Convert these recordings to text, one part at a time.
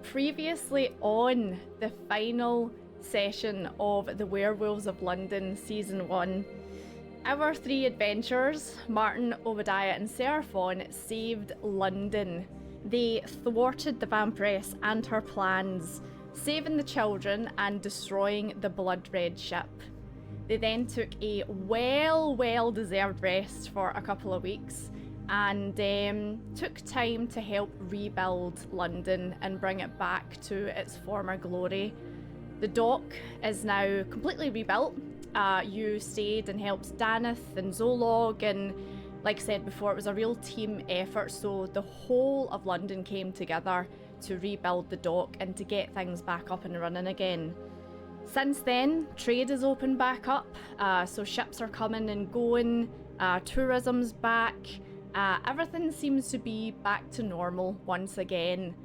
previously on the final session of the Werewolves of London Season 1, our three adventurers, Martin, Obadiah and Seraphon, saved London. They thwarted the vampiress and her plans, saving the children and destroying the blood-red ship. They then took a well-deserved rest for a couple of weeks and took time to help rebuild London and bring it back to its former glory. The dock is now completely rebuilt. You stayed and helped Daneth and Zolog, and like I said before, it was a real team effort, so the whole of London came together to rebuild the dock and to get things back up and running again. Since then, trade is opened back up, so ships are coming and going, tourism's back, everything seems to be back to normal once again.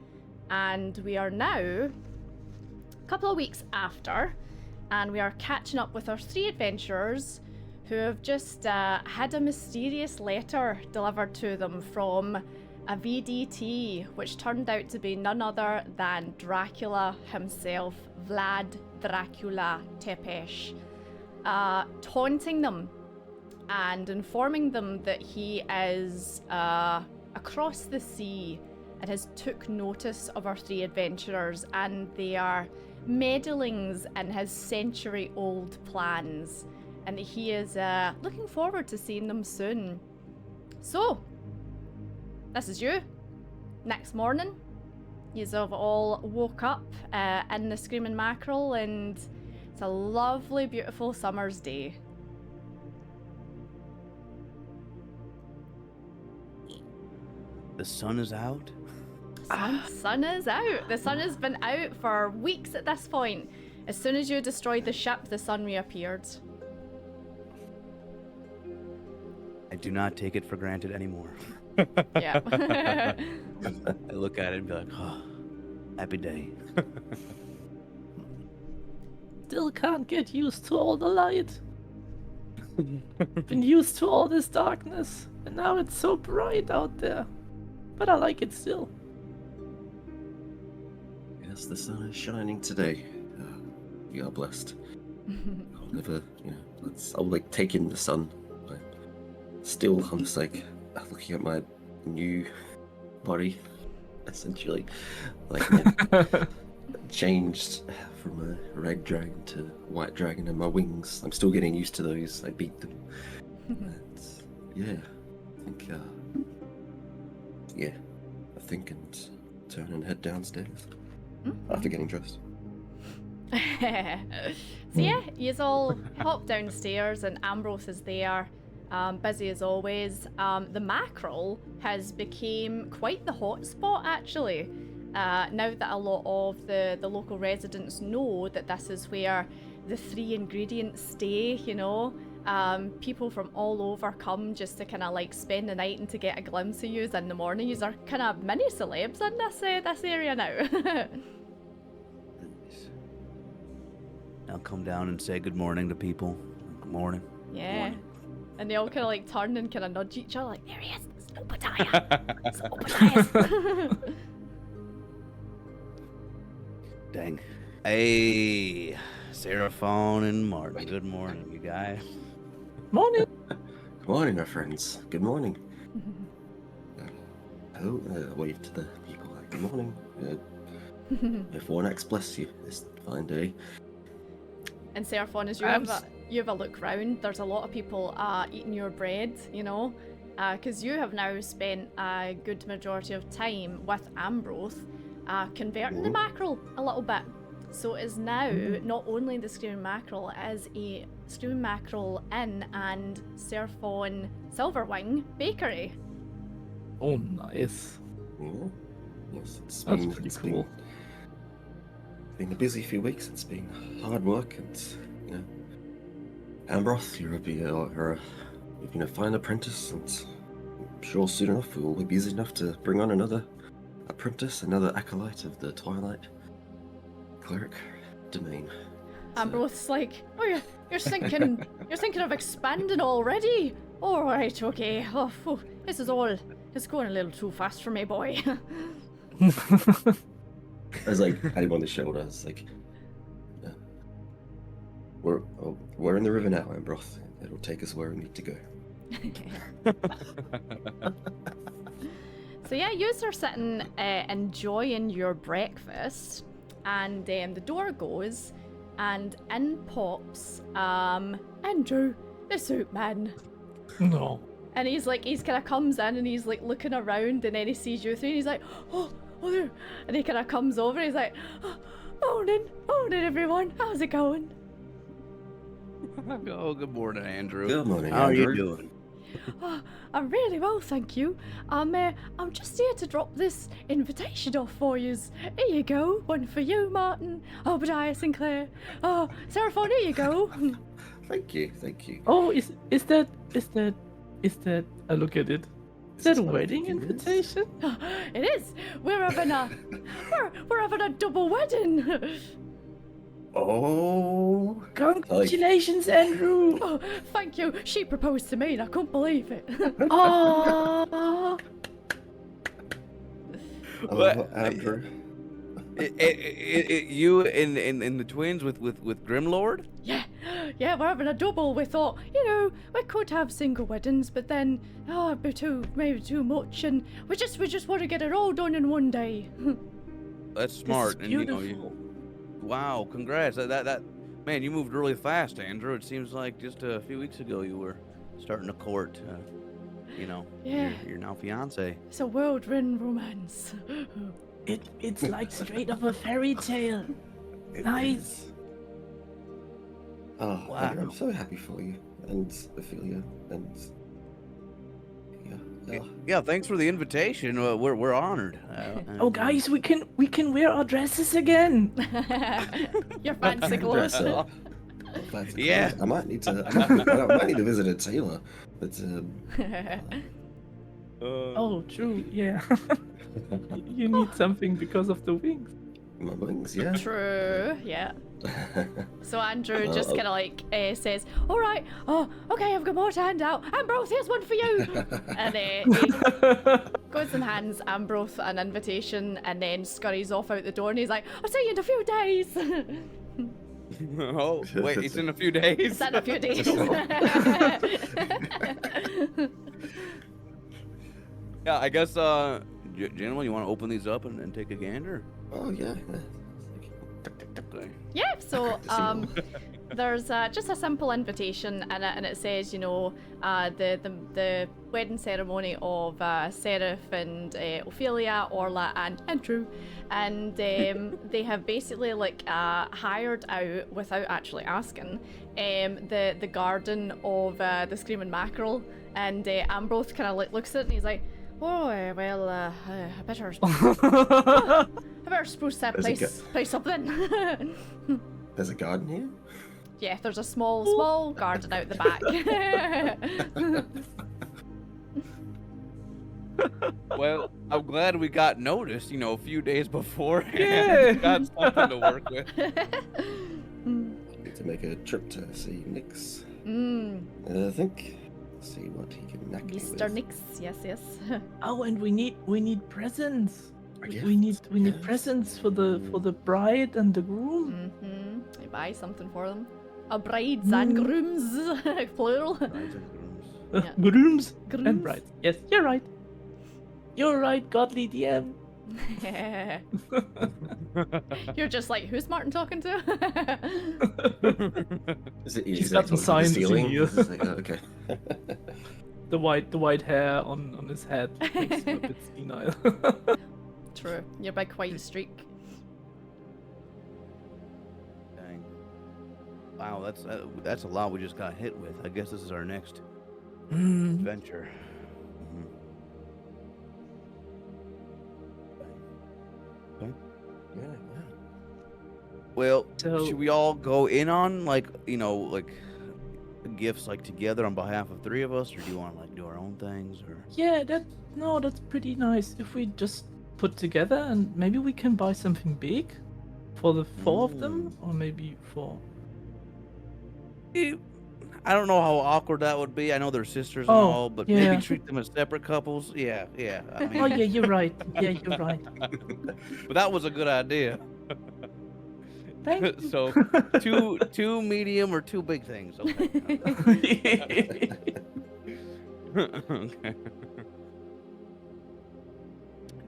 And we are now a couple of weeks after, and we are catching up with our three adventurers who have just had a mysterious letter delivered to them from a VDT, which turned out to be none other than Dracula himself, Vlad Dracula Tepesh, taunting them and informing them that he is across the sea and has took notice of our three adventurers, and they are meddlings in his century-old plans, and he is looking forward to seeing them soon. So, this is you. Next morning, you have all woke up in the Screaming Mackerel, and it's a lovely, beautiful summer's day. The sun is out? Sun is out. The sun has been out for weeks at this point. As soon as you destroyed the ship, the sun reappeared. I do not take it for granted anymore. Yeah. I look at it and be like, oh, happy day. Still can't get used to all the light. Been used to all this darkness, and now it's so bright out there. But I like it still. Yes, the sun is shining today. We are blessed. I'll never, I'll like take in the sun. But still, I'm just like looking at my new body, essentially. Like, changed from a red dragon to white dragon, and my wings, I'm still getting used to those. I beat them. I think and turn and head downstairs after getting dressed. So yeah, you all hop downstairs and Ambrose is there, busy as always. The mackerel has become quite the hotspot actually. Now that a lot of the local residents know that this is where the three ingredients stay, people from all over come just to kind of like spend the night and to get a glimpse of yous in the morning. Yous are kind of mini celebs in this area now. I'll come down and say good morning to people. Good morning. Yeah. Good morning. And they all kind of like turn and kind of nudge each other like, there he is, it's Obadiah. It's Obadiah. Dang. Hey, Seraphon and Martin. Good morning, you guys. Morning. Good morning, our friends. Good morning. Wave to the people. Good morning. May Fornax bless you this fine day. And Seraphon, as you have a look round, there's a lot of people eating your bread, because you have now spent a good majority of time with Ambrose, converting the mackerel a little bit. So it is now not only the Screaming Mackerel, it is a Screaming Mackerel Inn and Seraphon Silverwing Bakery. Oh, nice. Yeah. Yes, it's That's pretty cool. Been a busy few weeks. It's been hard work, and Ambrose, you've been a fine apprentice, and I'm sure soon enough we'll be busy enough to bring on another apprentice, another acolyte of the Twilight Cleric domain. Ambrose like, oh, you're thinking of expanding already? All right, okay. Oh, It's going a little too fast for me, boy. was like, pat him on the shoulder. It's like, yeah. We're in the river now, Ambroth. It'll take us where we need to go. So yeah, you are sitting enjoying your breakfast, and the door goes, and in pops Andrew, the soup man. No. And he's kind of comes in and he's like looking around, and then he sees you three and he's like, oh there. And he kind of comes over and he's like, morning everyone, how's it going? Oh, good morning, Andrew. Good morning, How Andrew. are you doing? Oh, I'm really well, thank you. I'm just here to drop this invitation off for yous. Here you go, one for you, Martin, Obadiah Sinclair. Oh, Seraphon, here you go. Thank you. Oh, is that? I look at it. Is that a what I wedding think it is? invitation? It is. We're having a double wedding. Oh, Congratulations, Andrew. Oh, thank you. She proposed to me and I couldn't believe it. Oh. Andrew. You and the twins with Grimlord? Yeah, we're having a double. We thought, we could have single weddings, but then, it'd be maybe too much, and we just want to get it all done in one day. That's smart. This is And beautiful. wow, congrats. That man, you moved really fast, Andrew. It seems like just a few weeks ago you were starting to court. Yeah. Your now fiance. It's a whirlwind romance. It's like straight off a fairy tale. It Nice. is. Oh, Wow. Andrew, I'm so happy for you and Ophelia and yeah. Yeah, thanks for the invitation. We're honored. Oh, guys, we can wear our dresses again. Your fancy clothes. Yeah. I might need to visit a tailor. But Oh, true. Yeah. You need something because of the wings. my wings, yeah. True, yeah. So Andrew just kind of says, all right, okay, I've got more to hand out. Ambroth, here's one for you. And he goes and hands Ambroth an invitation and then scurries off out the door, and he's like, I'll see you in a few days. Oh, wait, it's in a few days. It's in a few days. Yeah, I guess, gentlemen, you want to open these up and take a gander? Oh yeah. Okay. Yeah, so there's just a simple invitation, and it says, the wedding ceremony of Seraph and Ophelia, Orla, and Andrew, and they have basically hired out without actually asking the garden of the Screaming Mackerel, and Ambroth kind of looks at it and he's like, oh well, I better spruce that place up then. There's a garden here? Yeah, there's a small garden out the back. Well, I'm glad we got noticed, a few days before. Yeah. Got something to work with. Need to make a trip to see Nix. Mm, I think. See what he can knack me Mr. with. Nix, yes. Oh, and we need presents. Yeah. We need Yes. presents for the bride and the groom. You buy something for them. Brides and grooms, plural. Yeah. Grooms Grooms. and brides. Yes, you're right. You're right, godly DM. You're just like, who's Martin talking to? Is it He's easy got some signs to you. Okay. The white hair on his head makes him a bit senile. True, your big white streak. Dang. Wow, that's a lot we just got hit with. I guess this is our next adventure. Yeah. Well, So- should we all go in on gifts together on behalf of three of us, or do you want to do our own things, or? Yeah, that's pretty nice. If we just put together, and maybe we can buy something big for the four of them, or maybe for. I don't know how awkward that would be. I know they're sisters and Oh, all, but yeah. maybe treat them as separate couples. Yeah. I mean, Oh yeah, you're right. Yeah, you're right. but that was a good idea. Thank you. So, two medium or two big things. Okay. Okay.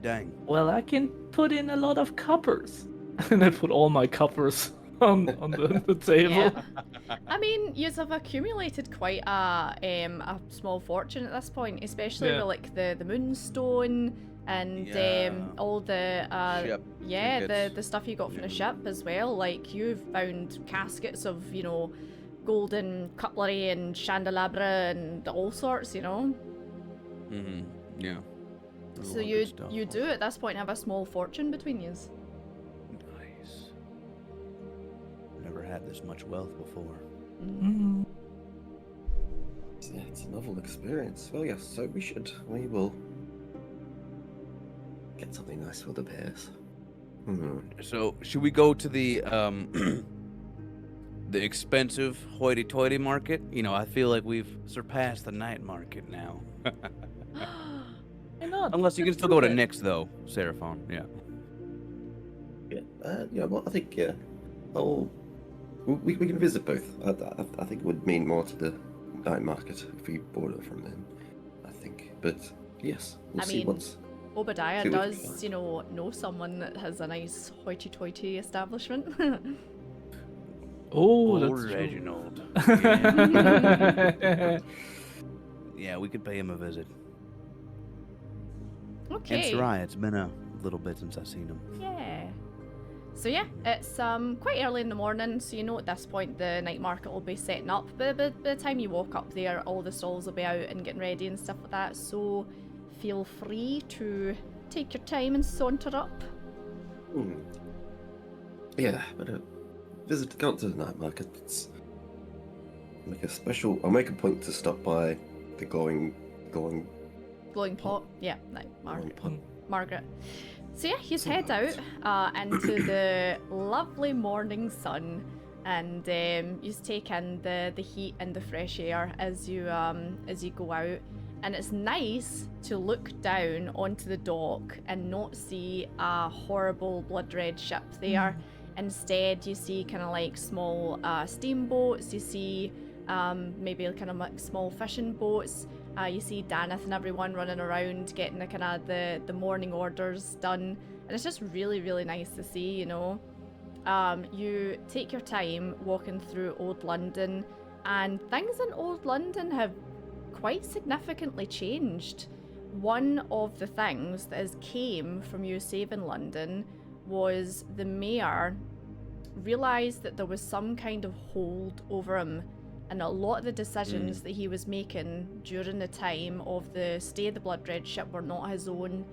Dang. Well, I can put in a lot of coppers. And I put all my coppers on the table. Yeah. I mean, you have accumulated quite a small fortune at this point, especially Yeah. with like the moonstone and Yeah. all the Ship yeah, trinkets. the stuff you got from the ship as well. Like you've found caskets of, you know, golden cutlery and candelabra and all sorts, you know. Mm-hmm. Yeah. There's a So lot of good stuff. you do at this point have a small fortune between you. Nice. Never had this much wealth before. Mm. Yeah, it's a novel experience. Well, yes, so we will get something nice for the bears. So should we go to the the expensive hoity-toity market? You know, I feel like we've surpassed the night market now. Why not? Unless you can Let's still do go to that. Nick's though, Seraphon. Yeah. Yeah, well, I think we can visit both. I think it would mean more to the night market if we order from them. I think, but yes, we'll I see mean, what's. Obadiah See what we does, find. you know someone that has a nice hoity-toity establishment. Oh, Old that's true. Reginald. Yeah. Yeah, we could pay him a visit. And Okay. Sarai, it's been a little bit since I've seen him. Yeah. So yeah, it's quite early in the morning, so you know at this point the night market will be setting up. But by the time you walk up there, all the stalls will be out and getting ready and stuff like that. So feel free to take your time and saunter up. Yeah, but go to the night market. I'll make a point to stop by the glowing Glowing pot. Yeah, night market. pot. Margaret. So yeah, he's head out into the lovely morning sun, and you take in the heat and the fresh air as you go out. And it's nice to look down onto the dock and not see a horrible blood red ship there. Instead, you see kind of like small steamboats. You see maybe kind of like small fishing boats. You see Daneth and everyone running around getting the kind of the morning orders done, and it's just really, really nice to see, you know. You take your time walking through Old London, and things in Old London have quite significantly changed. One of the things that has came from you saving London was the mayor realised that there was some kind of hold over him, and a lot of the decisions that he was making during the time of the stay of the Blood Red Ship were not his own.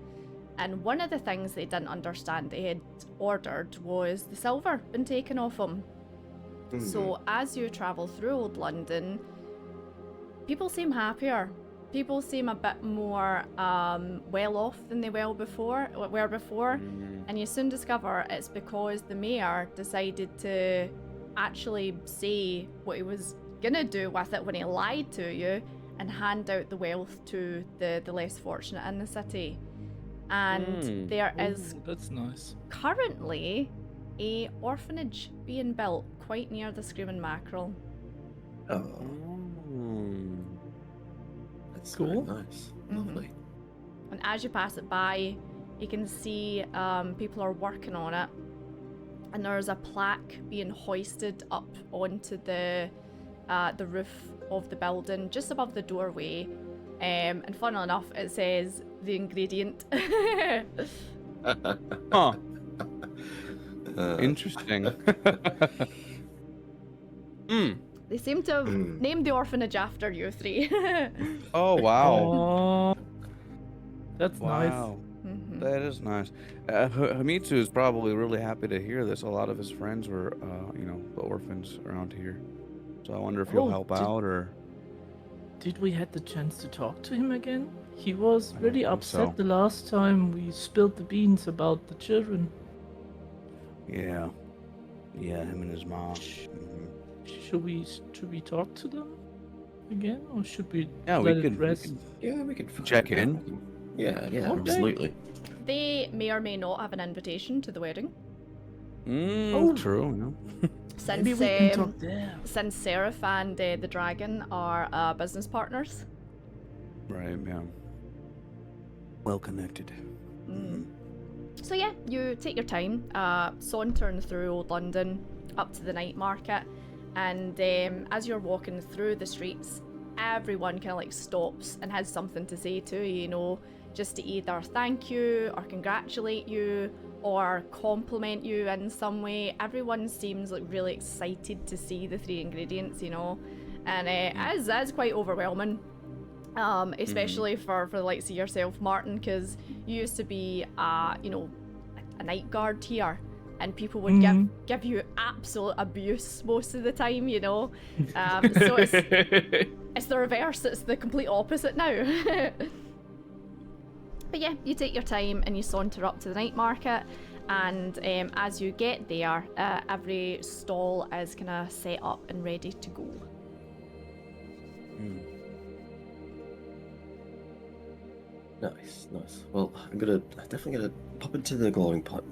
And one of the things they didn't understand they had ordered was the silver been taken off him. So as you travel through Old London, people seem happier. People seem a bit more well off than they were before, and you soon discover it's because the mayor decided to actually say what he was gonna do with it when he lied to you and hand out the wealth to the less fortunate in the city. And there is Ooh, that's nice. currently a orphanage being built quite near the Screaming Mackerel. Oh, that's Cool. very nice. Lovely. And as you pass it by, you can see people are working on it, and there's a plaque being hoisted up onto the roof of the building just above the doorway. And funnily enough, it says the ingredient. Huh. Uh, Interesting. They seem to have named the orphanage after you three. Oh wow. Oh, that's nice. Wow. That is nice. Hamitsu is probably really happy to hear this. A lot of his friends were, the orphans around here. So I wonder if he'll Oh, help did- out or. Did we had the chance to talk to him again? He was I don't really think upset so. the last time we spilled the beans about the children. Yeah, him and his mom. Mhm. Should we talk to them? again, or should we Yeah, let we it could rest? Yeah, we could find Check out. in. Yeah, Okay. absolutely. They may or may not have an invitation to the wedding. Oh. True. Since, Maybe we can talk there. since Seraph and the dragon are business partners. Right. Yeah. Well connected. So yeah, you take your time, sauntering through Old London up to the night market, and as you're walking through the streets, everyone kind of like stops and has something to say to you, you know, just to either thank you or congratulate you or compliment you in some way. Everyone seems like really excited to see the three ingredients, you know, and as quite overwhelming. Especially for the likes of yourself, Martin, because you used to be, you know, a night guard here, and people would give you absolute abuse most of the time, you know. So it's the reverse. It's the complete opposite now. But yeah, you take your time and you saunter up to the night market, and as you get there, every stall is kind of set up and ready to go. Nice. Well, I'm definitely gonna pop into the glowing pot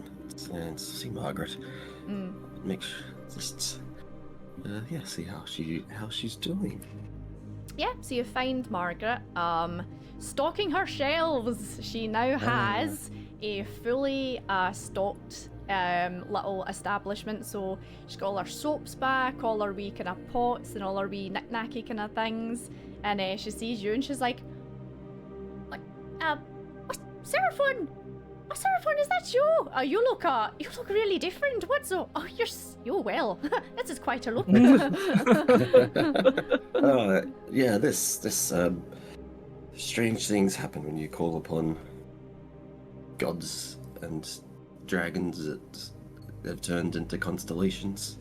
and see Margaret. Make sure, see how she's doing. Yeah, so you find Margaret stocking her shelves. She now has a fully stocked little establishment. So she's got all her soaps back, all her wee kind of pots and all her wee knick-knacky kind of things. And she sees you and she's like, Seraphon! Oh, Seraphon, is that you? You look really different. What's so? Oh, you're well. This is quite a look. Yeah, this strange things happen when you call upon gods and dragons that have turned into constellations.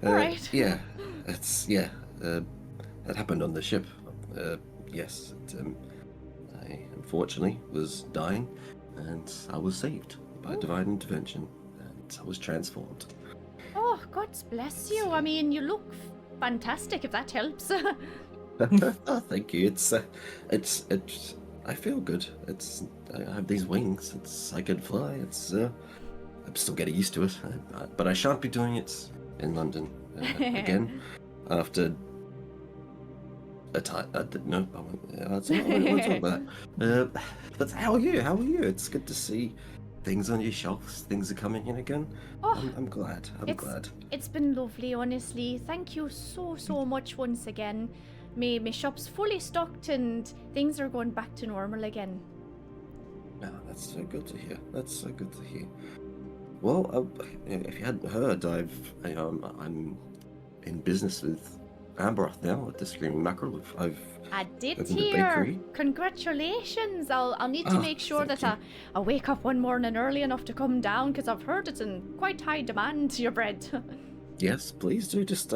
Alright. Yeah, that happened on the ship. Yes, I unfortunately was dying, and I was saved by divine intervention, and I was transformed. Oh, God bless you. I mean, you look fantastic, if that helps. Oh, thank you. It's I feel good. I have these wings. I can fly. I'm still getting used to it, but I shan't be doing it in London again after a time. No, I won't talk about that. But how are you? It's good to see things on your shelves. Things are coming in again. Oh, I'm glad. I'm glad. It's been lovely, honestly. Thank you so much once again. My shop's fully stocked and things are going back to normal again. Yeah, that's so good to hear. Well, if you hadn't heard, I'm in business with Ambroth now at the Screaming Mackerel. I did opened a hear. bakery. Congratulations. I'll need to make sure thank that I wake up one morning early enough to come down, because I've heard it's in quite high demand, your bread. Yes, please do. Just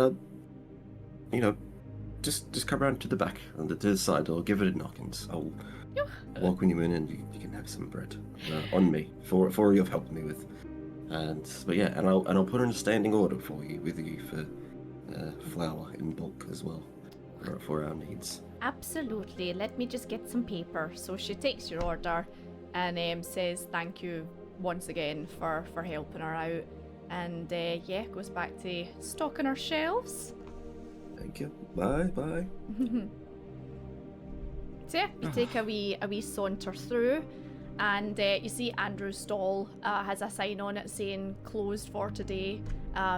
just come around to the back and to the side. I'll give it a knock and I'll welcome you in, and you can have some bread on me for all you've helped me with. But yeah, and I'll put in a standing order for you for flour in bulk as well for our needs. Absolutely. Let me just get some paper. So she takes your order and says thank you once again for helping her out. And goes back to stocking her shelves. Thank you. Bye. So yeah, you take a wee saunter through, and you see Andrew's stall has a sign on it saying closed for today.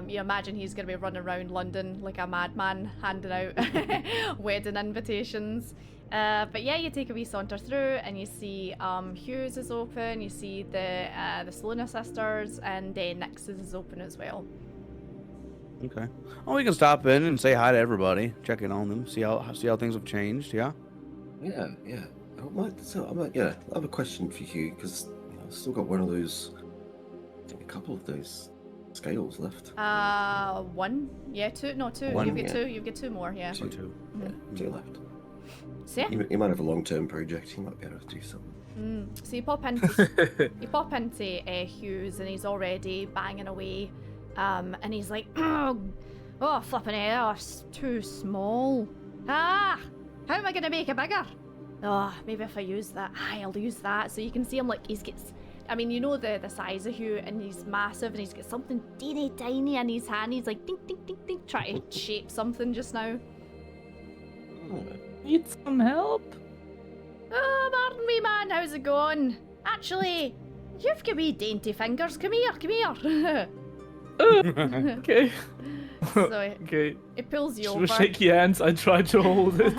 You imagine he's going to be running around London like a madman handing out wedding invitations. But yeah, you take a wee saunter through and you see Hughes is open, you see the Salona sisters, and Nix's is open as well. Okay. Well, we can stop in and say hi to everybody, check in on them, see how things have changed. Yeah. Yeah. I have a question for you, because I've still got one of those. I think a couple of those scales left. One? Yeah, two? No, two. One, You've got two. You've got two more. Yeah. Two. Yeah, two left. So yeah. You might have a long-term project. You might be able to do something. So you pop into Hughes, and he's already banging away, and he's like, oh flipping it, it's too small. Ah! How am I gonna make it bigger? Oh, maybe if I use that. Aye, I'll use that. So you can see him like he's gets. I mean, you know the size of Hugh, and he's massive, and he's got something teeny tiny in his hand. He's like ding ding ding ding, trying to shape something just now. Need some help? Oh, Martin, wee man, how's it going? Actually, you've got wee dainty fingers. Come here, come here. Okay. So Okay. it pulls you over. Shaky hands, I try to hold it.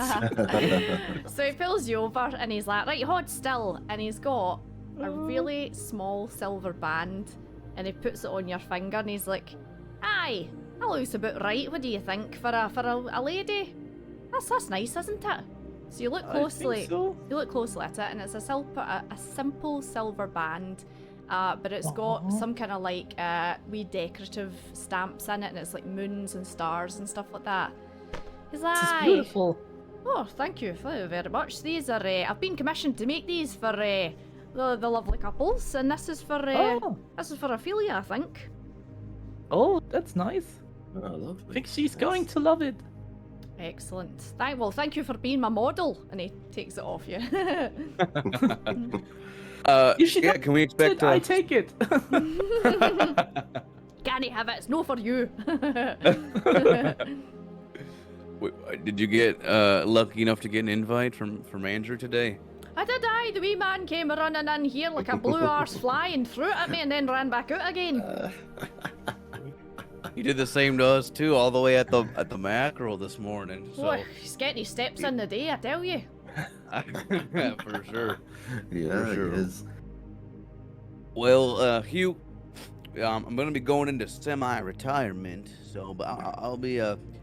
So he pulls you over and he's like, right, hold still. And he's got a really small silver band and he puts it on your finger and he's like, aye, that looks about right. What do you think for a lady? That's nice, isn't it? So you look closely. I think so. You look closely at it and it's a simple silver band. But it's got some kind of like wee decorative stamps in it, and it's like moons and stars and stuff like that. He's like, This is beautiful. oh, thank you very much. These are I've been commissioned to make these for the lovely couples, and this is for Ophelia, I think. Oh, that's nice. Oh, lovely. I think she's going to love it. Excellent. Thank you for being my model, and he takes it off you. You should yeah, can we expect? I take it. Can't have it. It's no for you. Did you get lucky enough to get an invite from Andrew today? I did. The wee man came running in here like a blue arse fly and threw it at me and then ran back out again. He did the same to us too, all the way at the mackerel this morning. So. Boy, he's getting his steps in the day, I tell you. Yeah, for sure. Yeah, For sure. it is. Well, Hugh, I'm gonna be going into semi-retirement, so but I'll be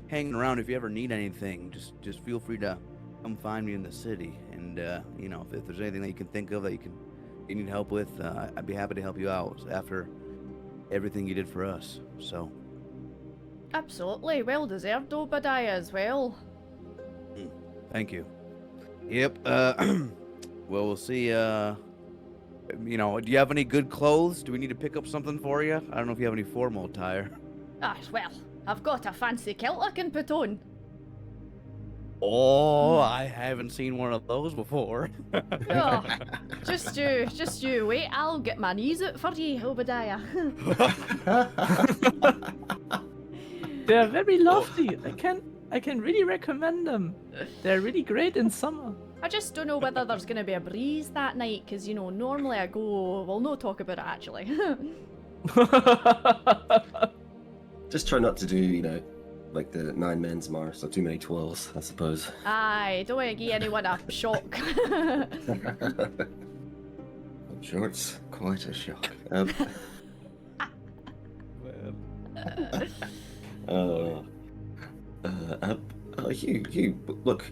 hanging around if you ever need anything. Just feel free to come find me in the city, and you know, if there's anything that you can think of that you need help with, I'd be happy to help you out after everything you did for us. So. Absolutely, well deserved, Obadiah, as well. Thank you. Yep. Well, we'll see. You know, do you have any good clothes? Do we need to pick up something for you? I don't know if you have any formal attire. Well, I've got a fancy kilt I can put on. Oh, I haven't seen one of those before. Oh, just you wait, I'll get my knees out for you, Obadiah. They're very lofty. I can really recommend them. They're really great in summer. I just don't know whether there's going to be a breeze that night, because, you know, normally I go... Well, no talk about it, actually. Just try not to do, you know, like the 9 men's march, so too many 12s, I suppose. Aye, don't want to give anyone a shock. I'm sure it's quite a shock. Hugh, look,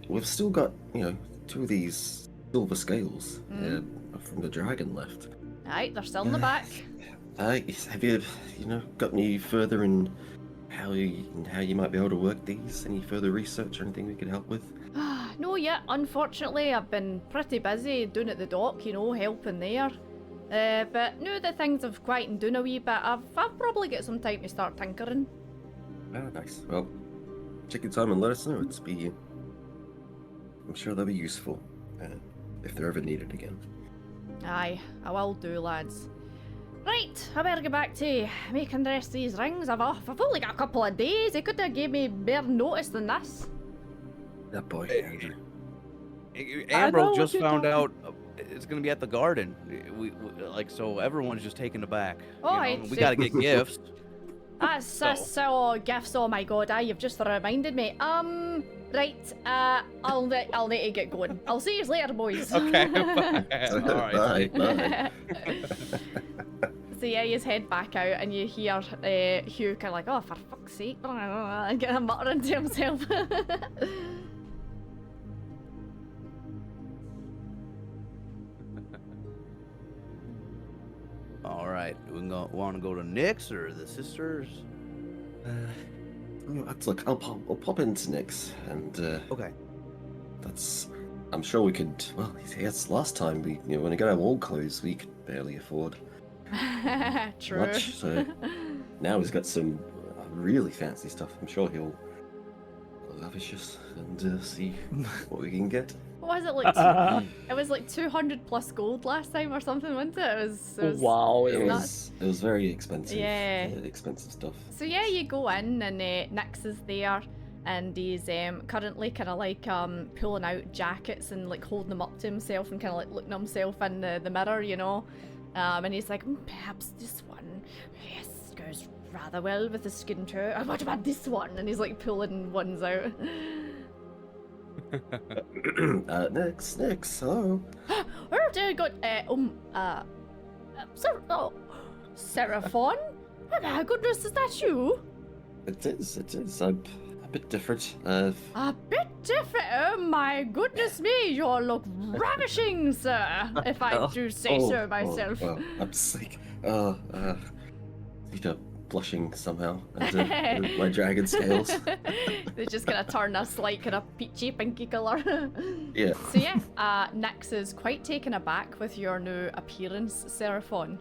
we've still got, you know, 2 of these silver scales from the dragon left. Aye, they're still in the back. Have you, you know, got any further in how you might be able to work these? Any further research or anything we could help with? No yet, unfortunately. I've been pretty busy down at the dock, you know, helping there. But now that things have quietened down a wee bit, I've probably got some time to start tinkering. Oh, nice. Well, take your time and let us know. I'm sure they'll be useful if they're ever needed again. Aye, I will do, lads. Right, I better get back to making the rest of these rings. I've only got a couple of days. They could have gave me better notice than this. That boy. Ambrose just found out it's gonna be at the garden. We like, so everyone's just taken aback. Oh, you know? We gotta get gifts. That's so gifts. Oh my god, you've just reminded me. Right, I'll need to get going. I'll see you later, boys. Okay. All right. Bye. So yeah, you head back out and you hear Hugh kind of like, oh, for fuck's sake, and get him muttering to himself. All right. Want to go to Nick's or the sisters? Look, I'll pop into Nick's and Okay. I'm sure we could. Well, yes, last time when we got our old clothes, we could barely afford True. much. So now he's got some really fancy stuff. I'm sure he'll vicious and see what we can get. What was it like? It was like 200 plus gold last time or something, wasn't it? It was Wow, It nuts. was very expensive. Yeah. Expensive stuff. So yeah, you go in and Nix is there, and he's currently kind of like pulling out jackets and like holding them up to himself and kind of like looking at himself in the mirror, you know. And he's like, perhaps this one, yes, goes rather well with the skin tone. What about this one? And he's like pulling ones out. Nix, hello. Oh, dear God, Seraphon? Oh my goodness, is that you? It is. I'm a bit different. A bit different. Oh my goodness me, you look ravishing, sir, if I do say so myself. Well, I'm just like, blushing somehow under my dragon scales. They just kind of turn a slight kind of peachy pinky colour. Yeah. So yeah, Nix is quite taken aback with your new appearance, Seraphon.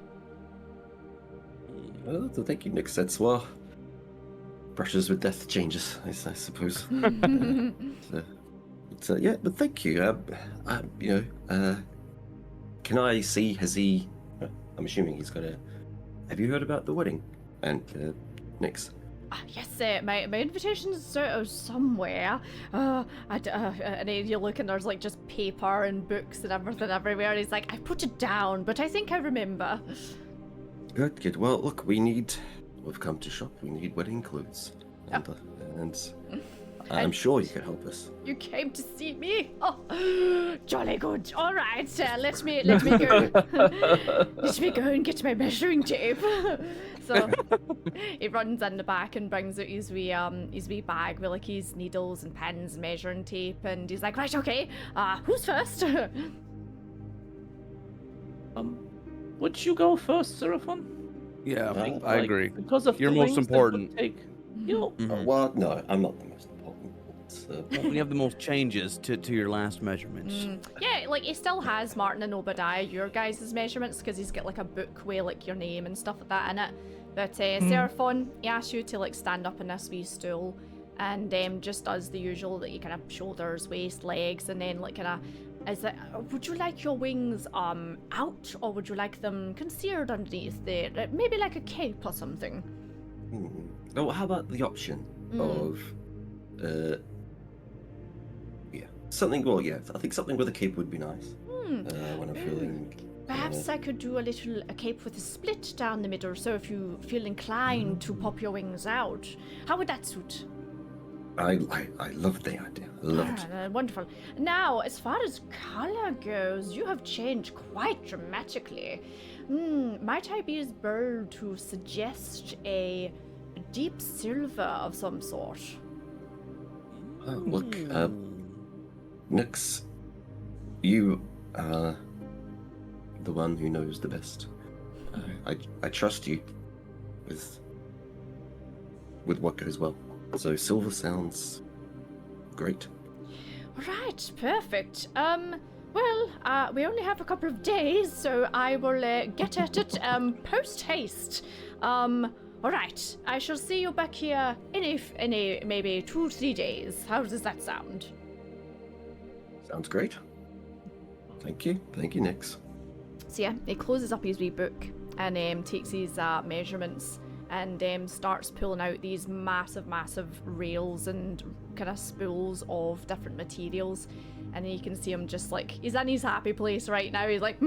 Well, thank you, Nix. That's brushes with death changes, I suppose. Yeah, but thank you. Can I see? Has he? I'm assuming he's got a. Have you heard about the wedding? And Nix. Yes, my invitation's sort of somewhere. And then you look and there's like just paper and books and everything everywhere. And he's like, I put it down, but I think I remember. Good. Well, look, we've come to shop. We need wedding clothes, and I'm sure you can help us. You came to see me? Oh, jolly good. All right, let me go. Let me go and get my measuring tape. So he runs in the back and brings out his wee bag with like his needles and pens and measuring tape, and he's like, right, okay, who's first? Would you go first, Seraphon? Yeah, I agree. Because of You're the most wings that important. would take, you know, Well, no, I'm not the most important. You have the most changes to your last measurements. Yeah, like he still has Martin and Obadiah, your guys' measurements, because he's got like a book with like your name and stuff like that in it. But Seraphon, he asks you to like stand up in this wee stool and just does the usual that you kind of shoulders, waist, legs, and then like kind of is it, would you like your wings out, or would you like them concealed underneath there? Maybe like a cape or something. Oh, how about the option of something? Well, yeah, I think something with a cape would be nice. When I'm feeling. Perhaps I could do a cape with a split down the middle, so if you feel inclined to pop your wings out, how would that suit? I love the idea. I love it. Wonderful. Now, as far as color goes, you have changed quite dramatically. Might I be as bold to suggest a deep silver of some sort? Look, Nix, you are the one who knows the best. I trust you with what goes well. So silver sounds great. Right, perfect. Well, we only have a couple of days, so I will get at it post haste. All right, I shall see you back here in a maybe 2-3 days. How does that sound? Sounds great. Thank you, Nix. So yeah, he closes up his wee book and takes his measurements and starts pulling out these massive rails and kind of spools of different materials. And then you can see him just like, he's in his happy place right now. He's like,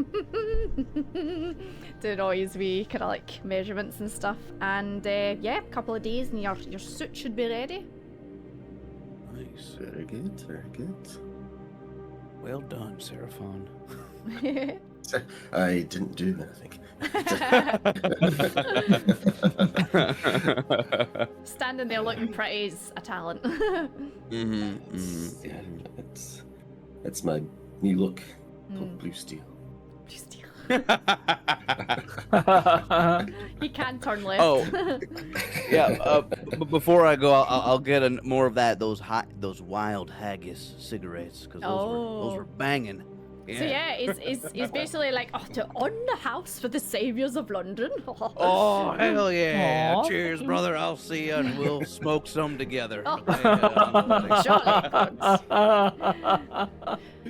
doing all his wee kind of like measurements and stuff. And yeah, a couple of days and your suit should be ready. Nice. Very good. Well done, Seraphon. I didn't do anything. Standing there looking pretty is a talent. Yeah, it's my new look called Blue Steel. Blue steel. He can turn left. Oh, yeah. But before I go, I'll get more of those wild haggis cigarettes because those were banging. So yeah, he's basically like, oh, to on the house for the saviors of London. Oh, hell yeah. Aw. Cheers, brother. I'll see you and we'll smoke some together. Oh. Yeah,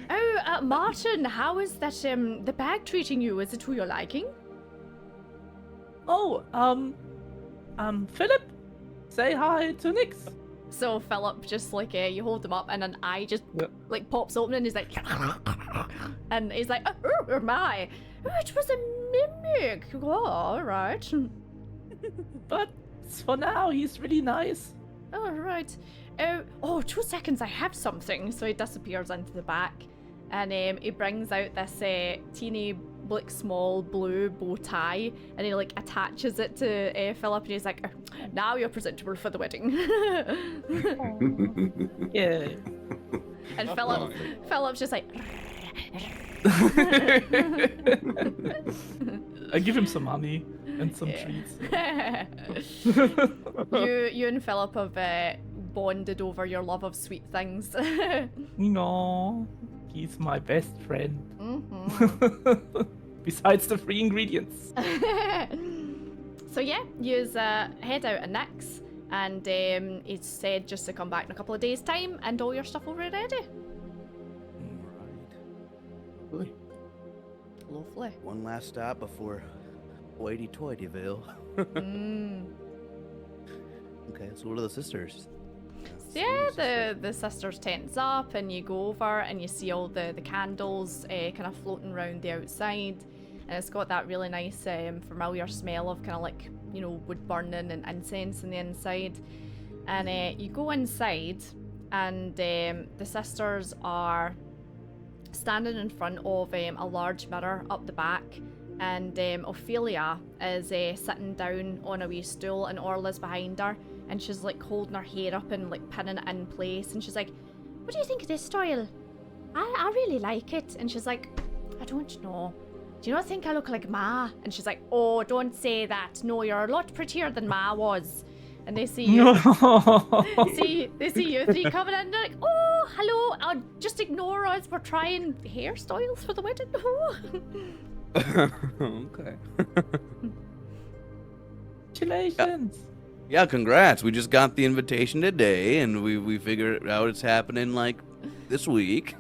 Oh, Martin, how is that the bag treating you? Is it to your liking? Oh, Philip, say hi to Nix. So Philip just like you hold him up and an eye just like pops open and he's like and he's like oh my, it was a mimic. Oh, all right. But for now, he's really nice. All right. 2 seconds, I have something. So he disappears into the back and he brings out this teeny like small blue bow tie and he like attaches it to Philip and he's like, now you're presentable for the wedding. Yeah. And Philip's just like I give him some money and some treats. you and Philip have bonded over your love of sweet things. No, he's my best friend. Mm-hmm. Besides the free ingredients. So yeah, you head out of Nix, and it's said just to come back in a couple of days' time, and all your stuff will be ready. Right. Lovely. One last stop before hoity-toityville. Okay, so what are the sisters? So yeah, the sisters' tent's up, and you go over and you see all the candles kind of floating around the outside, and it's got that really nice familiar smell of kind of like, you know, wood burning and incense in the inside. And you go inside, and the sisters are standing in front of a large mirror up the back, and Ophelia is sitting down on a wee stool, and Orla's behind her, and she's like holding her hair up and like pinning it in place, and she's like, what do you think of this style? I really like it. And she's like, I don't know, do you not think I look like Ma? And she's like, oh, don't say that, no, you're a lot prettier than Ma was. And they see you. They see you three coming in and they're like, oh, hello. I'll just ignore us. We're trying hairstyles for the wedding. Okay. Congratulations. Yeah, congrats. We just got the invitation today, and we figured out it's happening like this week.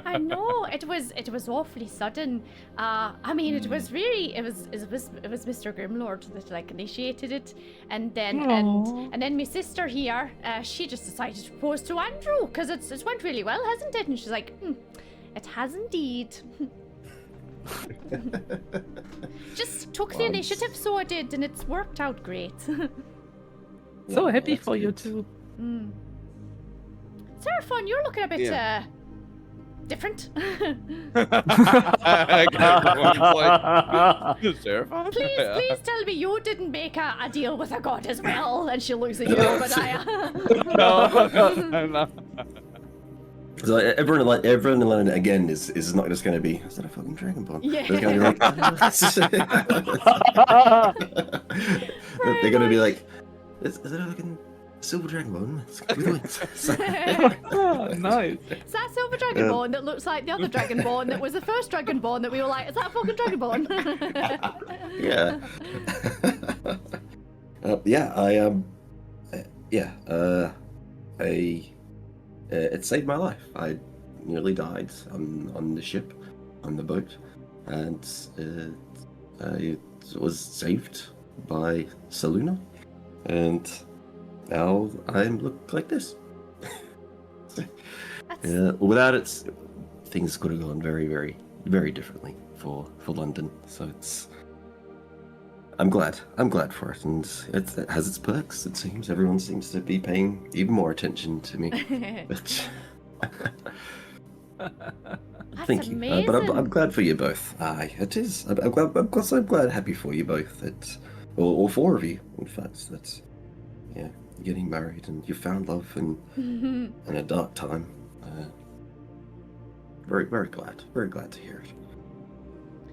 I know it was awfully sudden. I mean, it was really it was Mr. Grimlord that like initiated it, and then and then my sister here, she just decided to propose to Andrew because it went really well, hasn't it? And she's like, it has indeed. Just took the initiative, so I did, and it's worked out great. So happy for you too. Seraphon, you're looking a bit different. Seraphon? Please tell me you didn't make a deal with a god as well, and she looks at you, Obadiah. No. So everyone in London again is not just going to be, is that a fucking dragonborn? Yeah. They're going to be like, is that a fucking silver dragonborn? Nice. Is that silver dragonborn that looks like the other dragonborn that was the first dragonborn that we were like, is that a fucking dragonborn? It saved my life. I nearly died on the ship, on the boat, and I was saved by Saluna, and now I look like this. Without it, things could have gone very, very, very differently for London. So I'm glad for it, and it has its perks. It seems everyone seems to be paying even more attention to me. But thank you. But I'm glad for you both. It is. I'm glad, happy for you both. That all four of you, in fact. That's getting married and you found love in a dark time. Very, very glad. Very glad to hear it.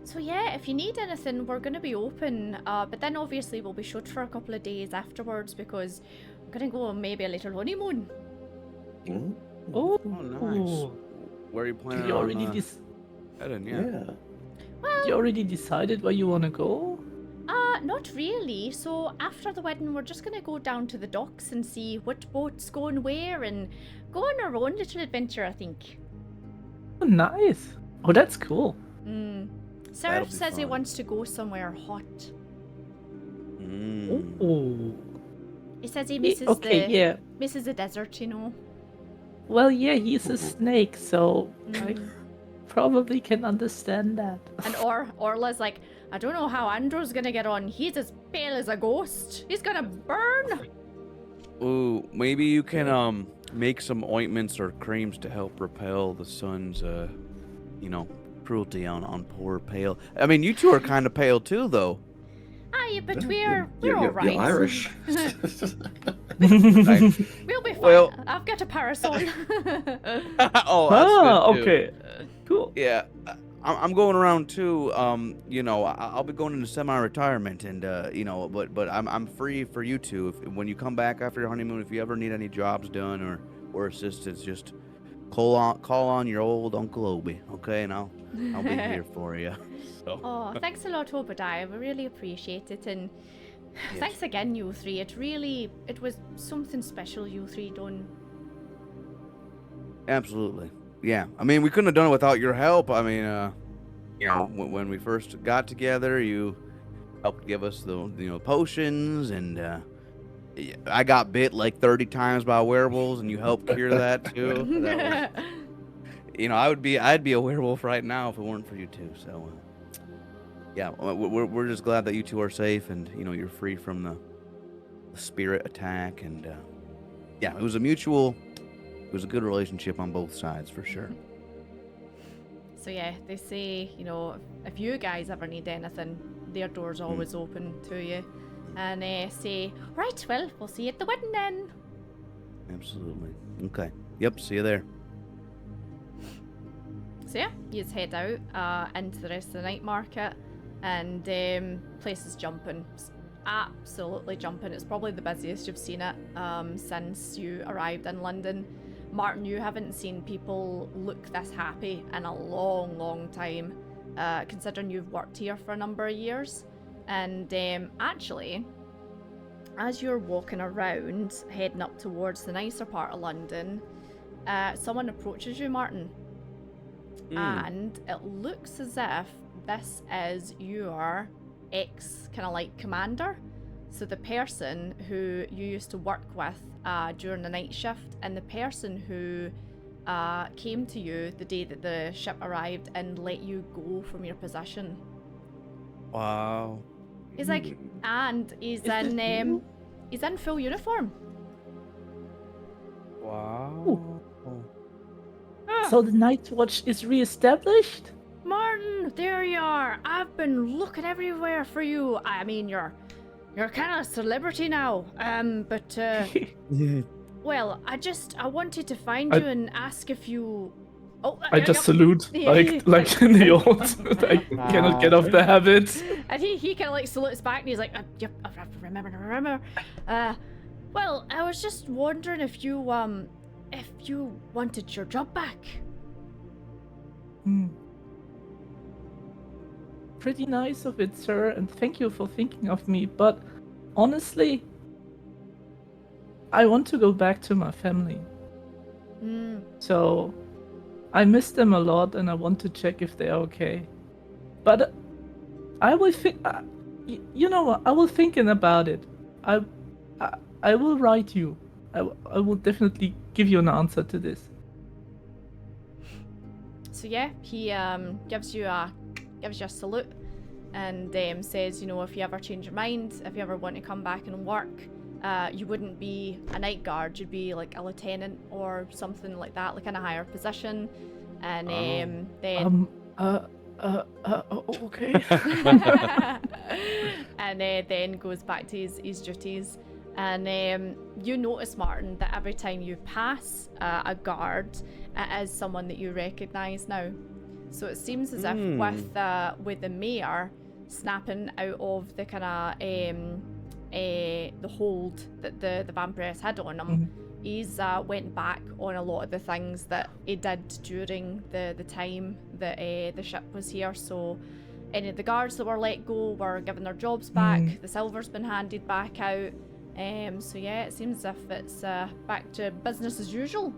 So yeah, if you need anything, we're going to be open, but then obviously we'll be shut for a couple of days afterwards because we're going to go on maybe a little honeymoon. Oh, nice. Where are you planning you on? already Heading, yeah. You already decided where you want to go? Not really. So after the wedding, we're just gonna go down to the docks and see what boat's going where and go on our own little adventure, I think. Oh, nice. Oh, that's cool. Seraph That'll be says he fun. wants to go somewhere hot. Oh. He says he misses misses the desert, you know. Well, yeah, he's a snake, so I probably can understand that. And Orla's like, I don't know how Andrew's gonna get on. He's as pale as a ghost. He's gonna burn. Ooh, maybe you can make some ointments or creams to help repel the sun's cruelty on poor pale. I mean, you two are kind of pale too, though. Aye, but we're You're all right. Irish. We'll be fine. Well- I've got a parasol. Oh, that's good, too. Okay. Cool. Yeah, I'm going around too. I'll be going into semi-retirement, and but I'm free for you two. When you come back after your honeymoon, if you ever need any jobs done or assistance, just call on your old Uncle Obi, okay? And I'll be here for you. So. Oh, thanks a lot, Obadiah. We really appreciate it, and Yes. thanks again, you three. It was something special you three done. Absolutely. Yeah. I mean, we couldn't have done it without your help. I mean, when we first got together, you helped give us the potions, and I got bit like 30 times by werewolves, and you helped cure that too. That was, I'd be a werewolf right now if it weren't for you two. So, yeah, we're just glad that you two are safe, and you're free from the spirit attack, and yeah, it was a good relationship on both sides for sure. So yeah, they say, if you guys ever need anything, their door's always open to you. And say, right, well, we'll see you at the wedding then. Absolutely. Okay. Yep. See you there. So yeah, you just head out into the rest of the night market, and place is jumping. It's absolutely jumping. It's probably the busiest you've seen it since you arrived in London. Martin, you haven't seen people look this happy in a long, long time, considering you've worked here for a number of years. And actually, as you're walking around, heading up towards the nicer part of London, someone approaches you, Martin. And it looks as if this is your commander. So the person who you used to work with during the night shift, and the person who came to you the day that the ship arrived and let you go from your position. Wow. He's like, and he's in full uniform. Wow. So the Night Watch is re-established? Martin, there you are. I've been looking everywhere for you. I mean, you're kind of a celebrity now. But well, I wanted to find you and ask if you. Oh, I just salute, like in the old. I cannot get off the habit. And he kind of like salutes back, and he's like, "Yep, I remember." Well, I was just wondering if you wanted your job back. Pretty nice of it, sir, and thank you for thinking of me. But honestly, I want to go back to my family. So I miss them a lot, and I want to check if they're okay. But I will think. You know what? I will thinking about it. I will write you. I will definitely give you an answer to this. So yeah, he gives you a salute, and says, if you ever change your mind, if you ever want to come back and work, you wouldn't be a night guard, you'd be like a lieutenant or something like that, like in a higher position. And then okay. and then goes back to his duties. And you notice, Martin, that every time you pass a guard, it is someone that you recognise now. So it seems as if with the mayor snapping out of the kind of the hold that the vampires had on him, he's went back on a lot of the things that he did during the time that the ship was here. So any of the guards that were let go were given their jobs back. The silver's been handed back out. So yeah, it seems as if it's back to business as usual.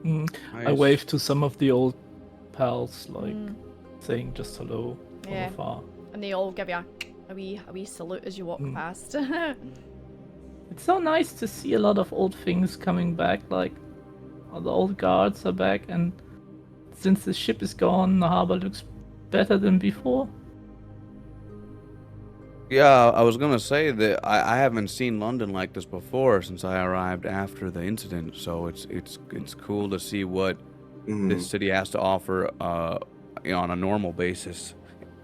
I Nice. wave to some of the old pals, like saying just hello from Yeah. afar. And they all give you a wee salute as you walk past. It's so nice to see a lot of old things coming back, like all the old guards are back, and since the ship is gone, the harbor looks better than before. Yeah, I was gonna say that I haven't seen London like this before since I arrived after the incident. So it's cool to see what this city has to offer, on a normal basis.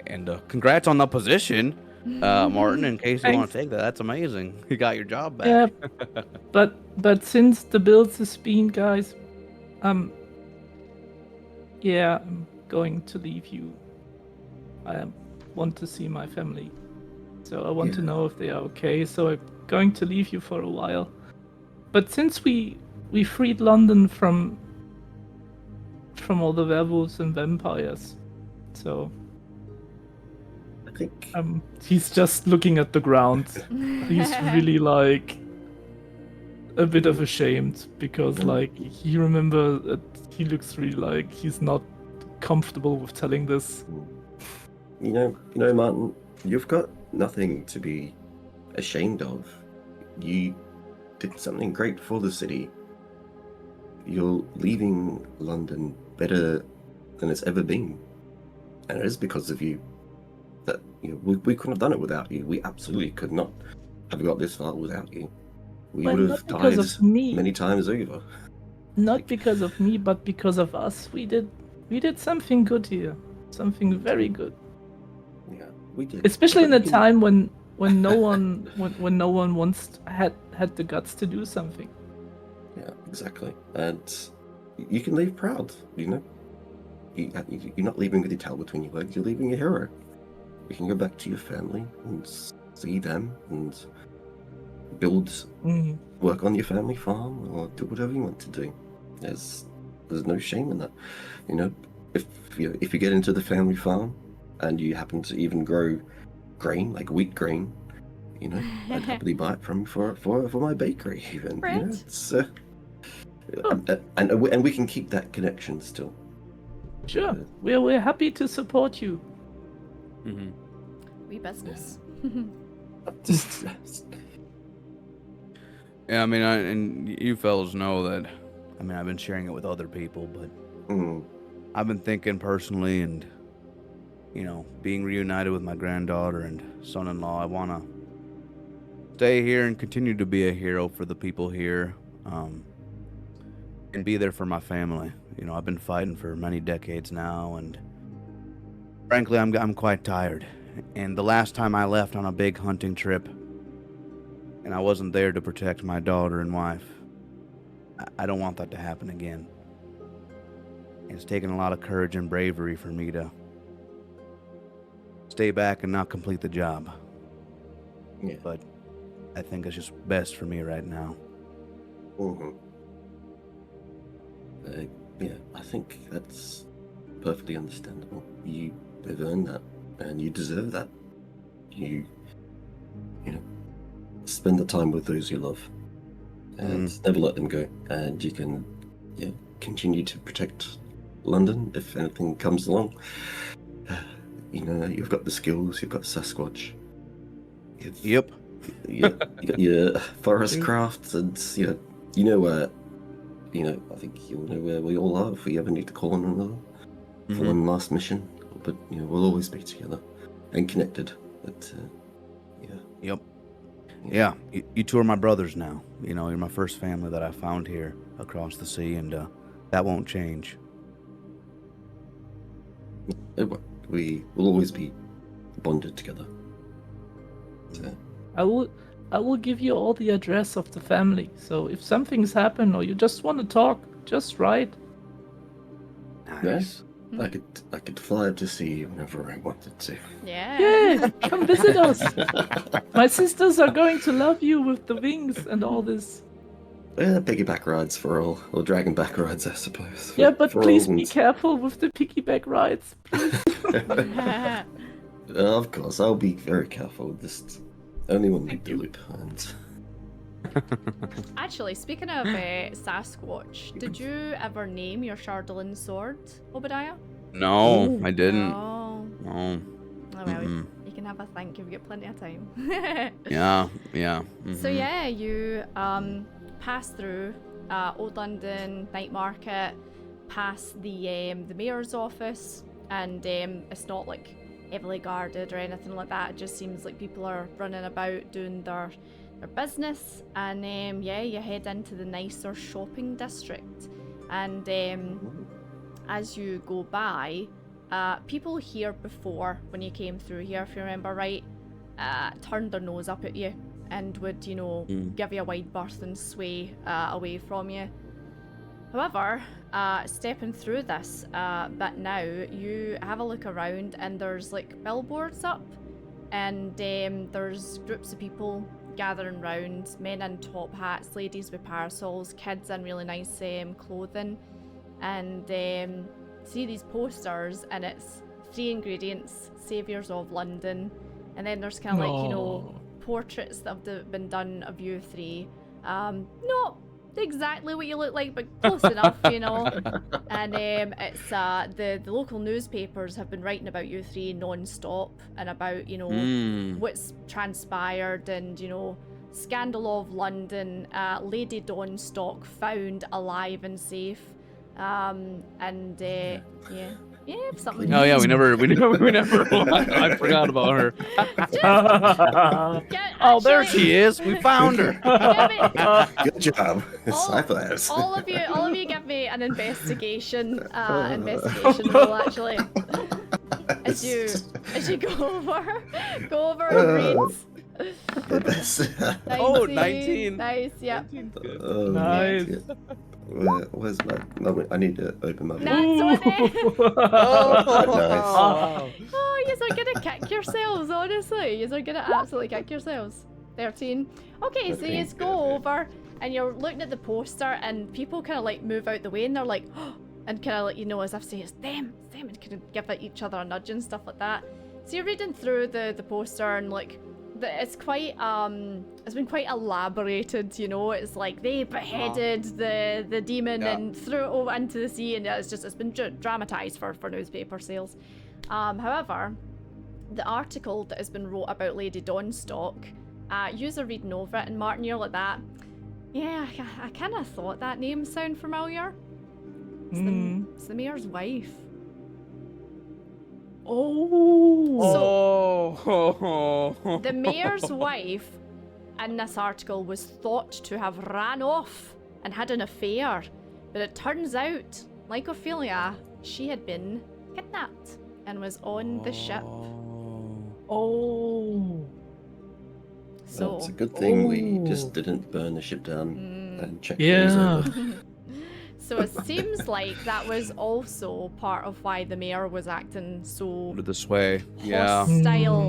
And congrats on the position, Martin. In case you want Thanks. to take that, that's amazing. You got your job back. Yeah, but since the bills has been, guys, yeah, I'm going to leave you. I want to see my family, so I want to know if they are okay. So I'm going to leave you for a while. But since we freed London from all the werewolves and vampires, so I think he's just looking at the ground. He's really like a bit of ashamed because like he remembers that he looks really like he's not comfortable with telling this. you know, Martin, you've got nothing to be ashamed of. You did something great for the city. You're leaving London better than it's ever been, and it is because of you. That we couldn't have done it without you. We absolutely could not have got this far without you. We Well, would not have because died of me. many times over. Not because of me, but because of us. We did something good here. Something very good. Yeah, we did. Especially in a But you time when no one when no one had the guts to do something. Yeah, exactly. And you can leave proud. You're not leaving with your tail between your legs. You're leaving a hero. You can go back to your family and see them and build, work on your family farm, or do whatever you want to do. There's no shame in that. If you get into the family farm and you happen to even grow grain, like wheat grain, I'd happily buy it from for my bakery even. Right. It's and we can keep that connection still. Sure, we're happy to support you. Mm-hmm. Wee business. Yeah, I mean, and you fellas know that. I mean, I've been sharing it with other people, but I've been thinking personally, and being reunited with my granddaughter and son-in-law, I want to stay here and continue to be a hero for the people here, and be there for my family. I've been fighting for many decades now, and frankly, I'm quite tired. And the last time I left on a big hunting trip, and I wasn't there to protect my daughter and wife, I don't want that to happen again. It's taken a lot of courage and bravery for me to stay back and not complete the job. Yeah. But I think it's just best for me right now. Yeah, I think that's perfectly understandable. You have earned that, and you deserve that. You spend the time with those you love, and never let them go. And you can, continue to protect London if anything comes along. You've got the skills. You've got Sasquatch. Yep. You got your forest crafts, and you know where. I think you'll know where we all are if we ever need to call on another for one last mission. But we'll always be together and connected. But Yep. Yeah, you two are my brothers now. You're my first family that I found here across the sea, and that won't change. we will always be bonded together. So. I will give you all the address of the family. So if something's happened or you just want to talk, just write. Nice. I could fly up to see you whenever I wanted to. Yeah. Come visit us. My sisters are going to love you with the wings and all this. Piggyback rides for all, or dragon back rides, I suppose. Yeah, but for please all be and- careful with the piggyback rides. Of course, I'll be very careful. Just only one lead the loop, and Actually, speaking of Sasquatch, did you ever name your Shardolin sword, Obadiah? No, I didn't. No. No. Oh well, Mm-mm. you can have a think if you've got plenty of time. Yeah. So mhm. yeah, you pass through Old London Night Market, past the mayor's office, and it's not like heavily guarded or anything like that. It just seems like people are running about doing their business, and yeah, you head into the nicer shopping district, and as you go by, people here before, when you came through here, if you remember right, turned their nose up at you and would, you know, give you a wide berth and sway away from you. However, stepping through this bit now, you have a look around and there's like billboards up, and there's groups of people gathering round, men in top hats, ladies with parasols, kids in really nice clothing, and see these posters, and it's 3 ingredients, saviors of London, and then there's kind of like, you know, portraits that have been done of you 3. Not exactly what you look like, but close enough, you know. And it's the local newspapers have been writing about you 3 non-stop, and about, you know, what's transpired, and, you know, scandal of London, Lady Dawnstock found alive and safe, and yeah, something. Oh yeah, we never. I forgot about her. Oh, there Actually, She is. We found her. good job, Cyphers. all of you give me an investigation roll, actually. As you go over and reads. Oh, 19. Nice, yeah. Nice. Where's my? I need to open my. That's what Oh, Oh, you are gonna kick yourselves, honestly. You are gonna absolutely kick yourselves. 13. Okay, so 13, you go good. over and you're looking at the poster, and people kind of like move out the way, and they're like, oh, and kind of like, you know, as if say it's them, and kind of give each other a nudge and stuff like that. So you're reading through the poster, and like, it's quite it's been quite elaborated, you know. It's like they beheaded the demon and threw it over into the sea, and it's been dramatized for newspaper sales. However, the article that has been wrote about Lady Dawnstock, you're reading over it, and Martin, you're like that. Yeah, I kind of thought that name sound familiar. It's the mayor's wife. Oh. The mayor's wife in this article was thought to have ran off and had an affair, but it turns out, like Ophelia, she had been kidnapped and was on the ship. So Well, it's a good thing we just didn't burn the ship down and check Yeah. things over. So it seems like that was also part of why the mayor was acting so Under the sway. Yeah.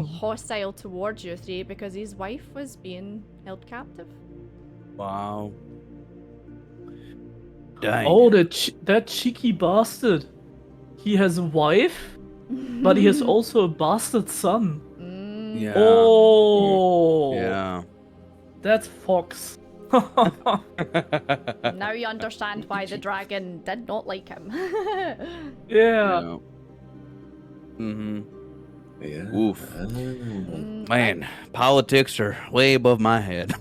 hostile towards you 3, because his wife was being held captive. Wow. Dang. Oh, that cheeky bastard. He has a wife, but he has also a bastard son. Yeah. Oh. Yeah. That's Fox. Now you understand why the dragon did not like him. Yeah. Yeah. Oof. Man, politics are way above my head.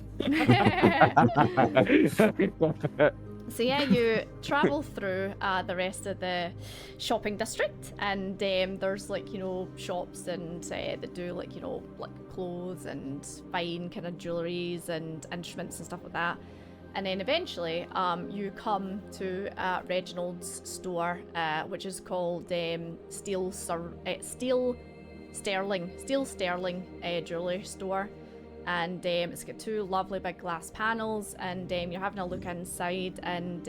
So yeah, you travel through the rest of the shopping district, and there's like, you know, shops and that do like, you know, like clothes and fine kind of jewelries and instruments and stuff like that. And then eventually you come to Reginald's store, which is called Steel Sterling jewelry store. And it's got 2 lovely big glass panels, and you're having a look inside, and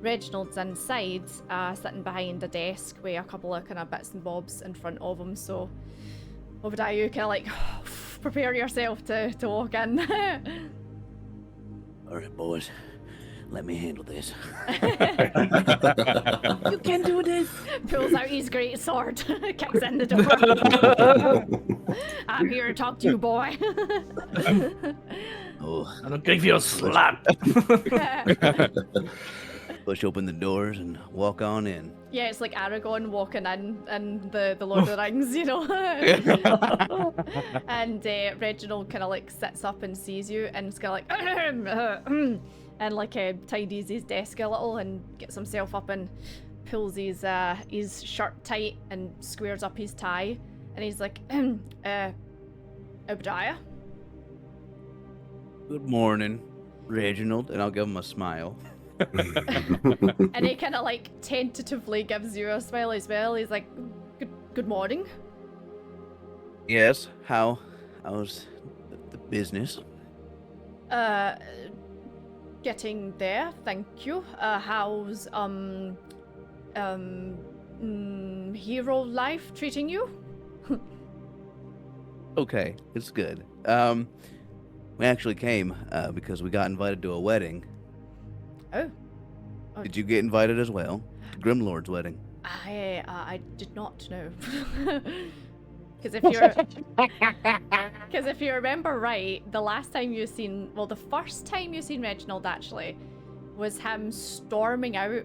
Reginald's inside, sitting behind a desk with a couple of kind of bits and bobs in front of him. So Obadiah, you kind of like prepare yourself to walk in. All right, boys. Let me handle this. You can do this. Pulls out his great sword, kicks in the door. I'm here to talk to you, boy. Oh, I'm gonna give you a slap. push open the doors and walk on in. Yeah, it's like Aragorn walking in the Lord of the Rings, you know. And Reginald kind of like sits up and sees you and is kind of like and like tidies his desk a little and gets himself up and pulls his shirt tight and squares up his tie, and he's like, Obadiah. Good morning, Reginald, and I'll give him a smile. And he kind of like tentatively gives you a smile as well. He's like, good morning. Yes, how's the business? Getting there, thank you. How's hero life treating you? Okay, it's good. We actually came because we got invited to a wedding. Oh. Did you get invited as well? To Grimlord's wedding. I did not know. Because if you remember right, the first time you seen Reginald actually was him storming out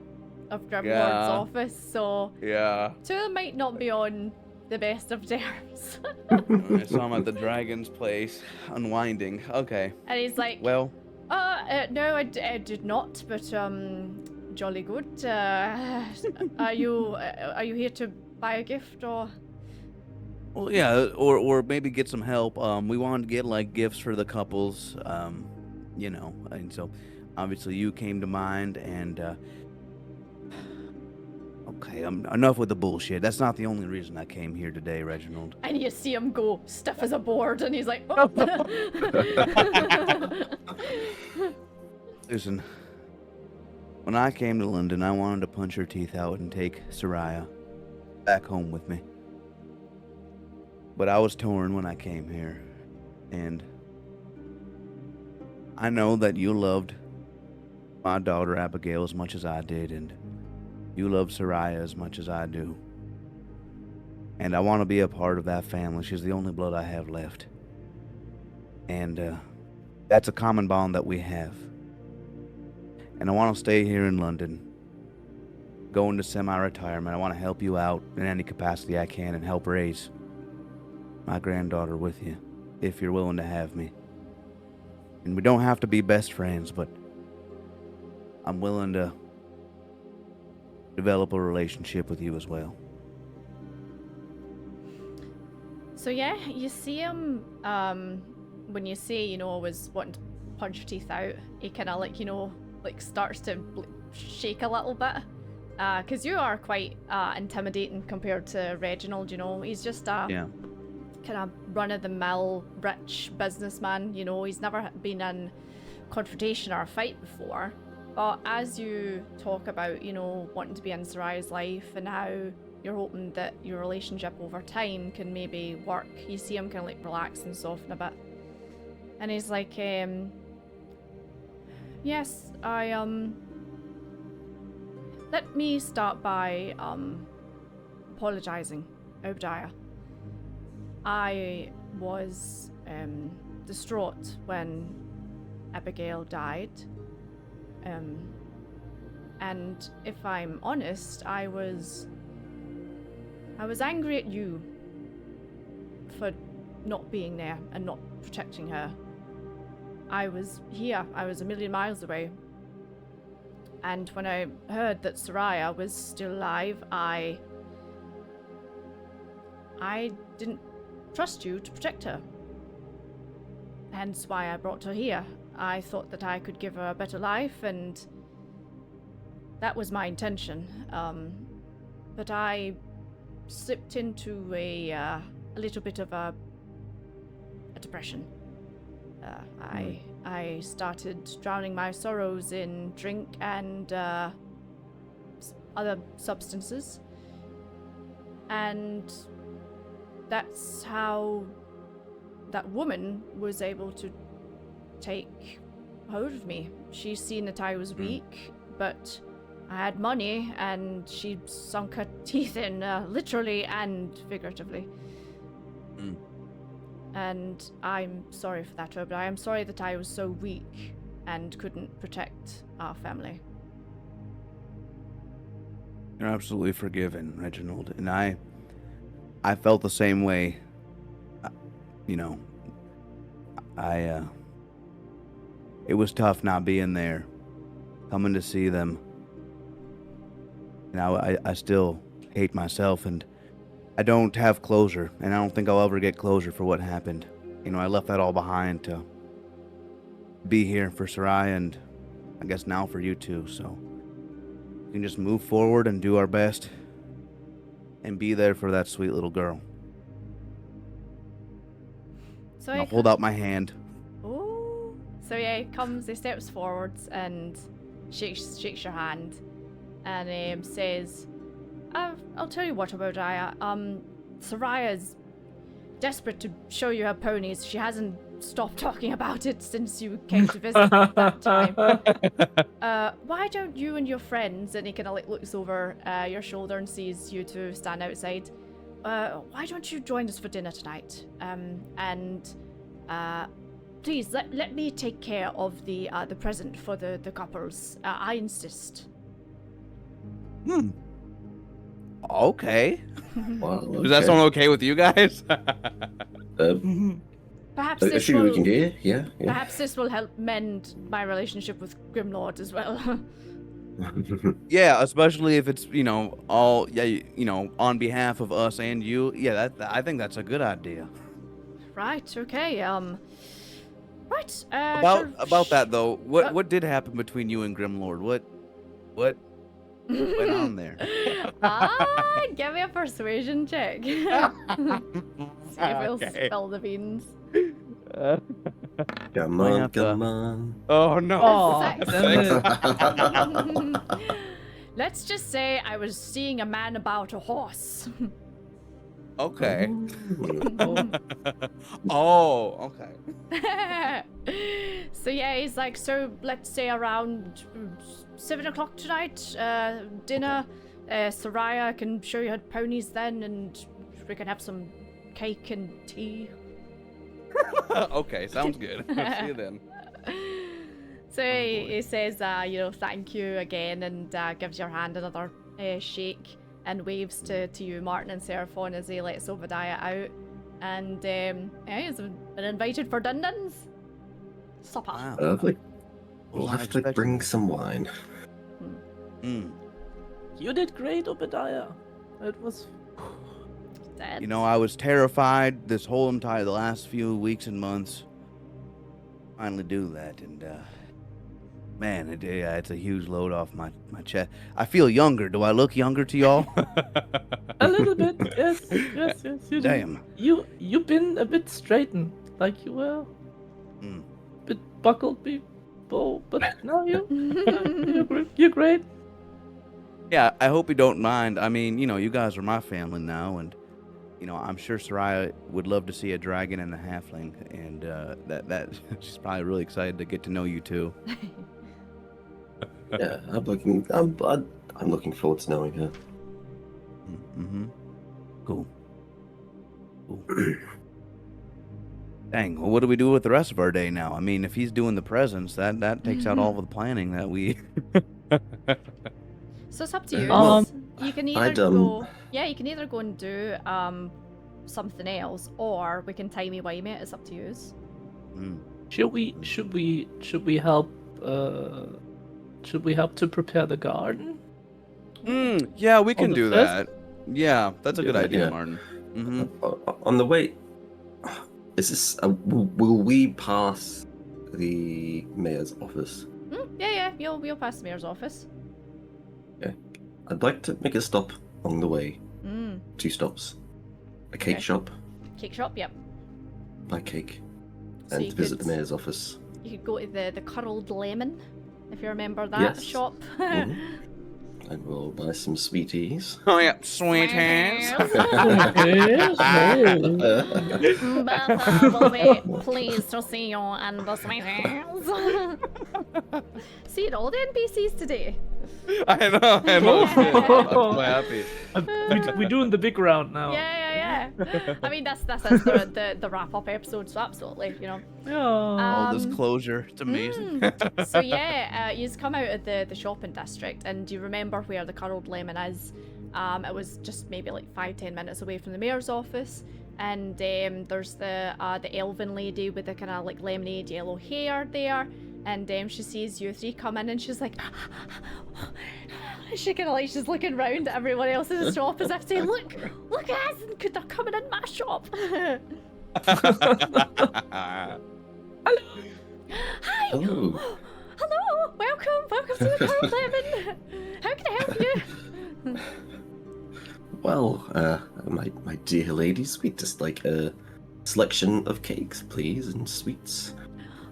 of Grimlord's office. So Yeah. two of them might not be on the best of terms. I saw him at the dragon's place, unwinding. Okay. And he's like, Well, no, I did not, but jolly good. Are you here to buy a gift or? well, yeah, or maybe get some help. We wanted to get like gifts for the couples, you know, and so obviously you came to mind. And okay, enough with the bullshit. That's not the only reason I came here today, Reginald. And you see him go stiff as a board, and he's like, oh. Listen, when I came to London, I wanted to punch her teeth out and take Soraya back home with me. But I was torn when I came here, and I know that you loved my daughter Abigail as much as I did, and you love Soraya as much as I do. And I want to be a part of that family. She's the only blood I have left. And that's a common bond that we have. And I want to stay here in London, go into semi-retirement. I want to help you out in any capacity I can and help raise my granddaughter with you, if you're willing to have me. And we don't have to be best friends, but I'm willing to develop a relationship with you as well. So yeah, you see him, when you say, you know, I was wanting to punch your teeth out, he kind of like, you know, like starts to shake a little bit. Because you are quite intimidating compared to Reginald, you know. He's just Yeah. kind of run-of-the-mill rich businessman, you know. He's never been in confrontation or a fight before. But as you talk about, you know, wanting to be in Soraya's life and how you're hoping that your relationship over time can maybe work, you see him kind of like relax and soften a bit. And he's like, yes, let me start by apologizing, Obadiah. I was distraught when Abigail died. And if I'm honest, I was angry at you for not being there and not protecting her. I was here, I was a million miles away. And when I heard that Soraya was still alive, I didn't trust you to protect her. Hence why I brought her here. I thought that I could give her a better life, and that was my intention. But I slipped into a little bit of a depression. I started drowning my sorrows in drink and other substances. And that's how that woman was able to take hold of me. She's seen that I was weak, but I had money, and she sunk her teeth in, literally and figuratively. Mm. And I'm sorry for that, but I am sorry that I was so weak and couldn't protect our family. You're absolutely forgiven, Reginald. And I felt the same way. You know, it was tough not being there, coming to see them. And I still hate myself, and I don't have closure, and I don't think I'll ever get closure for what happened. You know, I left that all behind to be here for Sarai, and I guess now for you too, so we can just move forward and do our best and be there for that sweet little girl. So I'll hold out my hand. Oh. So yeah, he steps forwards and shakes your hand, and says, "I'll tell you what about Aya. Saraya's desperate to show you her ponies. She hasn't stopped talking about it since you came to visit that time. Why don't you and your friends," and he kind of like looks over your shoulder and sees you two stand outside. Why don't you join us for dinner tonight? And please let me take care of the present for the couples. I insist. Okay. Well, Does that sound okay with you guys? Perhaps I this figure we will. can do, yeah. Perhaps this will help mend my relationship with Grimlord as well. Yeah, especially if it's, on behalf of us and you. Yeah, I think that's a good idea. Right, okay, right, About that though, what did happen between you and Grimlord? What went on there? Give me a persuasion check. See if we'll spill the beans. Come Might on, have to- come on. Oh no. Oh, Six. damn it. Let's just say I was seeing a man about a horse. Okay. Ooh. Oh, okay. So yeah, he's like, so let's say around 7 o'clock tonight, dinner. Saraya can show you her ponies then, and we can have some cake and tea. Okay, sounds good. See you then. So he says, thank you again, and gives your hand another shake and waves to you, Martin and Seraphon, as he lets Obadiah out. And he's been invited for Dundons. Supper. Wow. Lovely. We'll Was not have to expecting bring that. some wine. You did great, Obadiah. It was. Dead. You know, I was terrified the last few weeks and months. Finally do that, and man, it's a huge load off my chest. I feel younger. Do I look younger to y'all? A little bit, yes. You do. Damn. You've been a bit straightened, like you were. Mm. Bit buckled people, but now you're great. Yeah, I hope you don't mind. I mean, you guys are my family now, and I'm sure Saraya would love to see a dragon and a halfling, and that she's probably really excited to get to know you too. Yeah, I'm looking forward to knowing her. Mm-hmm. Cool. Dang. Well, what do we do with the rest of our day now? I mean, if he's doing the presents, that takes out all of the planning that we. So it's up to you. You can either I'd, go. Yeah, you can either go and do something else, or we can timey-wimey it. It's up to you. Should we help? Should we help to prepare the garden? Yeah, we can On the do fifth? that. Yeah, that's a good Yeah, idea, yeah. Martin. Mm-hmm. On the way, is this? Will we pass the mayor's office? Yeah. You'll pass the mayor's office. I'd like to make a stop along the way. 2 stops. A cake Okay. shop, Cake shop. Yep. buy cake, So and you visit the could- mayor's office. You could go to the curled lemon, if you remember that Yes. shop. Mhm. and we'll buy some sweeties. Oh yeah, sweeties. Bertha will be pleased to see you and the sweeties. Seeing all the NPCs today. I know. I'm so happy. We're doing the big round now. Yeah. I mean, that's the wrap up episode, so absolutely, you know. Yeah. All this closure, it's amazing. So yeah, you come out of the shopping district, and you remember where the curled lemon is. It was just maybe like 5-10 minutes away from the mayor's office, and there's the elven lady with the kind of like lemonade yellow hair there, and she sees you three come in, and she's like, she kind of like she's looking round at everyone else in the shop as if saying, look at us, they're coming in my shop. Hello. Hi. Hello. Hello. Welcome to the curled lemon. How can I help you? Well, my dear ladies, we'd just like a selection of cakes, please, and sweets.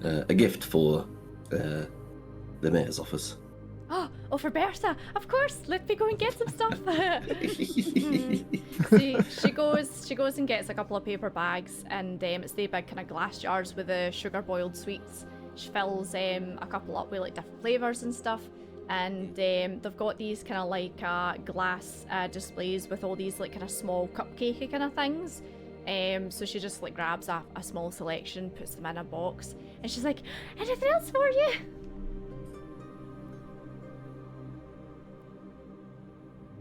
A gift for the mayor's office. Oh, for Bertha, of course. Let me go and get some stuff. She goes and gets a couple of paper bags, and it's the big kind of glass jars with the sugar boiled sweets. She fills a couple up with like different flavors and stuff, and they've got these kind of like glass displays with all these like kind of small cupcakey kind of things. So she just like grabs a small selection, puts them in a box, and she's like, anything else for you?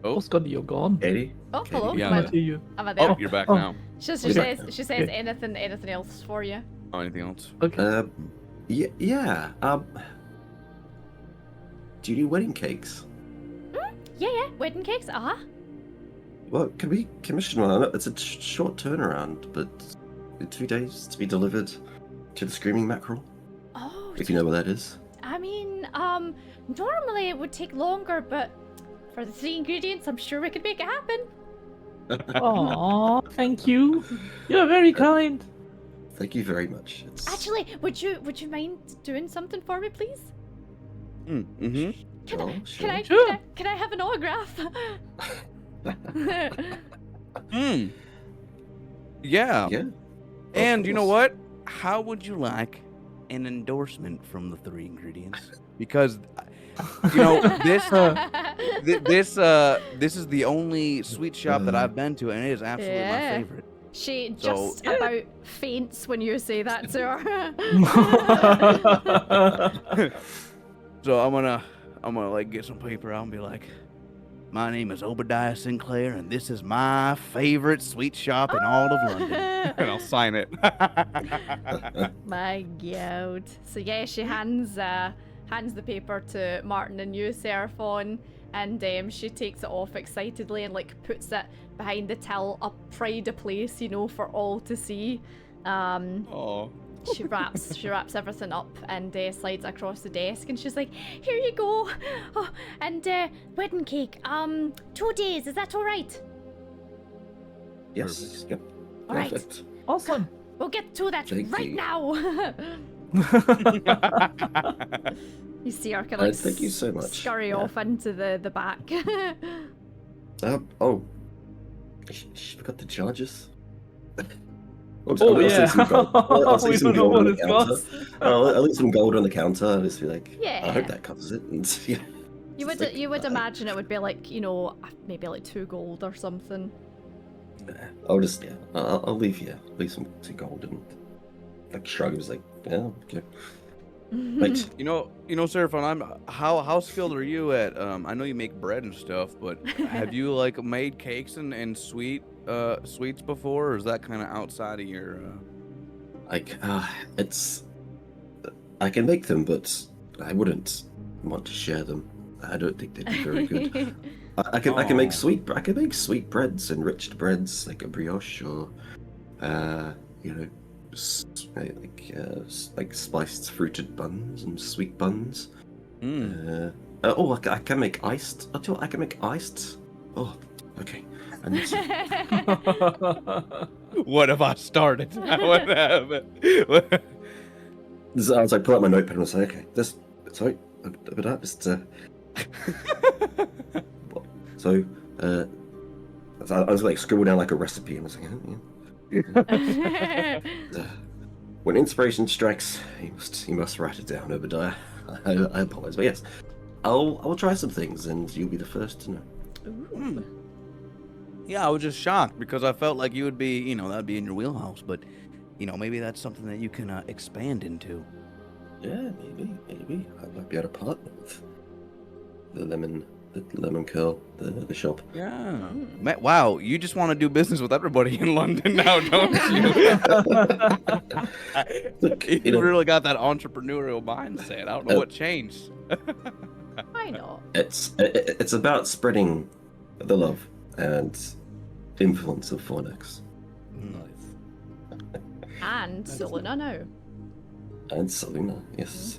Oscar, you're gone. Katie? Oh, hello. Yeah, I see you. Am I there? Oh, you're back now. She Yeah. says Okay. anything else for you? Oh, anything else? Okay. Yeah. Do you do wedding cakes? Yeah. Wedding cakes. Well, can we commission one? It's a short turnaround, but 2 days to be delivered to the Screaming Mackerel. Oh. If you know where that is. I mean, normally it would take longer, but for the 3 ingredients, I'm sure we could make it happen. Aw, thank you. You're very kind. Thank you very much. It's... Actually, would you mind doing something for me, please? Mm-hmm. Can Sure. I have an autograph? Yeah. Yeah. And you know course. what? How would you like an endorsement from the 3 ingredients? Because you know this this is the only sweet shop that I've been to, and it is absolutely my Yeah. favorite. She So- just about faints when you say that to her. So I'm gonna like get some paper out and be like, my name is Obadiah Sinclair, and this is my favorite sweet shop in all of London. And I'll sign it. My God. So yeah, she hands the paper to Martin and you, Seraphon, and she takes it off excitedly and like puts it behind the till, a pride of place, you know, for all to see. Oh. She wraps everything up and slides across the desk, and she's like, "Here you go. Oh, and wedding cake. 2 days. Is that all right? Yes. Yep. All right. Perfect. Awesome. We'll get to that Thank right you. now." You see her kind of like Thank you so much. scurry Yeah. off into the back. Oh. She forgot the charges. Oh, I'll see some gold. I'll see We some don't know gold on what the it counter. costs. I'll leave some gold on the counter. I'll just be like, I Yeah. hope that covers it. And yeah. You It's would like, you would imagine it would be like, you know, maybe like 2 gold or something. I'll just I'll leave some gold and like shrug. It was like, yeah, okay. Right. You know, Seraphon, how skilled are you at? I know you make bread and stuff, but have you like made cakes and sweets before, or is that kind of outside of your? Like it's I can make them, but I wouldn't want to share them. I don't think they'd be very good. I can make sweet breads, enriched breads like a brioche, or you know, like spiced fruited buns and sweet buns. I can make iced. I can make iced. Oh, okay. I need some. What have I started? What happened? So I was like, pull out my notepad and I was like, okay, sorry, about that, just So, I was like scribble down like a recipe, and I was like, when inspiration strikes, you must write it down, Obadiah. I apologize, but yes, I'll try some things, and you'll be the first to know. Ooh. Yeah, I was just shocked because I felt like you would be, that'd be in your wheelhouse, but, maybe that's something that you can expand into. Yeah, maybe. I might be able to partner with the lemon curl, the shop. Yeah. Wow, you just want to do business with everybody in London now, don't you? Look, You really got that entrepreneurial mindset. I don't know what changed. Why not? It's about spreading the love and influence of Fornex. And Soluna now. And Selena, yes.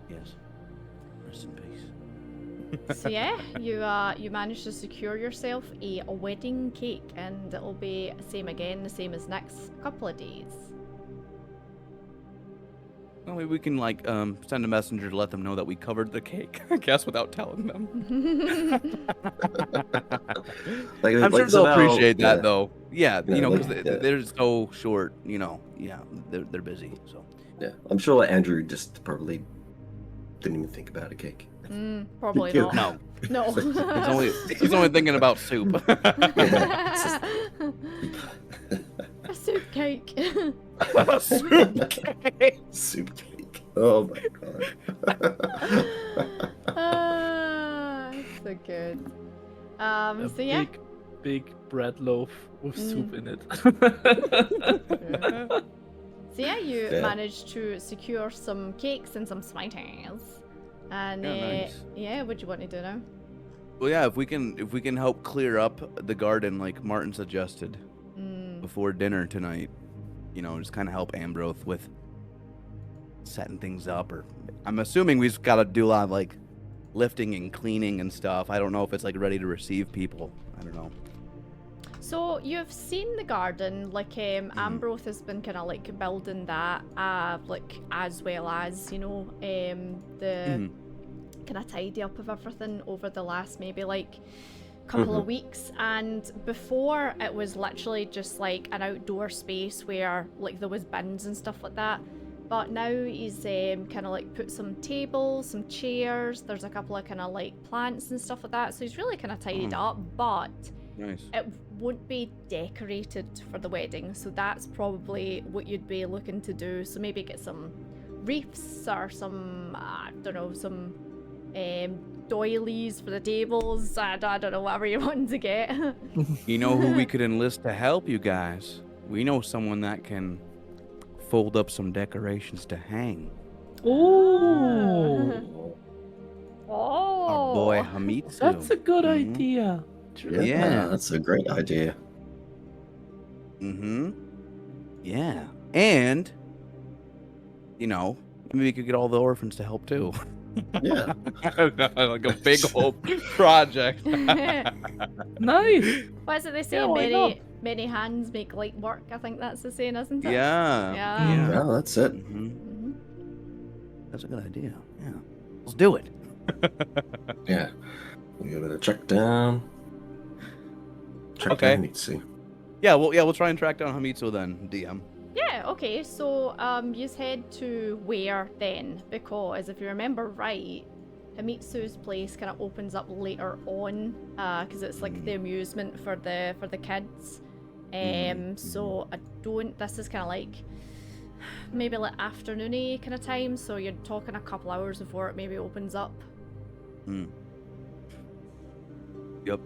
Yes. Rest in peace. So yeah, you managed to secure yourself a wedding cake, and it'll be the same as next couple of days. Well, maybe we can send a messenger to let them know that we covered the cake. I guess without telling them. I'm sure they'll appreciate that though. Yeah, because they're so short. They're busy. So. Yeah, I'm sure Andrew just probably didn't even think about a cake. Probably not. No. No. he's only thinking about soup. A soup cake. Soup cake. Soup cake. Oh my god. So good. A So yeah. big bread loaf with soup in it. So yeah, you managed to secure some cakes and some smites. And nice. what do you want to do now? Well, yeah, if we can help clear up the garden like Martin suggested before dinner tonight, just kind of help Ambroth with setting things up. Or I'm assuming we've got to do a lot of lifting and cleaning and stuff. I don't know if it's ready to receive people. I don't know. So you've seen the garden, Ambroth has been kind of building that, as well as the kind of tidy up of everything over the last maybe couple of weeks. And before it was literally just an outdoor space where there was bins and stuff like that. But now he's kind of put some tables, some chairs. There's a couple of kind of plants and stuff like that. So he's really kind of tidied up, but. Nice. It won't be decorated for the wedding, so that's probably what you'd be looking to do. So maybe get some wreaths or some, some doilies for the tables. I don't know, whatever you want to get. You know who we could enlist to help you guys? We know someone that can fold up some decorations to hang. Oh. Our boy Hamitsu. That's a good idea. Yeah, that's a great idea. Yeah. And, maybe we could get all the orphans to help too. Yeah. Like a big whole project. Nice. What is it they say? Yeah, many hands make light work. I think that's the saying, isn't it? Yeah. Yeah, that's it. That's a good idea. Yeah. Let's do it. Yeah. We gotta check down Hamitsu. Yeah, we'll try and track down Hamitsu then, DM. Yeah, okay, so you head to where then? Because if you remember right, Hamitsu's place kind of opens up later on, because it's the amusement for the kids. So this is kind of maybe afternoony kind of time, so you're talking a couple hours before it maybe opens up. Yep.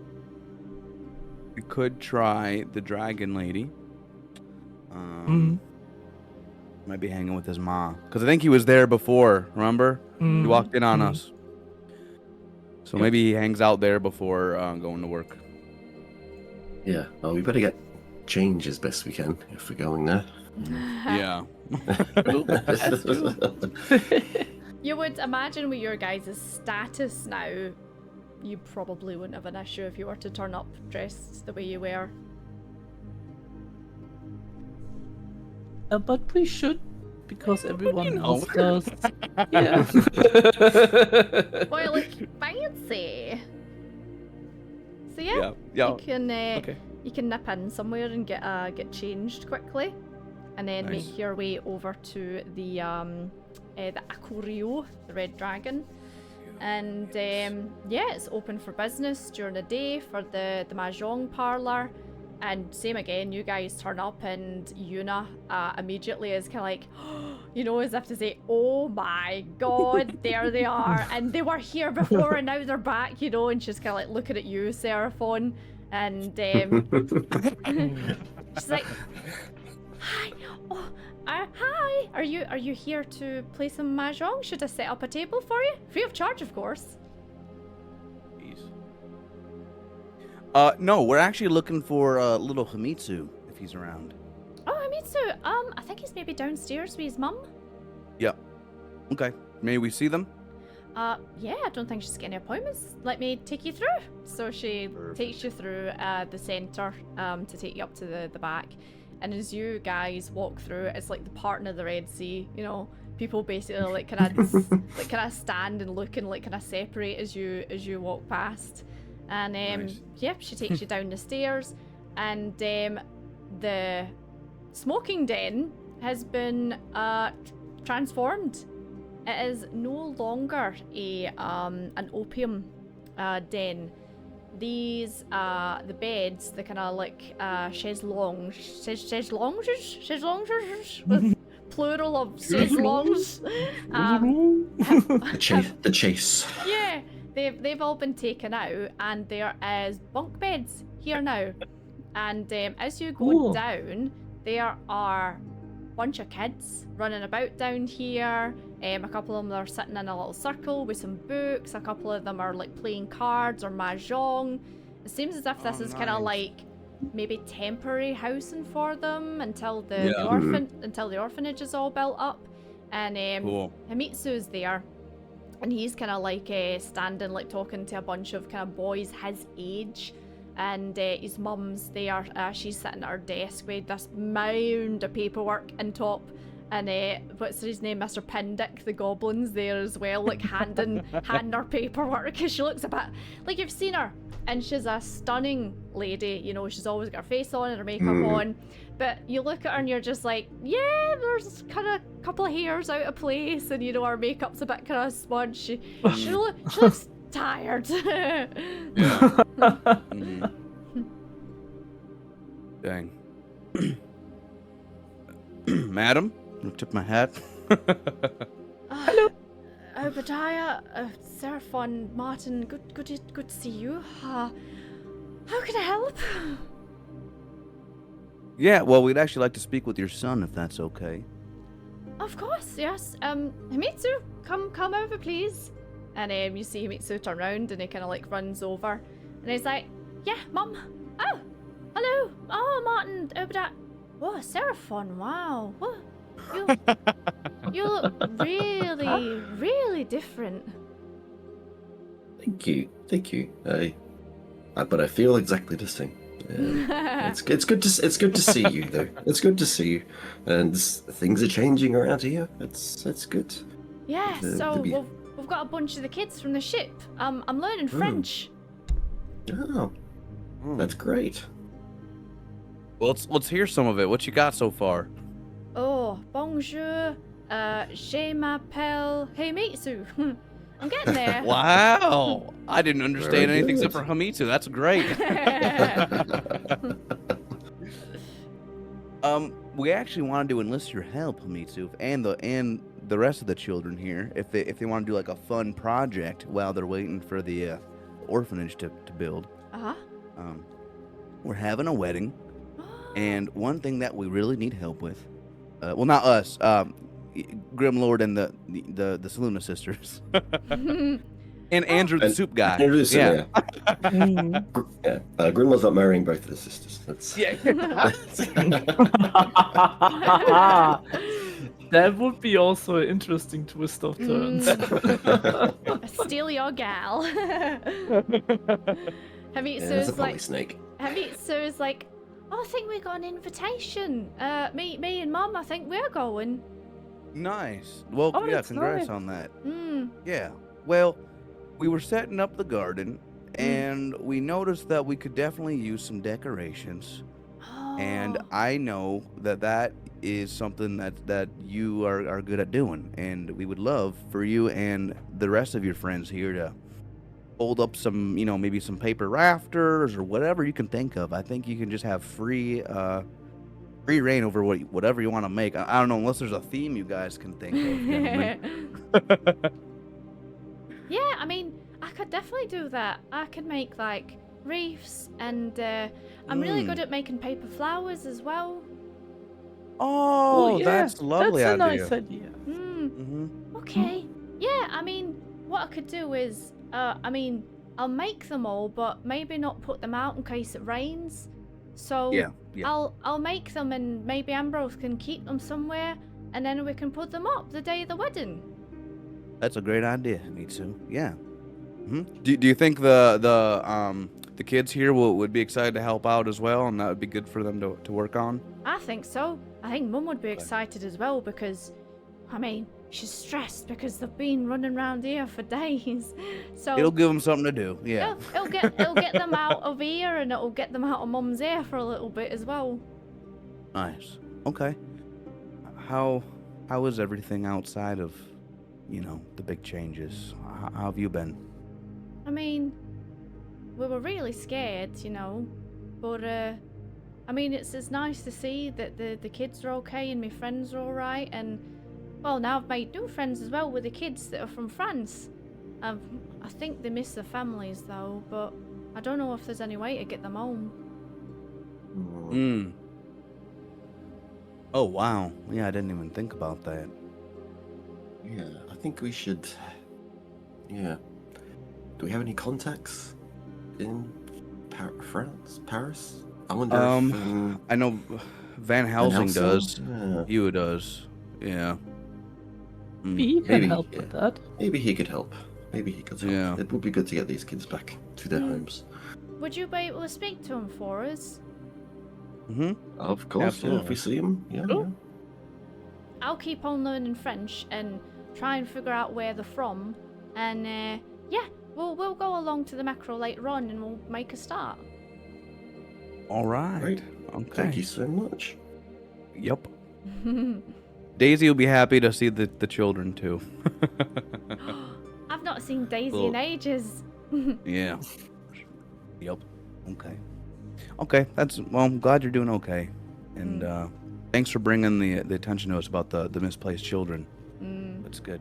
We could try the dragon lady. Might be hanging with his ma, because I think he was there before. Remember, he walked in on us. So maybe he hangs out there before going to work. Yeah. Well, we better get change as best we can if we're going there. Yeah. You would imagine with your guys' status now, you probably wouldn't have an issue if you were to turn up dressed the way you were. But we should, because everyone else does. Yeah. Boy, look fancy. So yeah, Yeah. Okay. you can nip in somewhere and get changed quickly, and then Nice. make your way over to the Akurio, the red dragon. And yeah, it's open for business during the day for the mahjong parlor. And same again, you guys turn up and Yuna immediately is kind of like, you know, as if to say, oh my god, there they are. And they were here before and now they're back, you know. And she's kind of like looking at you, Seraphon. And she's like, hi, oh, hi, are you here to play some mahjong? Should I set up a table for you? Free of charge, of course. No, we're actually looking for little Himitsu, if he's around. Oh, Himitsu, I think he's maybe downstairs with his mum. Yep. Okay. May we see them? Yeah, I don't think she's got any appointments. Let me take you through. So she takes you through the centre to take you up to the back. And as you guys walk through, it's like the parting of the Red Sea, you know, people basically like kind of stand and look and like kind of separate as you walk past. And Nice. yep, she takes you down the stairs, and the smoking den has been transformed. It is no longer an opium den. These the beds, the kind of like chaiselongs with plural of chaiselongs. The chase. Yeah. They've all been taken out, and there is bunk beds here now. And as you go Cool. down, there are a bunch of kids running about down here. A couple of them are sitting in a little circle with some books. A couple of them are like playing cards or mahjong. It seems as if this is kind of nice. like maybe temporary housing for them until Yeah. until the orphanage is all built up. And Cool. Himitsu's there. And he's kind of like standing, like talking to a bunch of kind of boys his age. And his mum's there. She's sitting at her desk with this mound of paperwork on top. And what's his name? Mr. Pindick, the goblin's there as well, like handing her paperwork. Because she looks a bit like you've seen her. And she's a stunning lady. You know, she's always got her face on and her makeup on. But you look at her and you're just like, yeah, there's kind of a couple of hairs out of place, and you know her makeup's a bit kind of smudged. She looks tired. Yeah. Mhm. Dang. Madam, I tip my hat. Hello. Obadiah, Seraphon, Martin, good to see you. How can I help? Yeah, well, we'd actually like to speak with your son, if that's okay. Of course, yes. Himitsu, come over, please. And you see Himitsu turn around and he kind of like runs over, and he's like, yeah, Mum. Oh, hello. Oh, Martin, Obadiah. Whoa, Seraphon, wow. Whoa. You look really, really different. Thank you. But I feel exactly the same. It's good to see you though. It's good to see you, and things are changing around here. It's good. Yeah. So be- we've got a bunch of the kids from the ship. I'm learning French. Oh, that's great. Well, let's hear some of it. What you got so far? Oh, bonjour. Je m'appelle Himitsu. I'm getting there. Wow! I didn't understand Very anything good. except for Himitsu. That's great. We actually wanted to enlist your help, Himitsu, and the rest of the children here, if they want to do like a fun project while they're waiting for the orphanage to build. Uh-huh. We're having a wedding, and one thing that we really need help with, well, not us, Grimlord and the Saluna sisters, and Andrew the And soup guy. Andrew the soup, yeah. Grimwell's not marrying both of the sisters. That's That would be also an interesting twist of turns. Steal your gal. It's a Himitsu's poly like, snake. Himitsu's like, oh, I think we got an invitation. Me and Mum, I think we're going. Nice. Well, Oh, yeah, that's congrats nice. on that. Mm. Yeah. Well, we were setting up the garden, and we noticed that we could definitely use some decorations. And Oh. I know that is something that you are good at doing, and we would love for you and the rest of your friends here to hold up some, maybe some paper rafters or whatever you can think of. I think you can just have free reign over whatever you want to make. I don't know, unless there's a theme you guys can think of, gentlemen. Yeah, I mean, I could definitely do that. I could make like wreaths, and I'm really good at making paper flowers as well. Oh, yeah, that's a lovely that's a idea. nice idea. Okay. Yeah, I mean, what I could do is, I'll make them all, but maybe not put them out in case it rains. So Yeah. I'll make them, and maybe Ambrose can keep them somewhere, and then we can put them up the day of the wedding. That's a great idea, Mitsu. Yeah. Do you think the kids here would be excited to help out as well, and that would be good for them to work on? I think so. I think Mum would be excited as well because, I mean, she's stressed because they've been running around here for days. So It'll give them something to do. Yeah. it'll get them out of here, and it'll get them out of Mum's ear for a little bit as well. Nice. Okay. How is everything outside of, the big changes? How have you been? I mean, we were really scared, but I mean, it's nice to see that the kids are okay and my friends are all right, and well, now I've made new friends as well with the kids that are from France. I think they miss their families though, but I don't know if there's any way to get them home. Oh wow. Yeah, I didn't even think about that. Yeah, I think we should. Yeah. Do we have any contacts in France, Paris? I wonder if. I know Van Helsing does. Yeah. You does. Yeah. He can Maybe, help with that. Maybe he could help. Maybe he could help. Yeah. It would be good to get these kids back to their homes. Would you be able to speak to them for us? Of course, yeah. If we see them, yeah. Sure. Yeah. I'll keep on learning French and try and figure out where they're from, and yeah, we'll go along to the macro later on and we'll make a start. All right. Great. Okay. Thank you so much. Yep. Daisy will be happy to see the children too. I've not seen Daisy in ages. Yeah. Yep. Okay. Okay. Well, I'm glad you're doing okay, and thanks for bringing the attention to us about the misplaced children. That's good.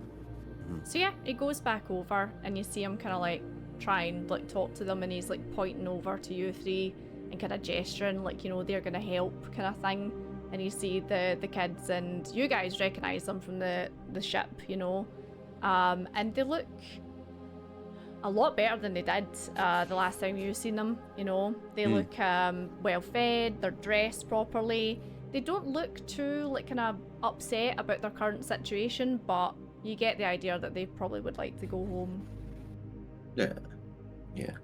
So yeah, he goes back over, and you see him kind of like try and like talk to them, and he's like pointing over to you three and kind of gesturing like, they're gonna help kind of thing. And you see the kids, and you guys recognize them from the ship, and they look a lot better than they did the last time you've seen them. They look well fed, they're dressed properly. They don't look too like kind of upset about their current situation, but you get the idea that they probably would like to go home. Yeah. Yeah.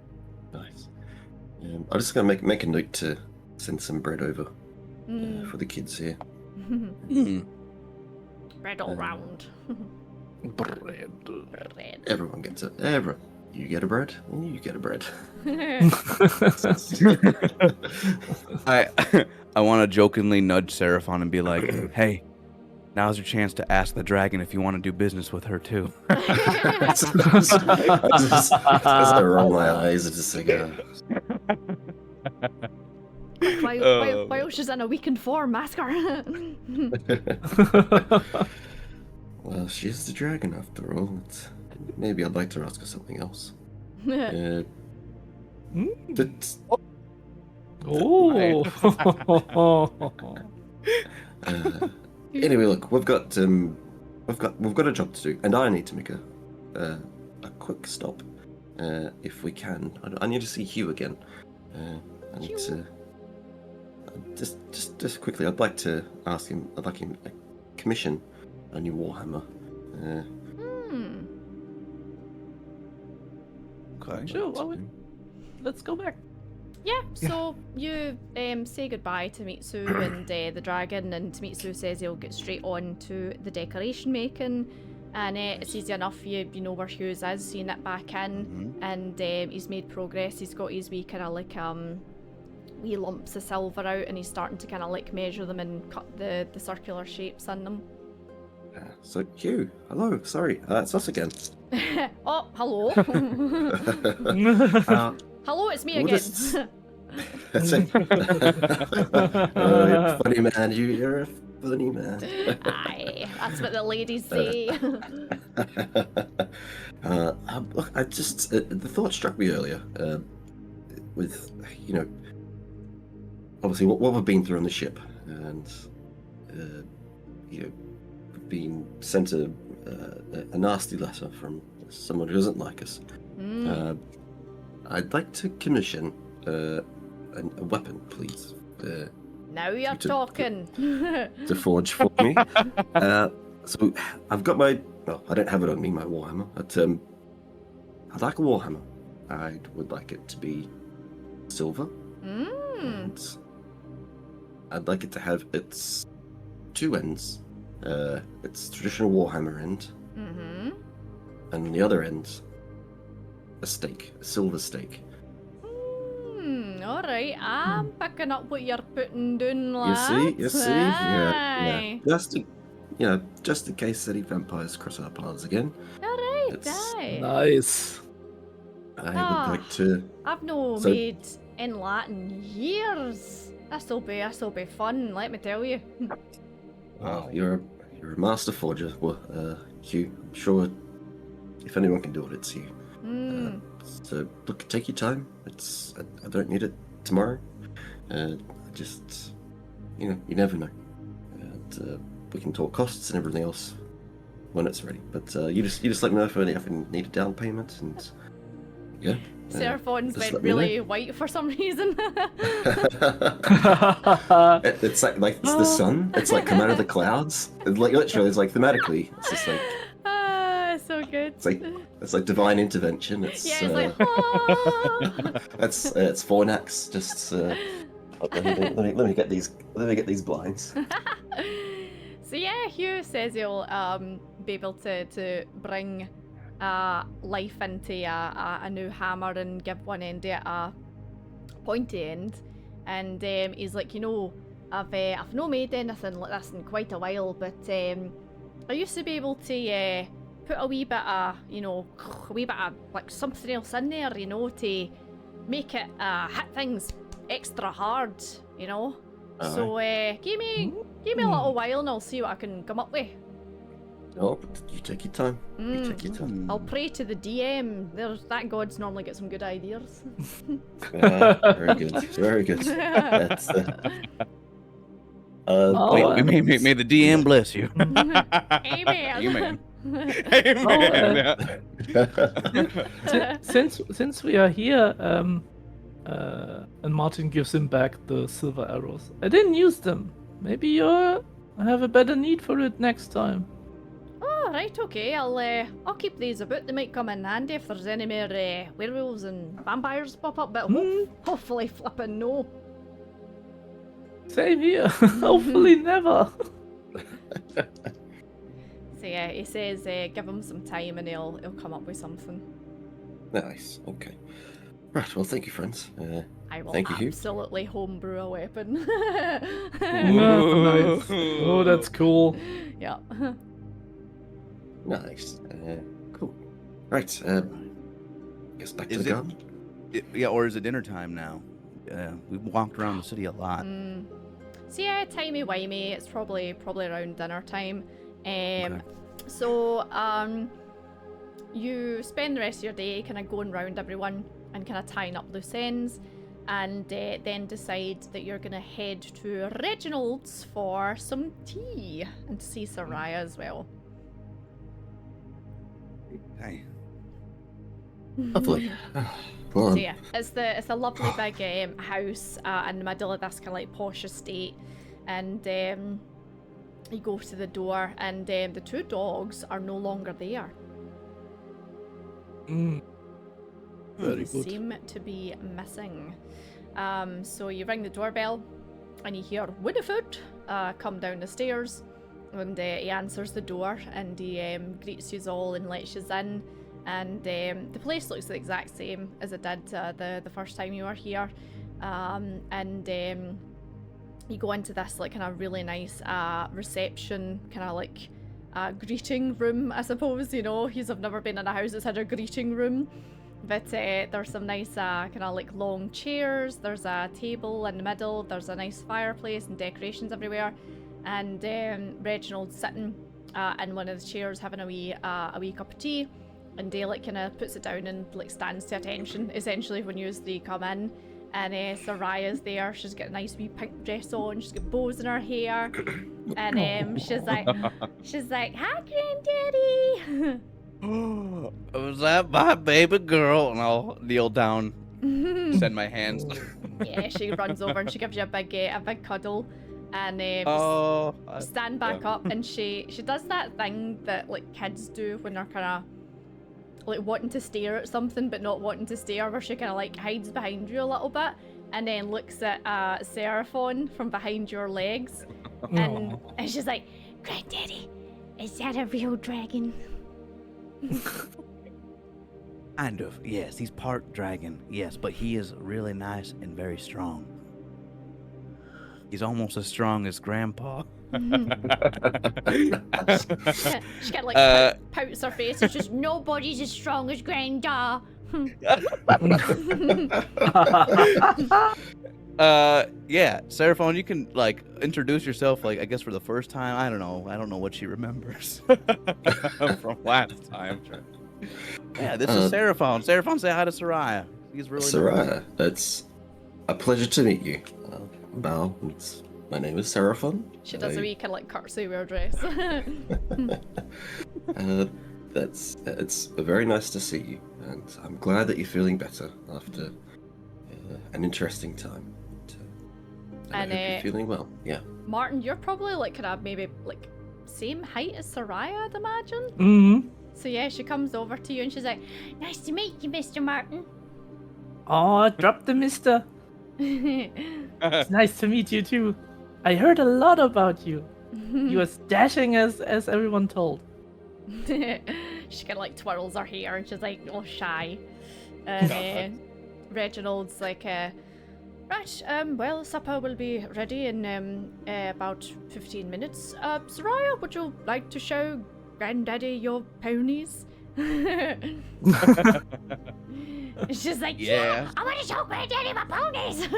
Nice. I'm just gonna make a note to send some bread over for the kids here. Bread all round. Bread. Bread. Everyone gets it. Everyone. You get a bread, and you get a bread. I want to jokingly nudge Seraphon and be like, "Hey, now's your chance to ask the dragon if you want to do business with her too." As I roll my eyes, it's just like, While she's in a weakened form, ask her. well, she's the dragon after all. Maybe I'd like to ask her something else. Anyway, look, we've got a job to do, and I need to make a quick stop, if we can. I need to see Hugh again. I need to just quickly. I'd like to ask him. I'd like him to commission a new warhammer. Okay. Sure, let's go back. Yeah, so you say goodbye to Mitsu and the dragon, and Mitsu says he'll get straight on to the decoration making, And it's easy enough, you know where Hughes is, so you nip back in, and he's made progress. He's got his wee kind of like wee lumps of silver out, and he's starting to kind of like measure them and cut the circular shapes in them. So, Hugh, hello, sorry, it's us again. Oh, hello. Hello, it's me we'll again. just- That's it. Oh, you're a funny man, you're a funny man. Aye, that's what the ladies say. Look, I just, the thought struck me earlier, with, you know, obviously what we've been through on the ship, and, you know, being sent a nasty letter from someone who doesn't like us. I'd like to commission a weapon, please. Now you're to- talking. To forge for me. So I've got my, well, I don't have it on me, my warhammer, but I'd like a warhammer. I would like it to be silver. And I'd like it to have its two ends. Its traditional warhammer end, and the other end, a stake, a silver stake. Alright, I'm picking up what you're putting down, lads. You see, Aye. yeah. Just in case any vampires cross our paths again. Alright, It's aye. Nice. I would like to. I've no So- made in Latin years. This'll be fun, let me tell you. Wow, you're a master forger, Hugh. I'm sure if anyone can do it, it's you. So look, take your time. I don't need it tomorrow. I just, you know, you never know. And we can talk costs and everything else when it's ready. But you just let me know if I need a down payment, and yeah. Seraphon's just went let me know. really white for some reason. It's like it's the sun. It's like come out of the clouds. It's like literally, it's like thematically. It's just like So good. it's like divine intervention. It's Yeah, it's like, ah. it's Fornax. Just let me get these blinds. So yeah, Hugh says he'll be able to bring life into a new hammer and give one end a pointy end, and he's like, you know, I've not made anything like this in quite a while, but I used to be able to put a wee bit of, you know, like something else in there, you know, to make it hit things extra hard, you know. So give me a little while and I'll see what I can come up with. Oh, you take your time. You take your time. I'll pray to the DM. That gods normally get some good ideas. Very good. Very good. That's, May the DM bless you. Amen. Amen. Since we are here, and Martin gives him back the silver arrows. I didn't use them. Maybe you have a better need for it next time. Oh, right, okay. I'll keep these about. They might come in handy if there's any more werewolves and vampires pop up, but hopefully flipping no. Same here. Hopefully never. So yeah, he says give him some time and he'll come up with something. nice. Okay. Right. Well, thank you, friends. I will Thank you, Hugh. absolutely homebrew a weapon. Nice. Oh, that's cool. Yeah. Nice. Cool. Right. Guess back to Is the it- garden. Yeah, or is it dinner time now? We've walked around the city a lot. So yeah, timey-wimey, it's probably around dinner time. Okay. So you spend the rest of your day kind of going round everyone and kind of tying up loose ends, and then decide that you're going to head to Reginald's for some tea and to see Soraya as well. Hey. Lovely. Well, So yeah, it's the lovely big house in the middle of this kind of like posh estate, and you go to the door, and the two dogs are no longer there. Very They good. seem to be missing. So you ring the doorbell, and you hear Winifred come down the stairs, And he answers the door, and he greets you all and lets you in. And the place looks the exact same as it did the first time you were here. You go into this like kind of really nice reception, kind of like greeting room, I suppose. You know, I've never been in a house that's had a greeting room. But there's some nice kind of like long chairs. There's a table in the middle. There's a nice fireplace and decorations everywhere. And Reginald's sitting in one of the chairs having a wee cup of tea. And Dale kind of puts it down and like stands to attention essentially when you three come in. And Soraya's there. She's got a nice wee pink dress on. She's got bows in her hair. And she's like, "Hi, Granddaddy." Was that my baby girl? And I'll kneel down, send my hands. Yeah, she runs over and she gives you a big cuddle, and stand back up, and she does that thing that like kids do when they're kind of like wanting to stare at something but not wanting to stare, where she kind of like hides behind you a little bit and then looks at Seraphon from behind your legs, and she's like, "Granddaddy, is that a real dragon?" Kind of, yes. He's part dragon, yes, but he is really nice and very strong. He's almost as strong as Grandpa. She kind of like pouts her face. It's just, "Nobody's as strong as Granda." Yeah, Seraphon, you can like introduce yourself, like I guess for the first time. I don't know what she remembers from last time. Yeah, this is Seraphon. Seraphon, say hi to Soraya. He's really Soraya, it's a pleasure to meet you. Mal, my name is Seraphon. She does a wee kind of like curtsy with her dress. It's very nice to see you, and I'm glad that you're feeling better after an interesting time. And I hope you're feeling well. Yeah. Martin, you're probably like kind of maybe like same height as Soraya, I'd imagine. Mm-hmm. So yeah, she comes over to you and she's like, "Nice to meet you, Mr. Martin." Oh, drop the mister. It's nice to meet you too. I heard a lot about you. You as dashing as everyone told. She kind of like twirls her hair and she's like all shy. And Reginald's like, "Right, well, supper will be ready in about 15 minutes. Soraya, would you like to show Granddaddy your ponies?" She's like, "Yeah, I want to show Granddaddy my ponies."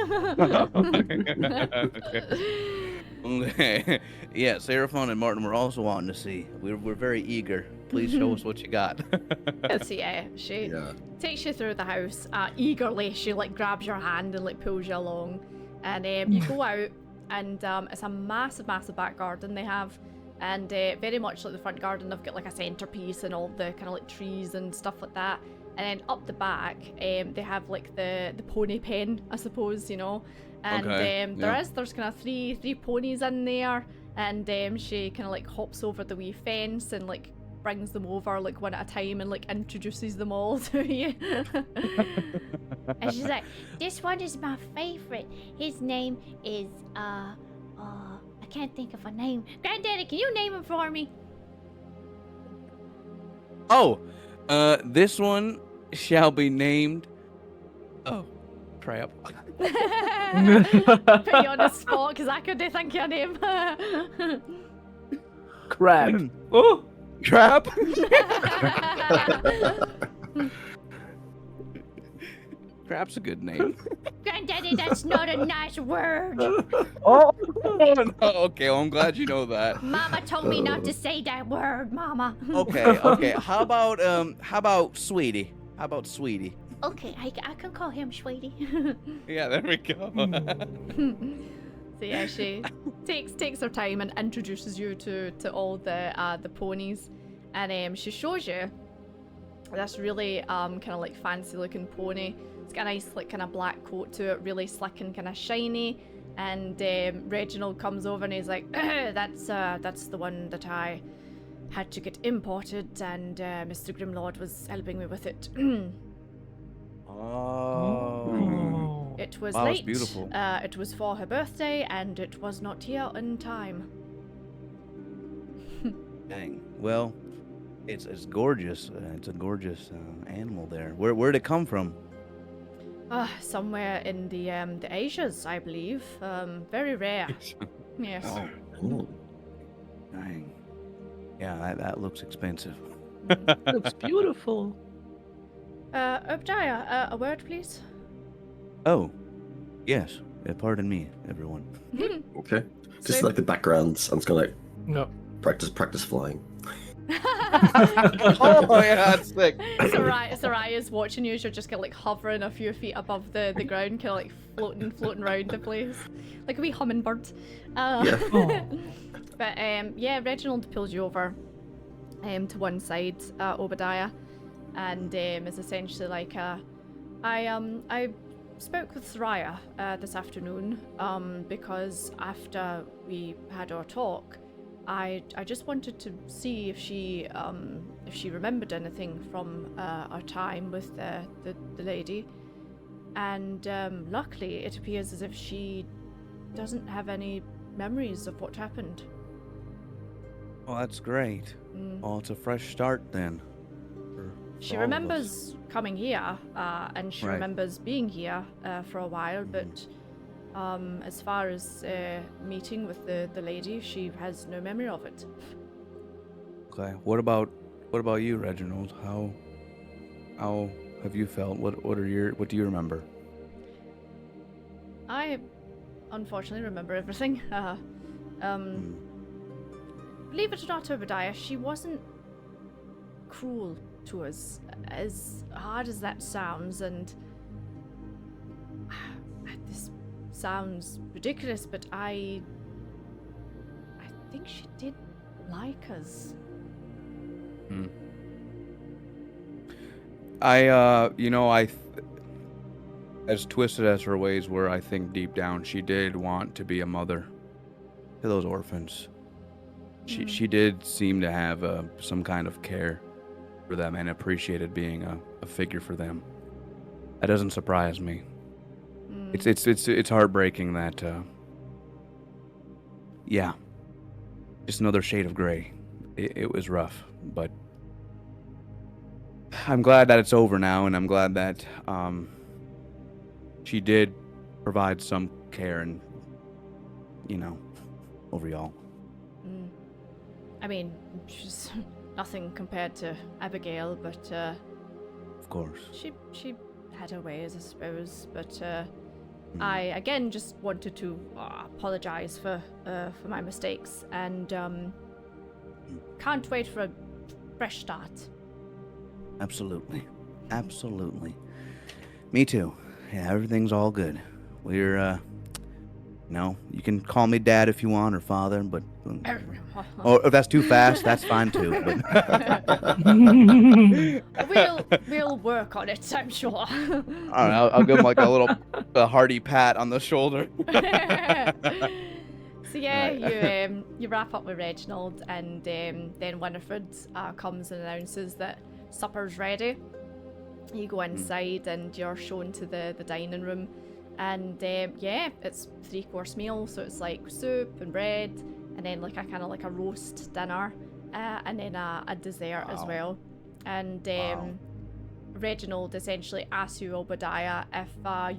Okay. Yeah, Seraphon and Martin were also wanting to see. We're very eager. Please show us what you got. So yeah, she takes you through the house eagerly. She like grabs your hand and like pulls you along, and you go out, and it's a massive back garden they have, and very much like the front garden, they've got like a centerpiece and all the kind of like trees and stuff like that. And then up the back, they have like the pony pen, I suppose, you know. And there's kind of three ponies in there, and she kind of like hops over the wee fence and like brings them over like one at a time and like introduces them all to you. And she's like, "This one is my favorite. His name is I can't think of a name. Granddaddy, can you name him for me?" Oh, this one shall be named. Oh, crap. Put you on the spot because I couldn't think of a name. Crab. Oh, Crap. Crap's a good name. Granddaddy, that's not a nice word. Oh no. Okay, well, I'm glad you know that. Mama told me not to say that word, Mama. Okay. How about Sweetie? How about Sweetie? Okay, I can call him Sweetie. Yeah, there we go. So yeah, she takes her time and introduces you to all the ponies, and she shows you this really kind of like fancy looking pony. It's got a nice like kind of black coat to it, really slick and kind of shiny. And Reginald comes over and he's like, that's the one that I had to get imported, and Mr. Grimlord was helping me with it. Oh. It was wow, late. It's beautiful. It was for her birthday, and it was not here in time. Dang. Well, it's gorgeous. It's a gorgeous animal there. Where'd it come from? Somewhere in the Asias, I believe. Very rare. Yes. Oh. Dang. Yeah, that looks expensive. Looks beautiful. Obadiah, a word, please. Oh, yes. Pardon me, everyone. Okay. Just So- like the background, I'm just gonna like No. practice flying. Oh yeah, that's sick. Soraya's watching you as you're just kind of like hovering a few feet above the ground, kind of like floating around the place, like a wee hummingbird. Yeah. Oh. But yeah, Reginald pulls you over to one side, Obadiah, and is essentially like, I spoke with Soraya this afternoon because after we had our talk, I just wanted to see if she remembered anything from our time with the lady, and luckily it appears as if she doesn't have any memories of what happened. Well, that's great. Well, it's a fresh start then. She for all of us. remembers coming here, and she Right. remembers being here for a while, but as far as meeting with the lady, she has no memory of it. Okay. What about you, Reginald? How have you felt? What do you remember? I unfortunately remember everything. Believe it or not, Obadiah, she wasn't cruel to us, as hard as that sounds, and this sounds ridiculous, but I think she did like us. As twisted as her ways were, I think deep down she did want to be a mother to those orphans. She did seem to have some kind of care for them and appreciated being a figure for them. That doesn't surprise me. It's heartbreaking that yeah, just another shade of gray. It was rough, but I'm glad that it's over now, and I'm glad that she did provide some care and over y'all. I mean, she's nothing compared to Abigail, but Of course. she had her ways, I suppose. But I again just wanted to apologize for my mistakes, and can't wait for a fresh start. Absolutely. Me too. Yeah, everything's all good. We're you can call me Dad if you want, or Father, but or if that's too fast, that's fine too. But We'll work on it, I'm sure. all right, I'll give him like a hearty pat on the shoulder. So yeah, Right. you wrap up with Reginald, and then Winifred comes and announces that supper's ready. You go inside and you're shown to the dining room, and yeah, it's 3-course meal, so it's like soup and bread, and then like a roast dinner, and then a dessert as Wow. well. And Wow. Reginald essentially asks you, Obadiah, if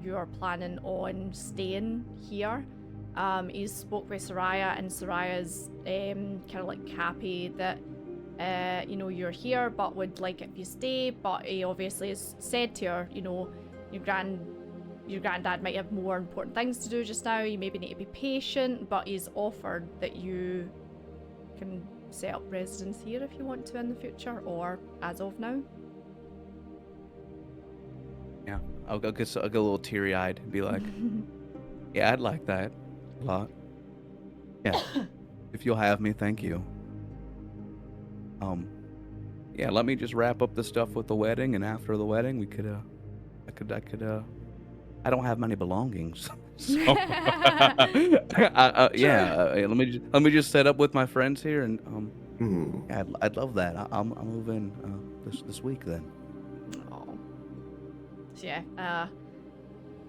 you're planning on staying here. He spoke with Soraya, and Soraya's kind of like happy that you're here, but would like if you stay. But he obviously has said to her, your granddad might have more important things to do just now. You maybe need to be patient, but he's offered that you can set up residence here if you want to in the future, or as of now. Yeah, I'll get a little teary-eyed and be like, yeah, I'd like that a lot. Yeah, if you'll have me, thank you. Yeah, let me just wrap up the stuff with the wedding, and after the wedding, we could, I don't have many belongings, so yeah. Let me just set up with my friends here, and yeah, I'd love that. I'll move in this week then. Oh. So yeah,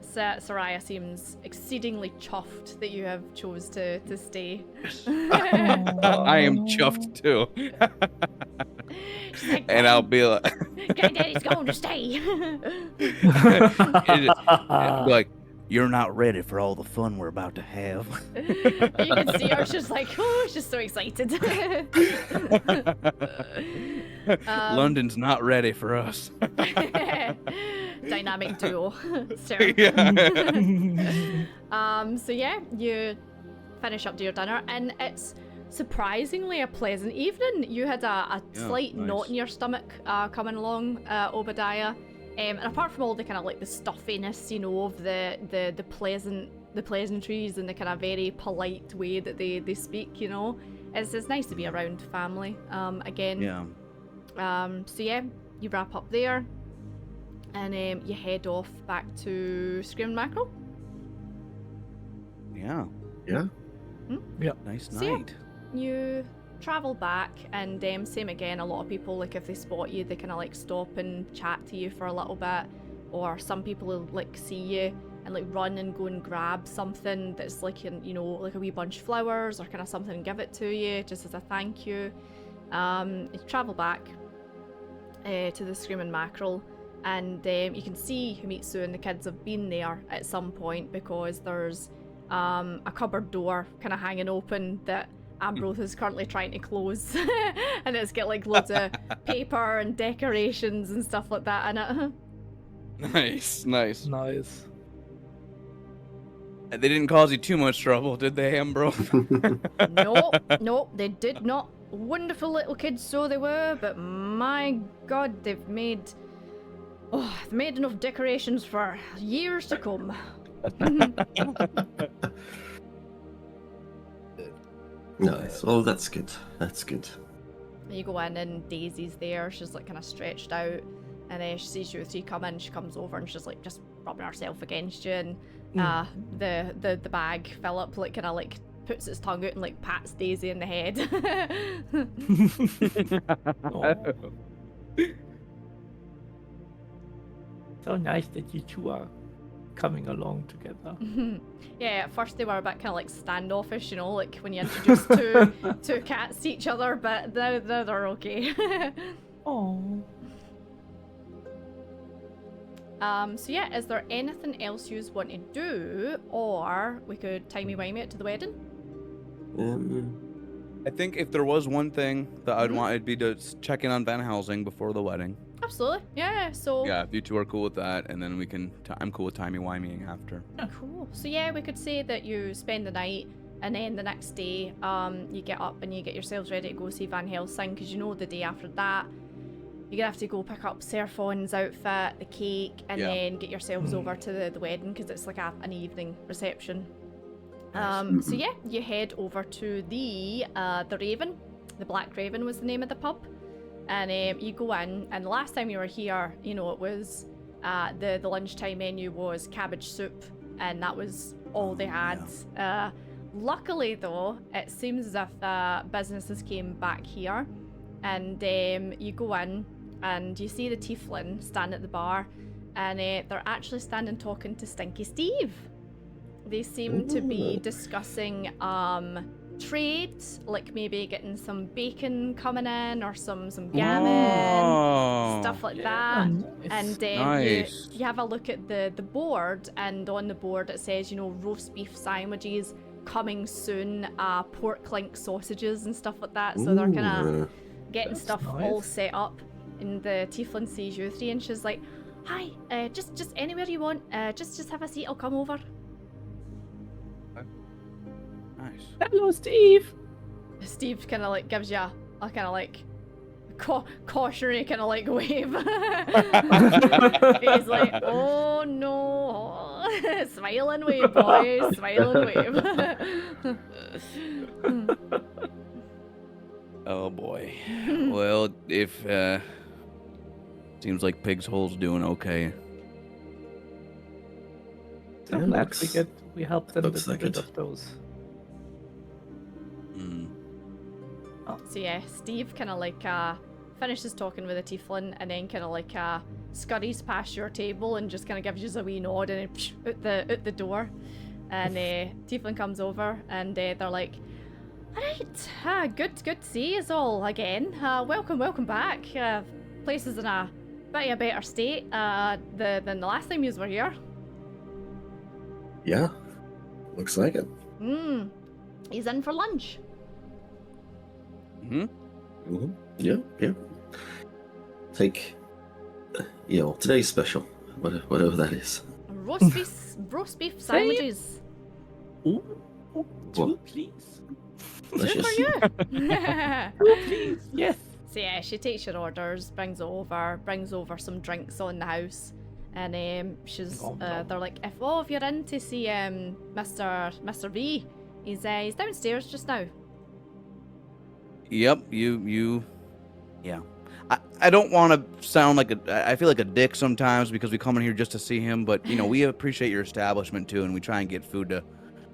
Soraya seems exceedingly chuffed that you have chose to stay. I am chuffed too. She's like, And I'll be like, Granddaddy's going to stay. like, you're not ready for all the fun we're about to have. You can see her, she's like, oh, she's so excited. London's not ready for us. Dynamic duo. So, so yeah, you finish up to your dinner, and it's surprisingly a pleasant evening. You had a slight knot in your stomach coming along, Obadiah. And apart from all the kind of like the stuffiness, you know, of the pleasantries and the kind of very polite way that they speak, you know, it's nice to be around family again. Yeah. So yeah, you wrap up there, and you head off back to Screaming Mackerel. Yeah. Yeah. Yeah. Nice So, yeah. night. You travel back, and same again, a lot of people, like if they spot you, they kind of like stop and chat to you for a little bit, or some people will like see you and like run and go and grab something that's like, you know, like a wee bunch of flowers or kind of something and give it to you just as a thank you. You travel back to the Screaming Mackerel, and you can see Himitsu and the kids have been there at some point, because there's a cupboard door kind of hanging open that Ambrose is currently trying to close, and it's got like loads of paper and decorations and stuff like that in it. Nice. Nice. They didn't cause you too much trouble, did they, Ambrose? No, they did not. Wonderful little kids, so they were, but my god, they've made enough decorations for years to come. Nice. Oh, that's good. That's good. You go in and Daisy's there. She's like kind of stretched out, and then she sees you three come in. She comes over and she's like just rubbing herself against you, and the bag Philip like kind of like puts its tongue out and like pats Daisy in the head. So nice that you two are coming along together. Yeah, at first they were a bit kind of like standoffish, you know, like when you introduce two cats to each other, but now they're okay. Oh. So yeah, is there anything else you want to do, or we could timey-wimey it to the wedding? I think if there was one thing that I'd want, it'd be to check in on Van Helsing before the wedding. Absolutely, yeah. So Yeah, if you two are cool with that, and then we can. I'm cool with timey-wimeying after. cool. So yeah, we could say that you spend the night, and then the next day, you get up and you get yourselves ready to go see Van Helsing, because you know the day after that, you're gonna have to go pick up Serfon's outfit, the cake, and then get yourselves over to the wedding, because it's like an evening reception. So yeah, you head over to the Raven. The Black Raven was the name of the pub. And you go in, and the last time you were here, you know, it was the lunchtime menu was cabbage soup, and that was all they had. Luckily though, it seems as if businesses came back here, and you go in and you see the tiefling stand at the bar, and they're actually standing talking to Stinky Steve. They seem to be discussing trade, like maybe getting some bacon coming in, or some gammon, stuff like that. And Nice. you have a look at the board, and on the board it says, you know, roast beef sandwiches coming soon, pork link sausages and stuff like that. So they're kind of getting stuff all set up. And the tiefling sees you three, and she's like, "Hi, just anywhere you want. Just have a seat. I'll come over." Nice. Hello, Steve. Steve kind of like gives you a kind of like cautionary kind of like wave. He's like, "Oh no, smile and wave, boys, smile and wave." Oh boy. Well, if seems like Pig's Hole's doing okay. So glad we helped them looks with like rid it. of those. So yeah, Steve kind of like finishes talking with the tiefling and then kind of like scurries past your table and just kind of gives you a wee nod and then out the door. And tiefling comes over and they're like, alright, good to see you all again. Welcome back. Place is in a bit of a better state than the last time you were here. Yeah, looks like it. He's in for lunch. Yeah. Take, today's special, whatever that is. Roast beef sandwiches. Ooh, two, What? please. Good for you. Two, please. Yes. So yeah, she takes your orders, brings over some drinks on the house, and she's they're like, if you're in to see Mr. V, he's downstairs just now. Yep, yeah. I don't want to sound like I feel like a dick sometimes because we come in here just to see him, but we appreciate your establishment too, and we try and get food to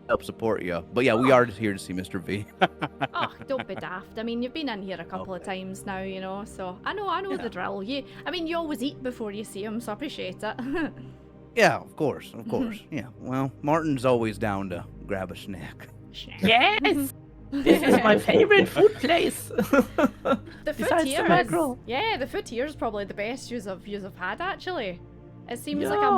help support you. But yeah, we are here to see Mr. V. Oh, don't be daft. I mean, you've been in here a couple of times now, so I know the drill. You always eat before you see him, so I appreciate it. Yeah, of course. Yeah, well, Martin's always down to grab a snack. Yes. This is my favorite food place. The food Besides here the mackerel. the food here is probably the best yous have had actually. It seems like Yeah.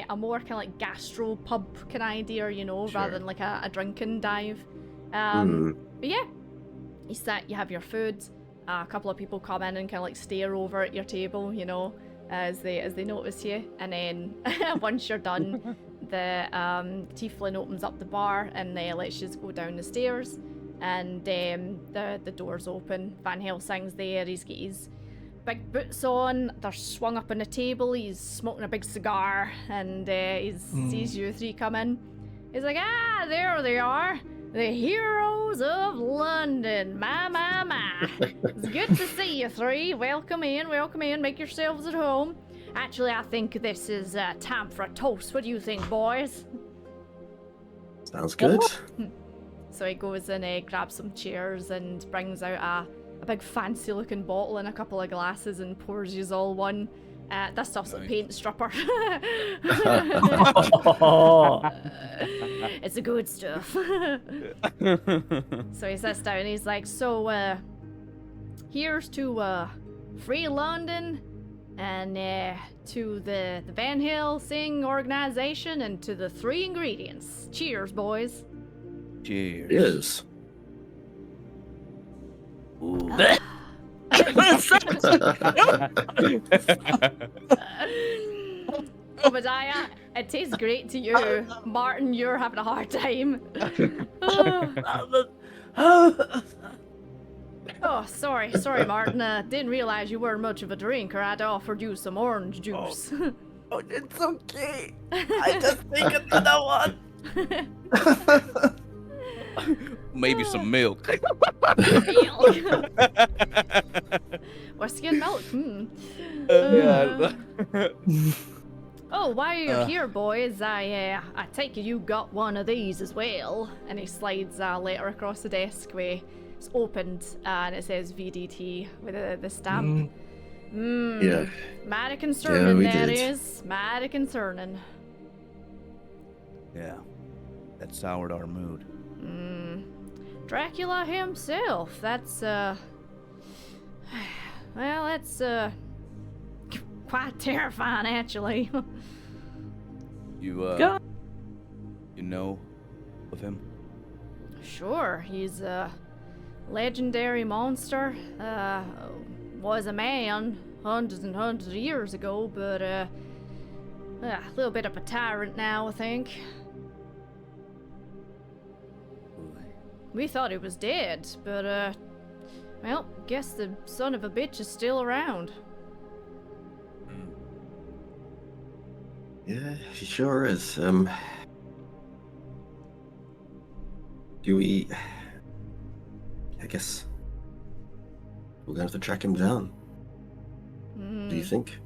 a more kind of like gastro pub kind of idea, rather than like a drinking dive. But yeah, you have your food. A couple of people come in and kind of like stare over at your table, as they notice you, and then once you're done, the tiefling opens up the bar and lets you go down the stairs, and the doors open. Van Helsing's there. He's got his big boots on. They're swung up on the table. He's smoking a big cigar, and he sees you three come in. He's like, there they are, the heroes of London. My. It's good to see you three. Welcome in. Make yourselves at home. Actually, I think this is time for a toast. What do you think, boys? Sounds good. So he goes and grabs some chairs and brings out a big fancy-looking bottle and a couple of glasses and pours you all one. This stuff's like paint stripper. It's the good stuff. So he sits down and he's like, so, here's to free London, and to the Van Helsing organization, and to the 3 ingredients. Cheers, boys. Cheers. Yes. Obadiah, it tastes great to you. Martin, you're having a hard time. Oh, sorry, Martin. Didn't realize you weren't much of a drinker. I'd offered you some orange juice. Oh, it's okay. I just think another one. Maybe some milk. Whiskey and milk. Oh, while you're here, boys, I take it you got one of these as well. And he slides a letter across the desk where it's opened and it says VDT with the stamp. Yeah. Mighty concerning, we that did. is. Mighty concerning. Yeah, that soured our mood. Dracula himself. That's well, that's quite terrifying, actually. You God. you know of him? Sure, he's a legendary monster. Was a man hundreds and hundreds of years ago, but a little bit of a tyrant now, I think. We thought he was dead, but well, guess the son of a bitch is still around. Yeah, he sure is. Do we... I guess... we're gonna have to track him down. Do you think?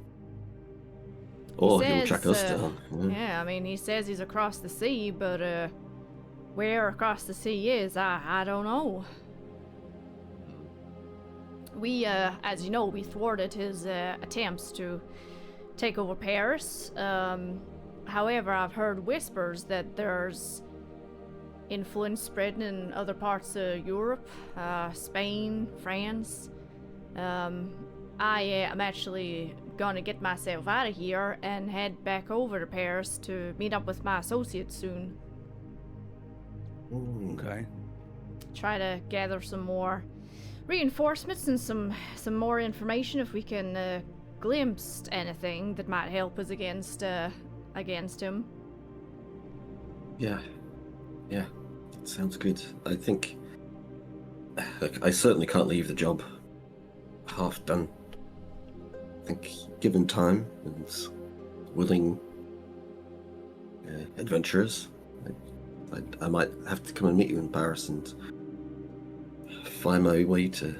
Or he'll says, track us down. Yeah, I mean, he says he's across the sea, but where across the sea is, I don't know. We, as you know, we thwarted his attempts to take over Paris. However, I've heard whispers that there's influence spreading in other parts of Europe, Spain, France. I am actually gonna get myself out of here and head back over to Paris to meet up with my associates soon. Okay. Try to gather some more reinforcements and some more information if we can glimpse anything that might help us against him. Yeah, sounds good. I think, look, I certainly can't leave the job half done. I think, given time and willing adventurers, I might have to come and meet you in Paris and find my way to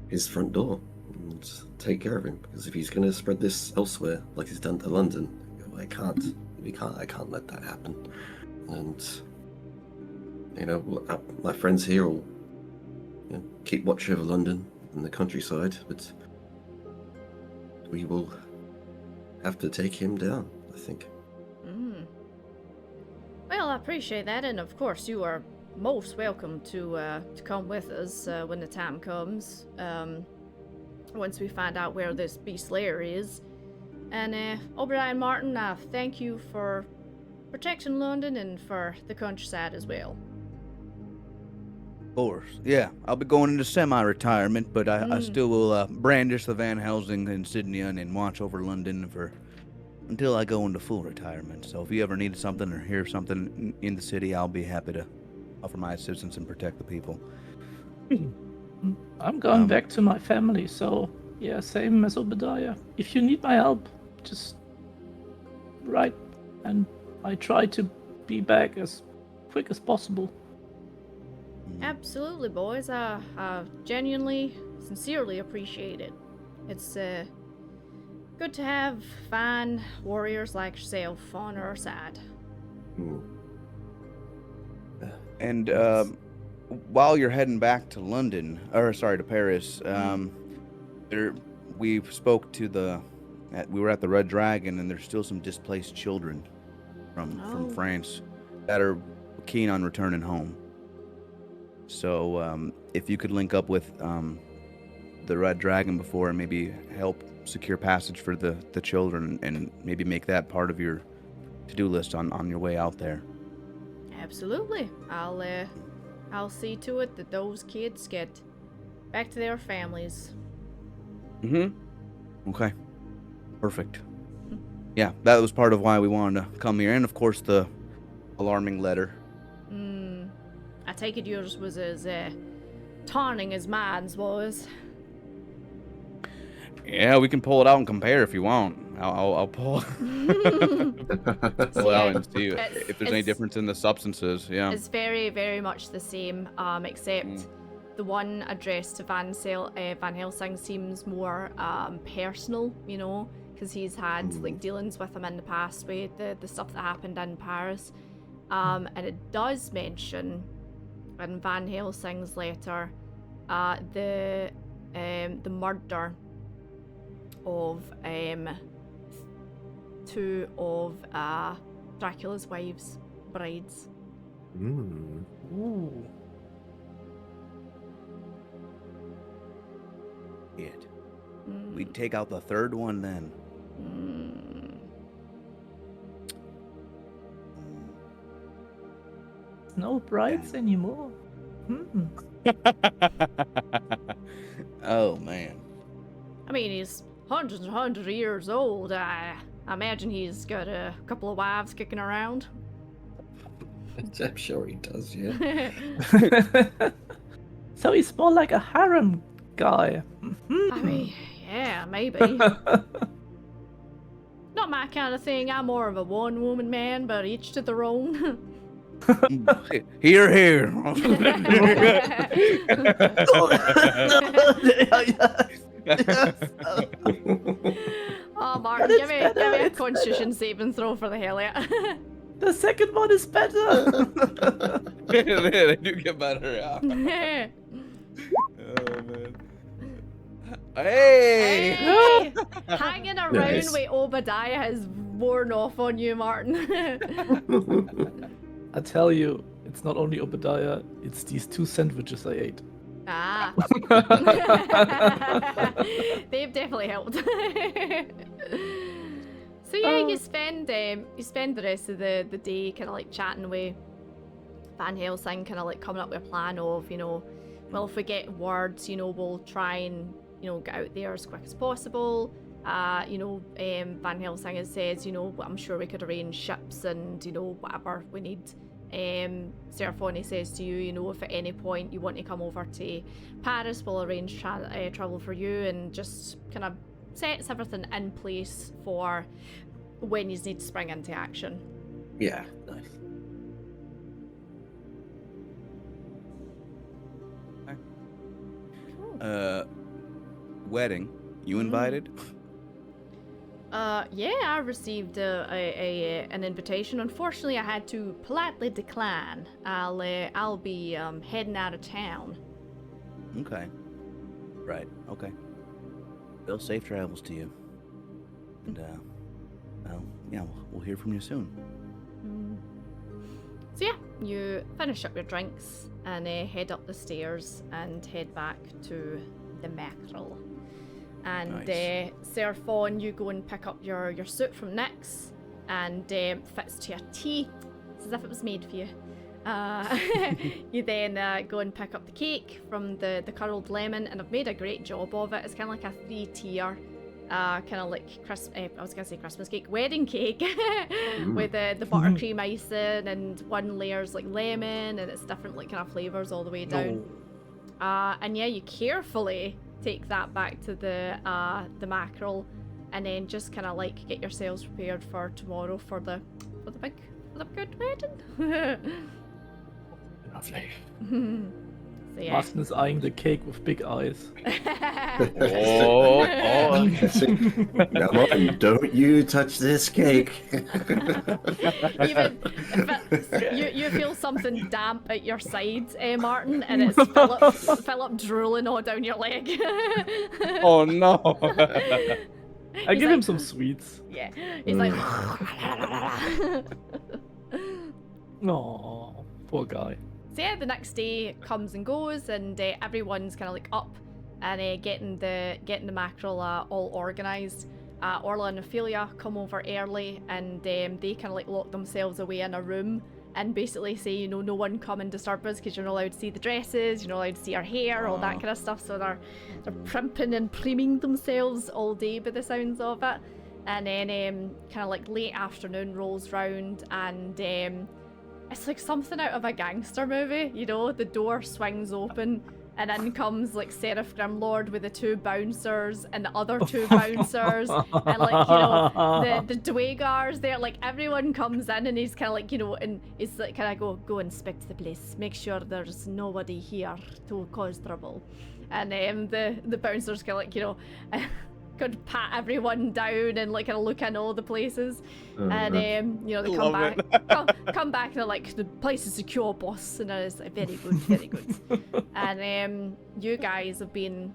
his front door and take care of him. Because if he's going to spread this elsewhere, like he's done to London, I can't let that happen. And my friends here will keep watch over London and the countryside, but we will have to take him down, I think. Well, I appreciate that, and of course you are most welcome to come with us when the time comes. Once we find out where this beast lair is. And Obadiah and Martin, I thank you for protecting London and for the countryside as well. Of course. Yeah, I'll be going into semi-retirement, but I still will brandish the Van Helsing insignia and watch over London until I go into full retirement. So if you ever need something or hear something in the city, I'll be happy to offer my assistance and protect the people. I'm going back to my family, so yeah, same as Obadiah. If you need my help, just write, and I try to be back as quick as possible. Absolutely, boys. I genuinely, sincerely appreciate it. It's good to have fine warriors like yourself on our side. And while you're heading back to to Paris, we spoke to we were at the Red Dragon, and there's still some displaced children from France that are keen on returning home. So if you could link up with the Red Dragon before and maybe help secure passage for the children and maybe make that part of your to-do list on your way out there. Absolutely. I'll see to it that those kids get back to their families. Okay. Perfect. Yeah, that was part of why we wanted to come here, and of course the alarming letter. I take it yours was as taunting as mine was. Yeah, we can pull it out and compare if you want. I'll pull pull it out and see if there's any difference in the substances. Yeah, it's very, very much the same, except the one addressed to Van Helsing seems more personal, because he's had like dealings with him in the past with the stuff that happened in Paris, and it does mention in Van Helsing's letter the murder of two of Dracula's brides. Ooh. It. We'd take out the third one then. No brides anymore. Oh man. I mean, he's hundreds and hundreds of years old. I imagine he's got a couple of wives kicking around. I'm sure he does, yeah. So he's more like a harem guy. I mean, yeah, maybe. Not my kind of thing. I'm more of a one-woman man, but each to their own. Here. Oh, Martin, give me a constitution saving throw for the hell of it. The second one is better. They do get better. Yeah. Oh man. Hey! Hey! Hanging around Nice. with Obadiah has worn off on you, Martin. I tell you, it's not only Obadiah, it's these 2 sandwiches I ate. Ah. They've definitely helped. So yeah, you spend the rest of the day kind of like chatting with Van Helsing, kind of like coming up with a plan of, well, if we get words, we'll try and, get out there as quick as possible. Van Helsing says, I'm sure we could arrange ships and, whatever we need. Seraphone says to you, if at any point you want to come over to Paris, we'll arrange travel for you, and just kind of sets everything in place for when you need to spring into action. Yeah, nice. Wedding. You invited? Yeah, I received an invitation. Unfortunately, I had to politely decline. I'll be heading out of town. Okay. Right. Okay. Well, safe travels to you. And yeah, we'll hear from you soon. So yeah, you finish up your drinks and head up the stairs and head back to the mackerel. And Nice. Seraphon, you go and pick up your suit from Nyx, and fits to your T. It's as if it was made for you. You then go and pick up the cake from the curled lemon, and I've made a great job of it. It's kind of like a 3-tier, kind of like I was gonna say Christmas cake, wedding cake, with the buttercream icing, and one layer's like lemon, and it's different like kind of flavors all the way down. And yeah, you carefully take that back to the mackerel, and then just kind of like get yourselves prepared for tomorrow for the good wedding. Lovely. So yeah. Martin is eyeing the cake with big eyes. Oh. Now, Martin, don't you touch this cake. Even if you feel something damp at your side, Martin, and it's Philip drooling all down your leg. Oh no. I He's give him like- some sweets. Yeah, he's like. Oh, poor guy. So yeah, the next day comes and goes, and everyone's kind of like up and getting the mackerel all organised. Orla and Ophelia come over early, and they kind of like lock themselves away in a room and basically say, no one come and disturb us, because you're not allowed to see the dresses, you're not allowed to see our hair, all that kind of stuff. So they're primping and priming themselves all day by the sounds of it. And then kind of like late afternoon rolls round, and it's like something out of a gangster movie, the door swings open and in comes like Seraph Grimlord with the 2 bouncers and the other 2 bouncers, and like, the Dwagars there, like everyone comes in, and he's kind of like, and he's like, can I go inspect the place, make sure there's nobody here to cause trouble. And the bouncers kind of like, could pat everyone down and like kind of look in all the places, and they come back, come back, and they're like, the place is secure, boss, and it's like, very good, very good. And you guys have been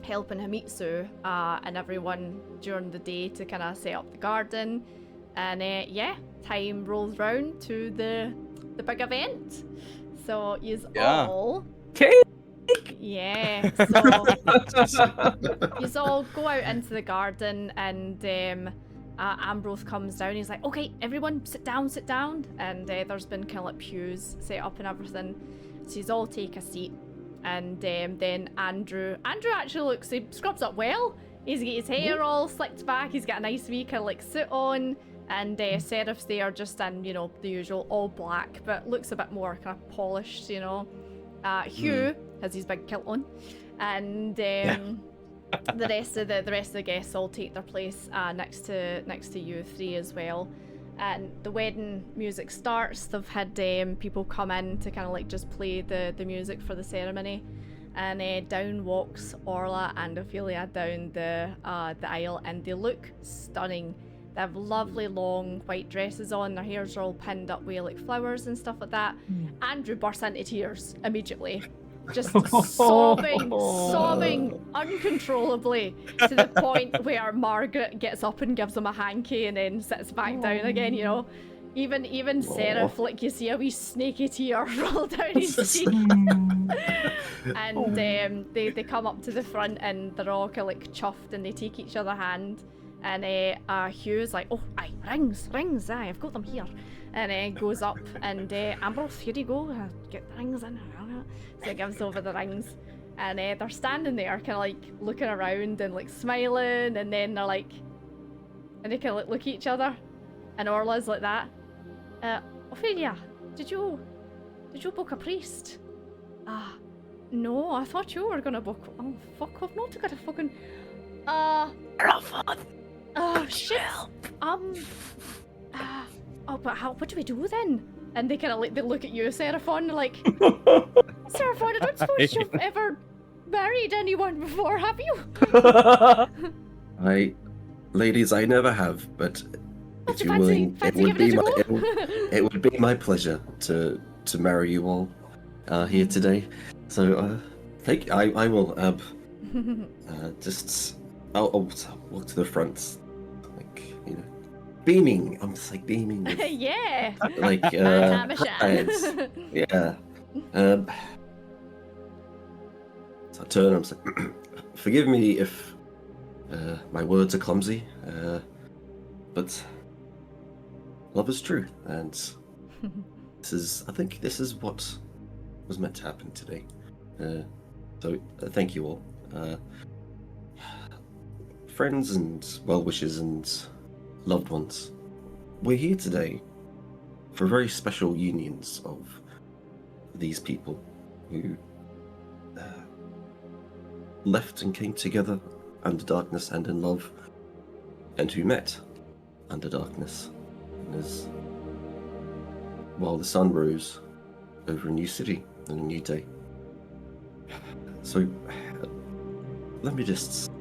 helping Hamitsu and everyone during the day to kind of set up the garden, and yeah, time rolls round to the big event. So yous all. Cake! Yeah, so you all go out into the garden, and Ambrose comes down. He's like, okay, everyone sit down, and there's been kind of like pews set up and everything, so you all take a seat. And then Andrew actually looks, he scrubs up well, he's got his hair all slicked back, he's got a nice wee kind of like suit on, and Seraph's there just in, the usual all black, but looks a bit more kind of polished, Hugh has his big kilt on, and the rest of the guests all take their place next to you three as well. And the wedding music starts. They've had people come in to kind of like just play the music for the ceremony, and down walks Orla and Ophelia down the aisle, and they look stunning. They have lovely long white dresses on. Their hairs are all pinned up with like flowers and stuff like that. Andrew bursts into tears immediately. Just sobbing uncontrollably to the point where Margaret gets up and gives him a hanky and then sits back down again, you know. Even Seraph, like you see a wee snaky tear roll down his cheek. And they come up to the front and they're all kind of like chuffed and they take each other hand. And Hugh's like, oh, aye, rings, aye, I've got them here. And goes up and Ambrose, here you go, get the rings in. So he gives over the rings. And they're standing there kind of like looking around and like smiling, and then they're like, and they kind of like look at each other. And Orla's like that. Ophelia, did you book a priest? No, I thought you were gonna book. Oh, fuck, I've not got a fucking. Oh, shit. But what do we do then? And they kind of like, they look at you, Seraphon, they're like, Seraphon, I don't suppose you've ever married anyone before, have you? Ladies, I never have, but if you're willing, it would be my pleasure to marry you all here today. So, I will I'll walk to the front, like, you know, beaming. I'm just like beaming. With, yeah. Like pride. Yeah. So I turn. I'm just like, forgive me if my words are clumsy, but love is true, and I think this is what was meant to happen today. So thank you all, friends and well-wishers and loved ones. We're here today for very special unions of these people who left and came together under darkness and in love, and who met under darkness while the sun rose over a new city and a new day. So let me just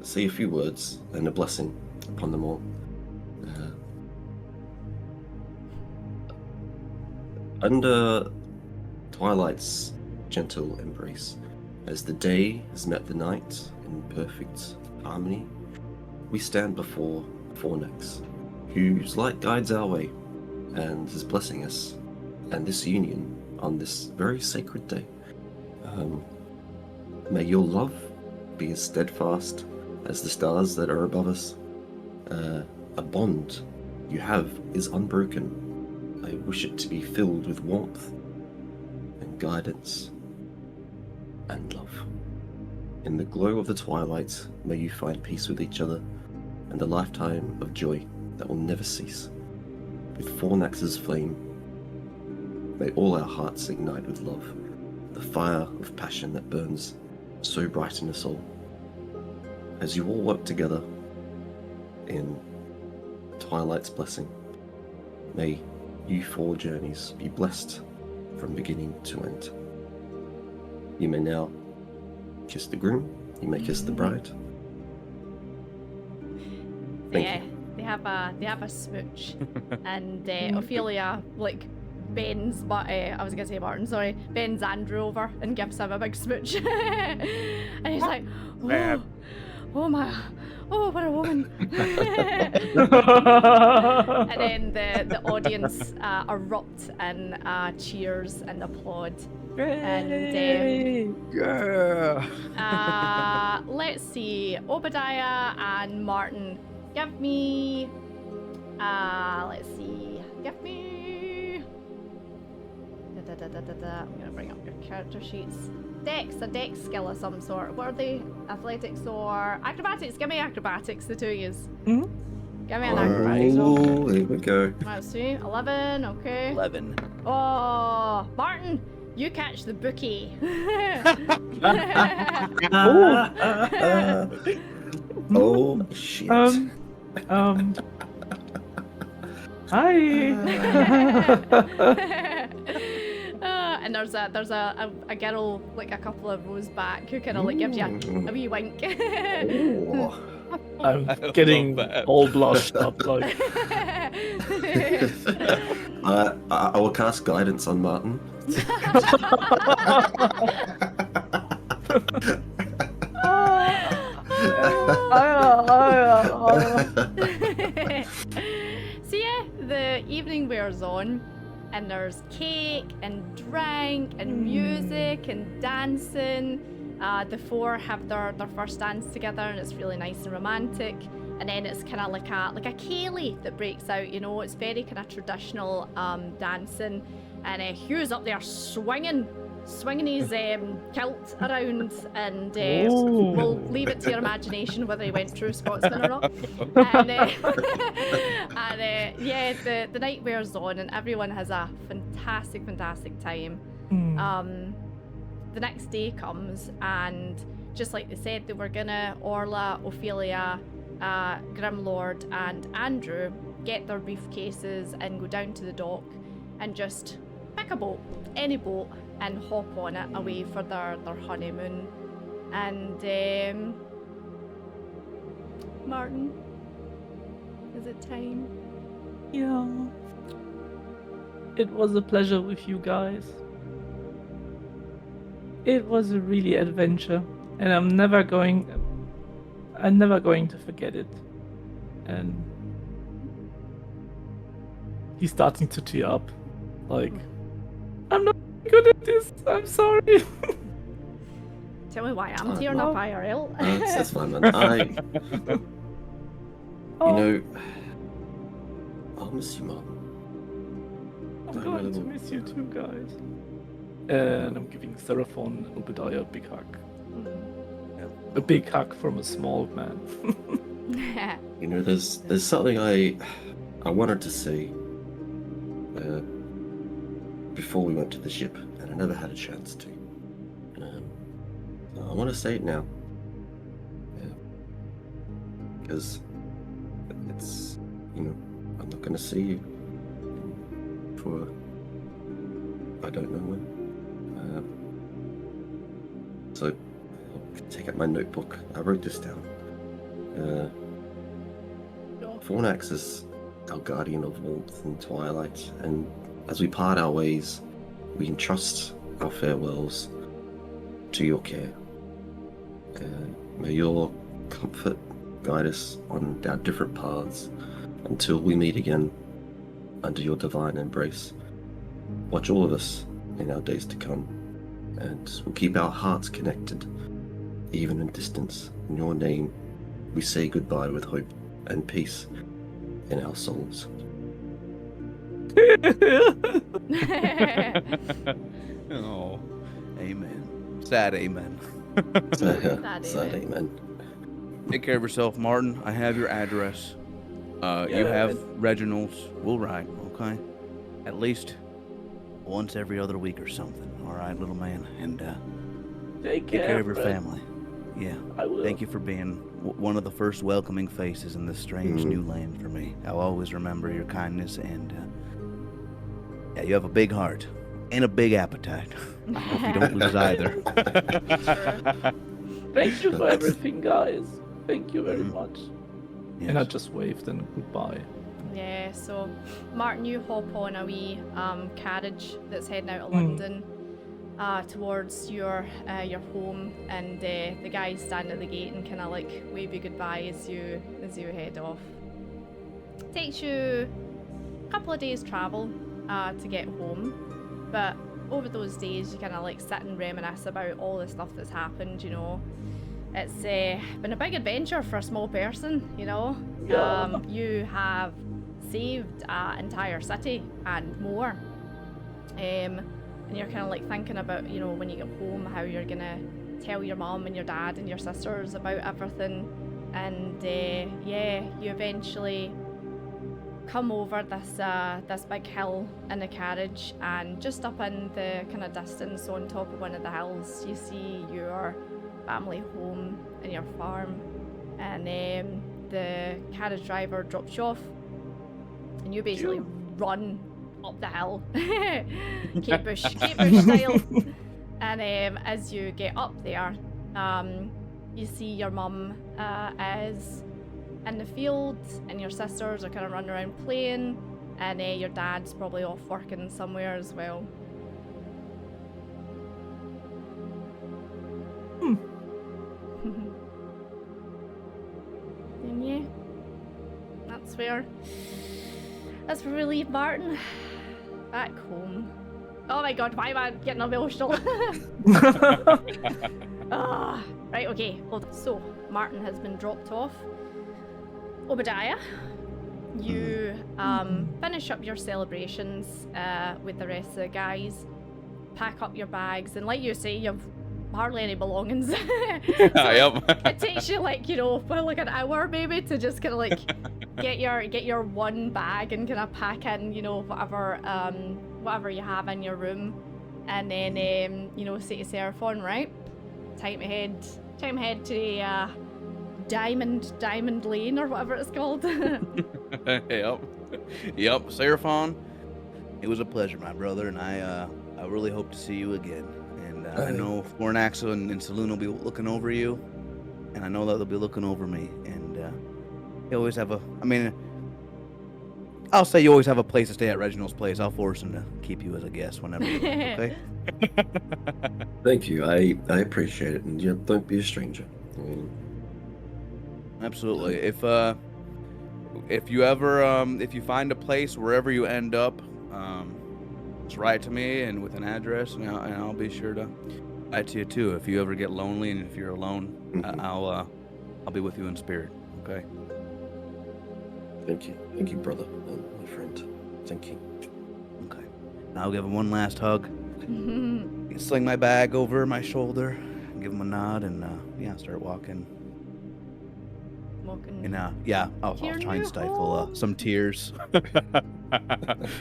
say a few words and a blessing upon them all. Under Twilight's gentle embrace, as the day has met the night in perfect harmony, we stand before Fornax, whose light guides our way and is blessing us and this union on this very sacred day. May your love be as steadfast as the stars that are above us. A bond you have is unbroken. I wish it to be filled with warmth and guidance and love. In the glow of the twilight, may you find peace with each other and a lifetime of joy that will never cease. With Fornax's flame, may all our hearts ignite with love, the fire of passion that burns so bright in us all. As you all work together in Twilight's blessing, may you four journeys be blessed from beginning to end. You may now kiss the groom, you may kiss the bride. Thank you. They have a smooch, and Ophelia like bends, but I was gonna say Martin, sorry, bends Andrew over and gives him a big smooch, and he's like, oh my, oh what a woman. And then the audience erupt in cheers and applaud. And let's see, Obadiah and Martin, give me I'm gonna bring up your character sheets. A dex skill of some sort. What are they? Athletics or acrobatics? Give me acrobatics, the two of yous. Give me an acrobatics roll. There we go. Let's see. 11, okay. 11. Oh, Martin, you catch the bookie. Oh shit. Hi. And there's a girl like a couple of rows back who kind of like gives you a wee wink. I'm love getting that. all blushed up. Like, I will cast guidance on Martin. So yeah, the evening wears on, and there's cake and drink and music and dancing. The four have their first dance together, and it's really nice and romantic. And then it's kind of like a ceilidh that breaks out. You know, it's very kind of traditional dancing. And Hugh's up there swinging his kilt around, and we'll leave it to your imagination whether he went true Scotsman or not. And, yeah, the night wears on, and everyone has a fantastic time. The next day comes, and just like they said, they were gonna, Orla, Ophelia, Grimlord, and Andrew get their briefcases and go down to the dock and just pick a boat, any boat, and hop on it away for their honeymoon. And Martin, is it time? yeah. It was a pleasure with you guys. It was a really adventure, and I'm never going to forget it. And he's starting to tear up. Like, I'm not good at this. I'm sorry. Tell me why I'm tearing up IRL. That's fine, man. You know, I'll miss you, Mom. I'm going to miss you too, guys. And I'm giving Seraphon and Obadiah a big hug. A big hug from a small man. You know, there's something I wanted to say before we went to the ship, and I never had a chance to. I want to say it now, because it's, you know, I'm not going to see you for I don't know when. So I'll take out my notebook. I wrote this down. Fornax is our guardian of warmth and twilight, and as we part our ways, we entrust our farewells to your care. May your comfort guide us on our different paths until we meet again under your divine embrace. Watch all of us in our days to come, and we'll keep our hearts connected, even in distance. In your name, we say goodbye with hope and peace in our souls. Oh, amen. Sad amen. Sad amen. Take care of yourself, Martin. I have your address. You have Reginald's. We'll ride, okay? At least once every other week or something. All right, little man. And Take care of your family. Yeah. I will. Thank you for being one of the first welcoming faces in this strange new land for me. I'll always remember your kindness, and yeah, you have a big heart and a big appetite. I hope you don't lose either. Thank you for everything, guys. Thank you very much. Yes. And I just waved and goodbye. Yeah, so Martin, you hop on a wee carriage that's heading out of London towards your home, and the guys stand at the gate and kind of like wave you goodbye as you head off. Takes you a couple of days travel to get home, but over those days you kind of like sit and reminisce about all the stuff that's happened. You know, it's been a big adventure for a small person. You know, you have saved an entire city and more, and you're kind of like thinking about, you know, when you get home, how you're gonna tell your mom and your dad and your sisters about everything. And yeah, you eventually come over this big hill in a carriage, and just up in the kind of distance on top of one of the hills, you see your family home and your farm. And the carriage driver drops you off, and you basically run up the hill, Kate Bush style. And as you get up there, you see your mum is in the field, and your sisters are kind of running around playing, and your dad's probably off working somewhere as well. And yeah, that's where we leave Martin. Back home. Oh my god, why am I getting emotional? Right, okay. Hold on. So, Martin has been dropped off. Obadiah, you finish up your celebrations with the rest of the guys, pack up your bags, and like you say, you've hardly any belongings. It takes you like, like an hour maybe to just kind of like get your one bag and kind of pack in, whatever you have in your room, and then say to Seraphon, right, time to head to Diamond Lane or whatever it's called. Yep, Seraphon, it was a pleasure, my brother, and I really hope to see you again. And I know Fornax and Saloon will be looking over you, and I know that they'll be looking over me. And you always have I'll say you always have a place to stay at Reginald's place. I'll force him to keep you as a guest whenever you like, okay? Thank you. I appreciate it, and don't be a stranger. Absolutely. If you ever if you find a place wherever you end up, just write to me and with an address, and I'll be sure to write to you too. If you ever get lonely and if you're alone, I'll be with you in spirit. Okay. Thank you, brother, my friend. Thank you. Okay. Now I'll give him one last hug. Sling my bag over my shoulder, give him a nod, and start walking. And I'll try and stifle some tears.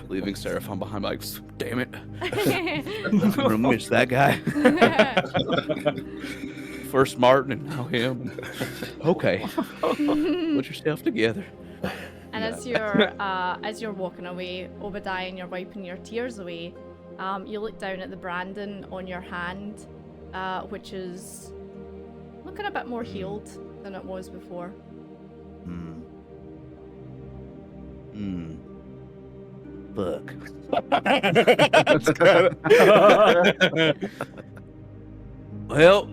Leaving Seraphon behind, like, damn it. I'm gonna miss that guy. First Martin and now him. Okay. Put yourself together. And as you're walking away, Obadiah, and you're wiping your tears away, you look down at the branding on your hand, which is looking a bit more healed than it was before. Fuck. Well,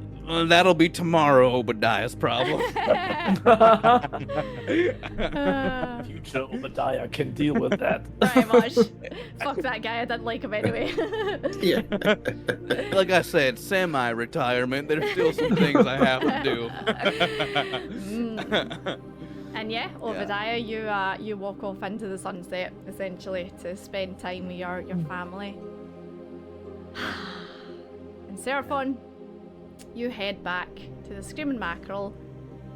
that'll be tomorrow, Obadiah's problem. Future Obadiah can deal with that. Very much. Fuck that guy, I didn't like him anyway. Yeah. Like I said, semi-retirement. There's still some things I have to do. And Obadiah, you walk off into the sunset, essentially, to spend time with your family. And Seraphon, you head back to the Screaming Mackerel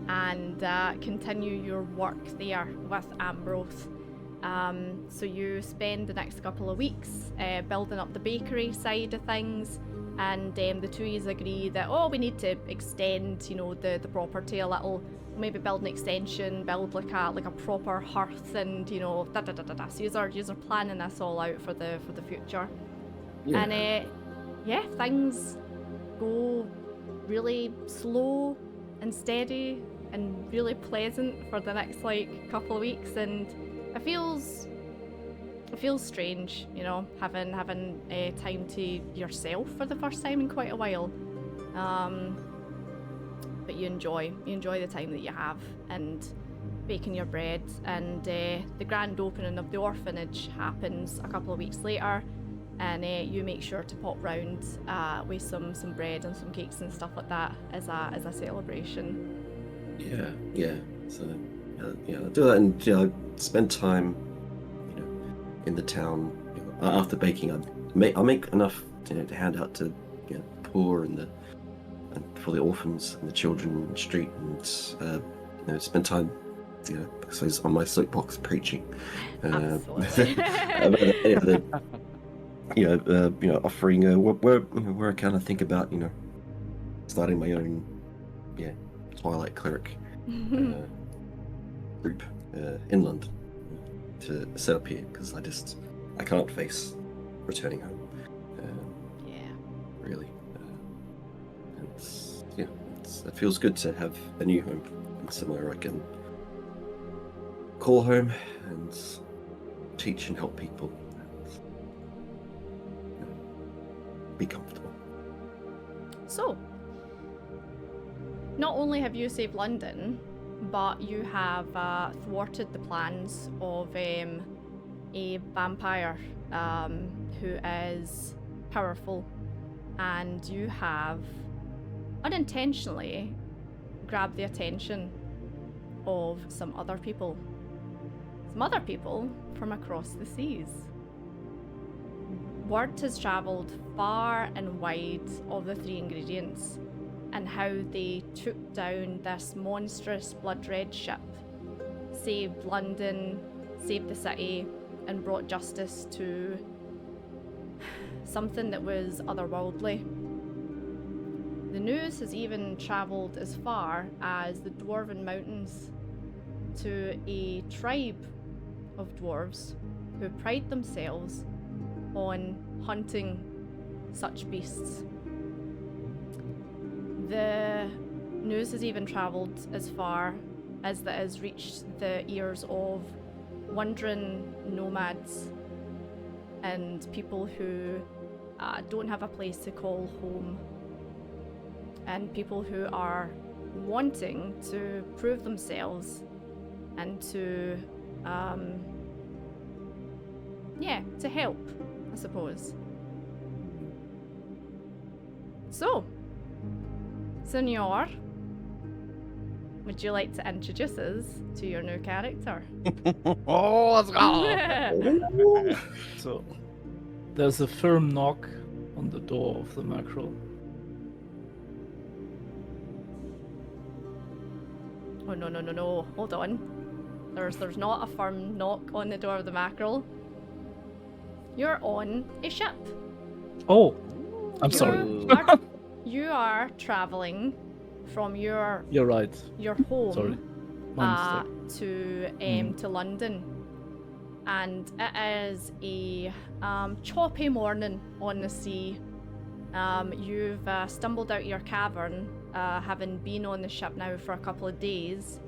and continue your work there with Ambrose. So you spend the next couple of weeks building up the bakery side of things, and the two of you agree that, we need to extend, the property a little. Maybe build an extension, build like a proper hearth, and So you're planning this all out for the future. Yeah. And things go really slow and steady and really pleasant for the next couple of weeks, and it feels strange, having time to yourself for the first time in quite a while. But you enjoy the time that you have, and baking your bread, and the grand opening of the orphanage happens a couple of weeks later, and you make sure to pop round with some bread and some cakes and stuff like that as a celebration. Yeah. So I do that, and spend time, in the town. After baking, I'll make enough, to hand out to the poor and for the orphans and the children in the street, and spend time, I suppose, on my soapbox preaching. Offering where I kind of think about, starting my own, Twilight cleric group in London to set up here, because I can't face returning home. Really. it feels good to have a new home and somewhere I can call home and teach and help people and be comfortable. So, not only have you saved London, but you have thwarted the plans of a vampire who is powerful, and you have unintentionally grabbed the attention of some other people. Some other people from across the seas. Word has travelled far and wide of the three ingredients and how they took down this monstrous blood-red ship, saved London, saved the city, and brought justice to something that was otherworldly. The news has even travelled as far as the Dwarven Mountains to a tribe of dwarves who pride themselves on hunting such beasts. The news has even travelled as far as that has reached the ears of wandering nomads and people who don't have a place to call home, and people who are wanting to prove themselves and to to help, I suppose. So, Senor, would you like to introduce us to your new character? Oh, let's go. So, there's a firm knock on the door of the mackerel. Oh, no. Hold on. There's not a firm knock on the door of the mackerel. You're on a ship. Oh, I'm sorry. You are traveling from your You're right. home Sorry. My mistake. to London, and it is a choppy morning on the sea. You've stumbled out of your cavern, having been on the ship now for a couple of days,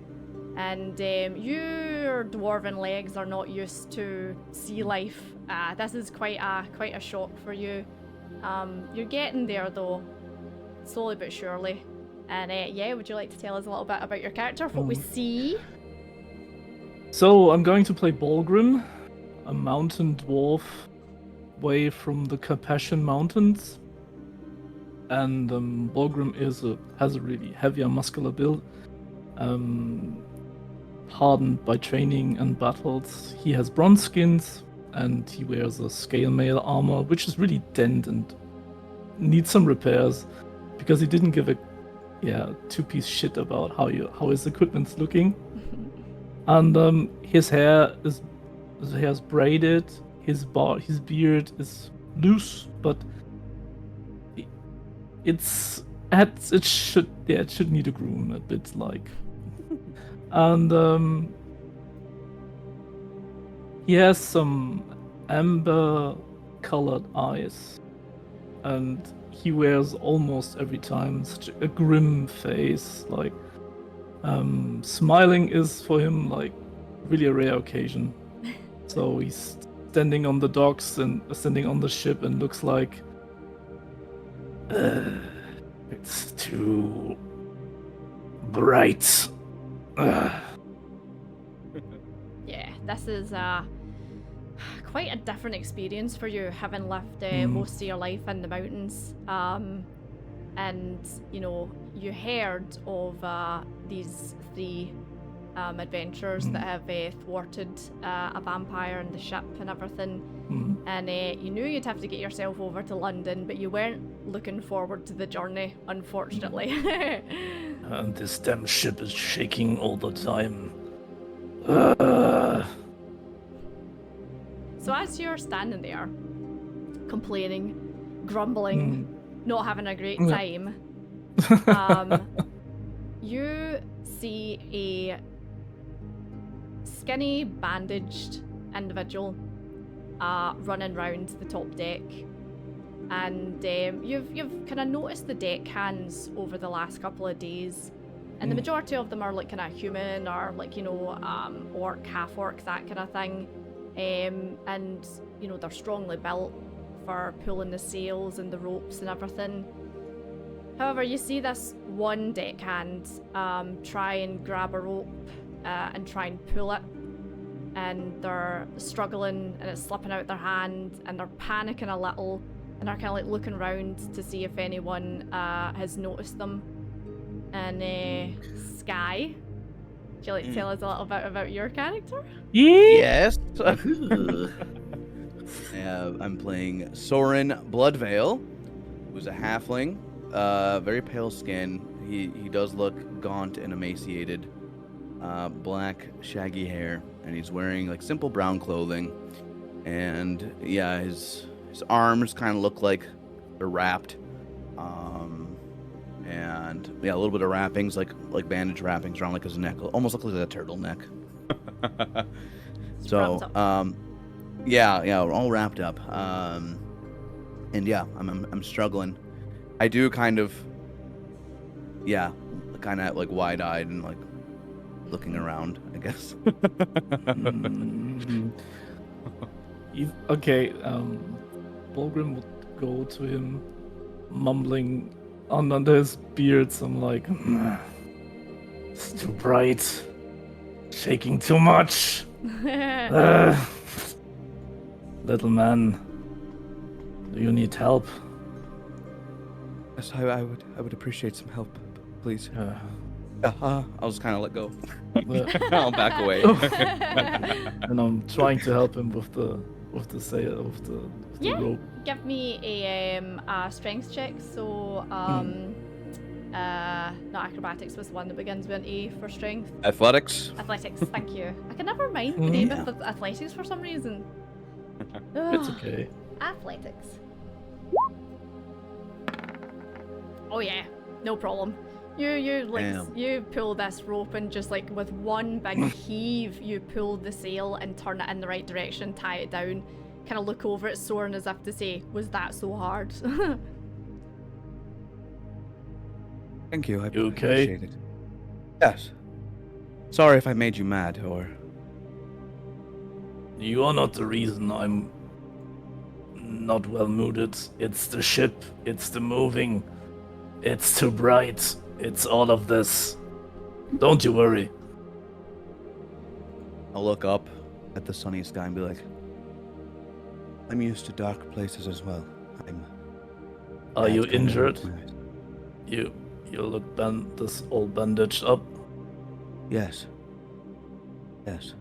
and your dwarven legs are not used to sea life. This is quite a shock for you. You're getting there though, slowly but surely. And would you like to tell us a little bit about your character, what we see? So, I'm going to play Balgrim, a mountain dwarf way from the Carpathian Mountains. And Balgrim has a really heavier muscular build, hardened by training and battles. He has bronze skins, and he wears a scale mail armor, which is really dent and needs some repairs, because he didn't give a two-piece shit about how his equipment's looking. And his hair is braided. His beard is loose, but it should need a groom a bit, like. And he has some amber-colored eyes, and he wears almost every time such a grim face. Like, smiling is for him like really a rare occasion. So he's standing on the docks and standing on the ship and looks like it's too bright. Yeah, this is quite a different experience for you, having lived most of your life in the mountains. And you heard of these three adventurers that have thwarted a vampire and the ship and everything. And you knew you'd have to get yourself over to London, but you weren't looking forward to the journey, unfortunately. And this damn ship is shaking all the time. So as you're standing there, complaining, grumbling, not having a great time, you see a skinny, bandaged individual running round the top deck. and you've kind of noticed the deckhands over the last couple of days, and the majority of them are like kind of human or like orc, half orc, that kind of thing, and they're strongly built for pulling the sails and the ropes and everything. However, you see this one deckhand try and grab a rope and try and pull it, and they're struggling and it's slipping out their hand, and they're panicking a little, and they're kind of like looking around to see if anyone has noticed them. And Sky, would you like to tell us a little bit about your character? Yes. I'm playing Soren Bloodveil, who's a halfling, very pale skin. He does look gaunt and emaciated, black shaggy hair, and he's wearing like simple brown clothing. And yeah, his arms kind of look like they're wrapped, and yeah, a little bit of wrappings, like bandage wrappings around like his neck, almost looks like a turtleneck. So yeah, we're all wrapped up. And yeah, I'm struggling. I do kind of like wide-eyed and like looking around, I guess. Okay, Bulgrim would go to him, mumbling under his beard some like, it's too bright, shaking too much. Little man, do you need help? Yes, I would appreciate some help, please. I'll just kind of let go. I'll back away. And I'm trying to help him with the sail, with the rope. Give me a strength check. So not acrobatics was the one that begins with an A for strength. Athletics. Thank you. I can never mind the name of athletics for some reason. It's okay. Athletics. Oh yeah, no problem. You pull this rope, and just like with one big heave, you pull the sail and turn it in the right direction, tie it down, kind of look over at Soren as if to say, was that so hard? Thank you. I You okay? appreciate it. Yes. Sorry if I made you mad, or... You are not the reason I'm not well mooded. It's the ship, it's the moving, it's too bright, it's all of this. Don't you worry. I'll look up at the sunny sky and be like, I'm used to dark places as well. Are you That's kinda injured? nice. You look this all bandaged up. Yes. Yes.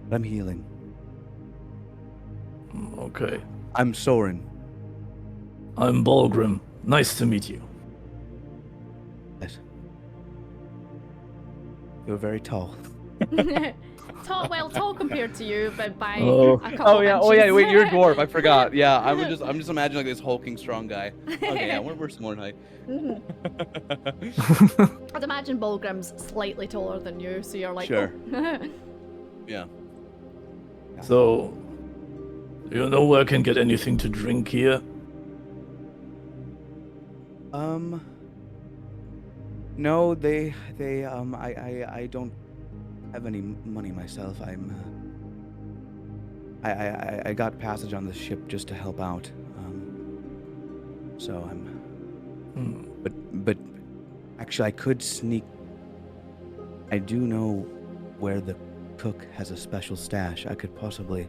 But I'm healing. Okay. I'm Soren. I'm Bulgrim. Nice to meet you. Yes. You're very tall. Tall compared to you, but by Oh. a couple inches. Wait, you're a dwarf. I forgot. Yeah, I'm just imagining like this hulking strong guy. Okay, yeah, we're similar in height. I'd imagine Bulgrim's slightly taller than you, so you're like, Sure. oh. Yeah. So, do you know where I can get anything to drink here? No, I don't have any money myself. I got passage on the ship just to help out. So but actually I could sneak. I do know where the cook has a special stash. I could possibly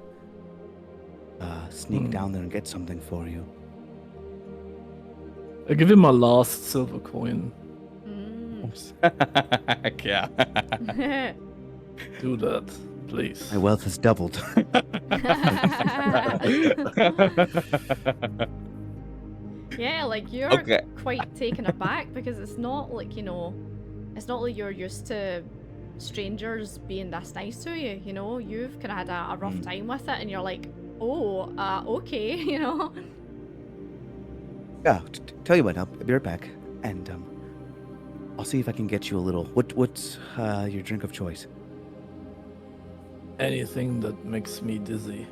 sneak down there and get something for you. I give him my last silver coin. Yeah. Do that, please. My wealth has doubled. Yeah, like you're quite taken aback because it's not like, it's not like you're used to strangers being this nice to you, you've kind of had a rough time with it, and you're like, oh, okay, Yeah, tell you what, I'll be right back, and I'll see if I can get you a little. What's your drink of choice? Anything that makes me dizzy.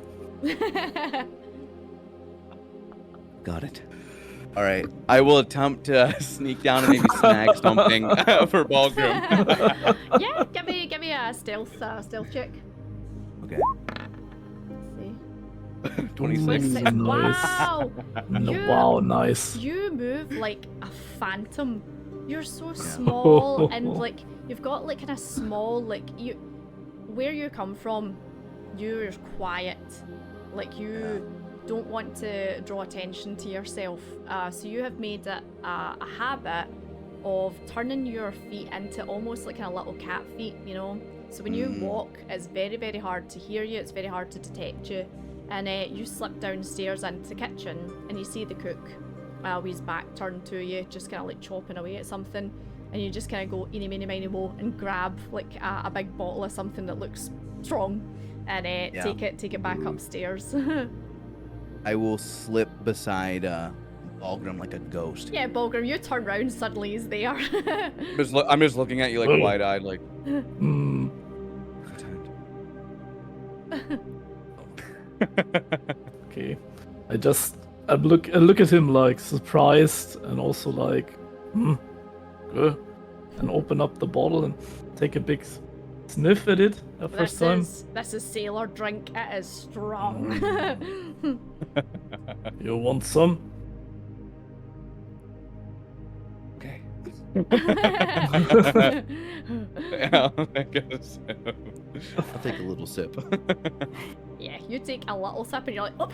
Got it. All right. I will attempt to sneak down and maybe snag something for Balgrim. Yeah, give me a stealth check. Okay. Let's see. 26. Nice. Wow! Wow, nice. You move like a phantom. You're so small and like you've got like kind of small like you. Where you come from, you're quiet. Like you don't want to draw attention to yourself. So you have made it a habit of turning your feet into almost like kind of little cat feet, you know? So when you walk, it's very, very hard to hear you. It's very hard to detect you. And you slip downstairs into the kitchen and you see the cook with his back turned to you, just kind of like chopping away at something. And you just kind of go eeny, meeny, miny, mo and grab like a big bottle of something that looks strong and take it back upstairs. I will slip beside Balgrim like a ghost. Yeah, Balgrim, you turn round, suddenly he's there. I'm just looking at you like wide-eyed, like. Okay. I look at him like surprised and also like, good. And open up the bottle and take a big sniff at it the first time. This is sailor drink. It is strong. You want some? Okay. Yeah, I guess. I'll take a little sip. Yeah, you take a little sip and you're like, oh.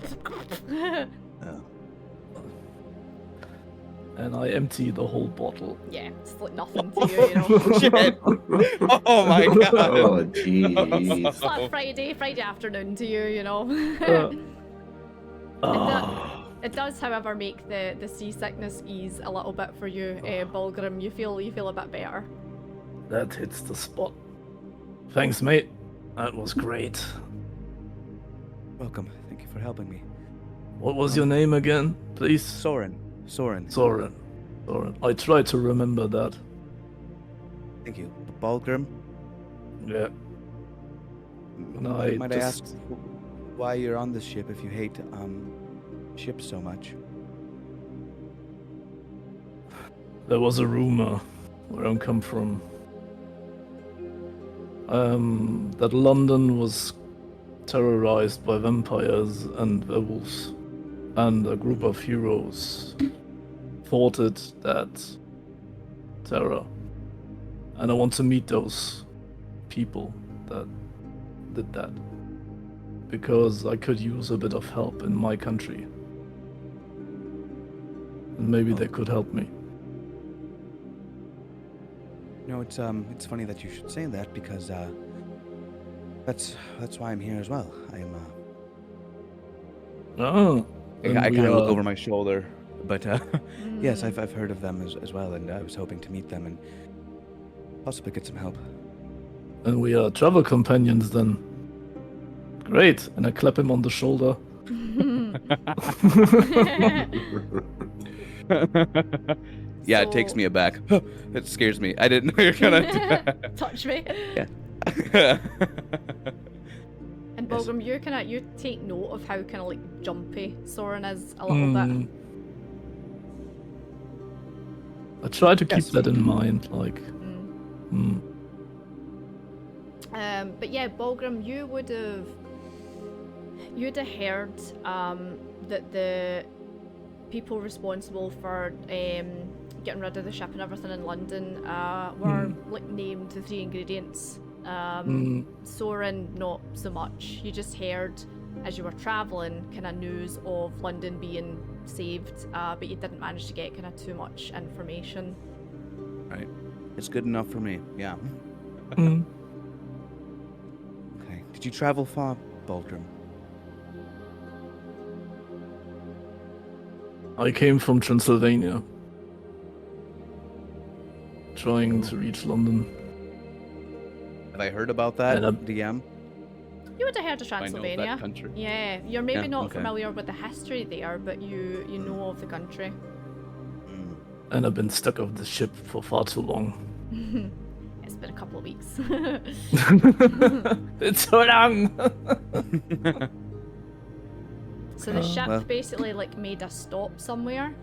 And I empty the whole bottle. Yeah, it's like nothing to you, you know. Shit. Oh my god. Oh, jeez. It's like Friday afternoon to you, you know. It does, however, make the seasickness ease a little bit for you, Balgrim. You feel a bit better. That hits the spot. Thanks, mate. That was great. Welcome. Thank you for helping me. What was your name again, please? Soren. Soren. I try to remember that. Thank you. Balgrim? Yeah. Might I ask why you're on this ship if you hate ships so much? There was a rumor where I come from. That London was terrorized by vampires and werewolves, and a group of heroes thwarted that terror. And I want to meet those people that did that, because I could use a bit of help in my country. And maybe they could help me. No, it's funny that you should say that because that's why I'm here as well. I am I kind of look over my shoulder, but yes, I've heard of them as well, and I was hoping to meet them and possibly get some help. And we are travel companions then. Great. And I clap him on the shoulder. Yeah, it takes me aback. It scares me. I didn't know you were gonna touch me. Yeah. And Balgrim, you take note of how kind of like jumpy Soren is a little bit. I try to keep that in mind, like. But yeah, Balgrim, you'd have heard that the people responsible for getting rid of the ship and everything in London were like named the 3 ingredients. Soren, not so much. You just heard as you were traveling kind of news of London being saved, but you didn't manage to get kind of too much information. Right. It's good enough for me. Yeah. Okay. Did you travel far, Balgrim? I came from Transylvania, trying to reach London. Have I heard about that, DM? You would have heard of I know Transylvania. that country. Yeah, you're maybe not okay. familiar with the history there, but you know of the country. And I've been stuck off the ship for far too long. It's been a couple of weeks. It's so long! So the ship well. basically like made a stop somewhere,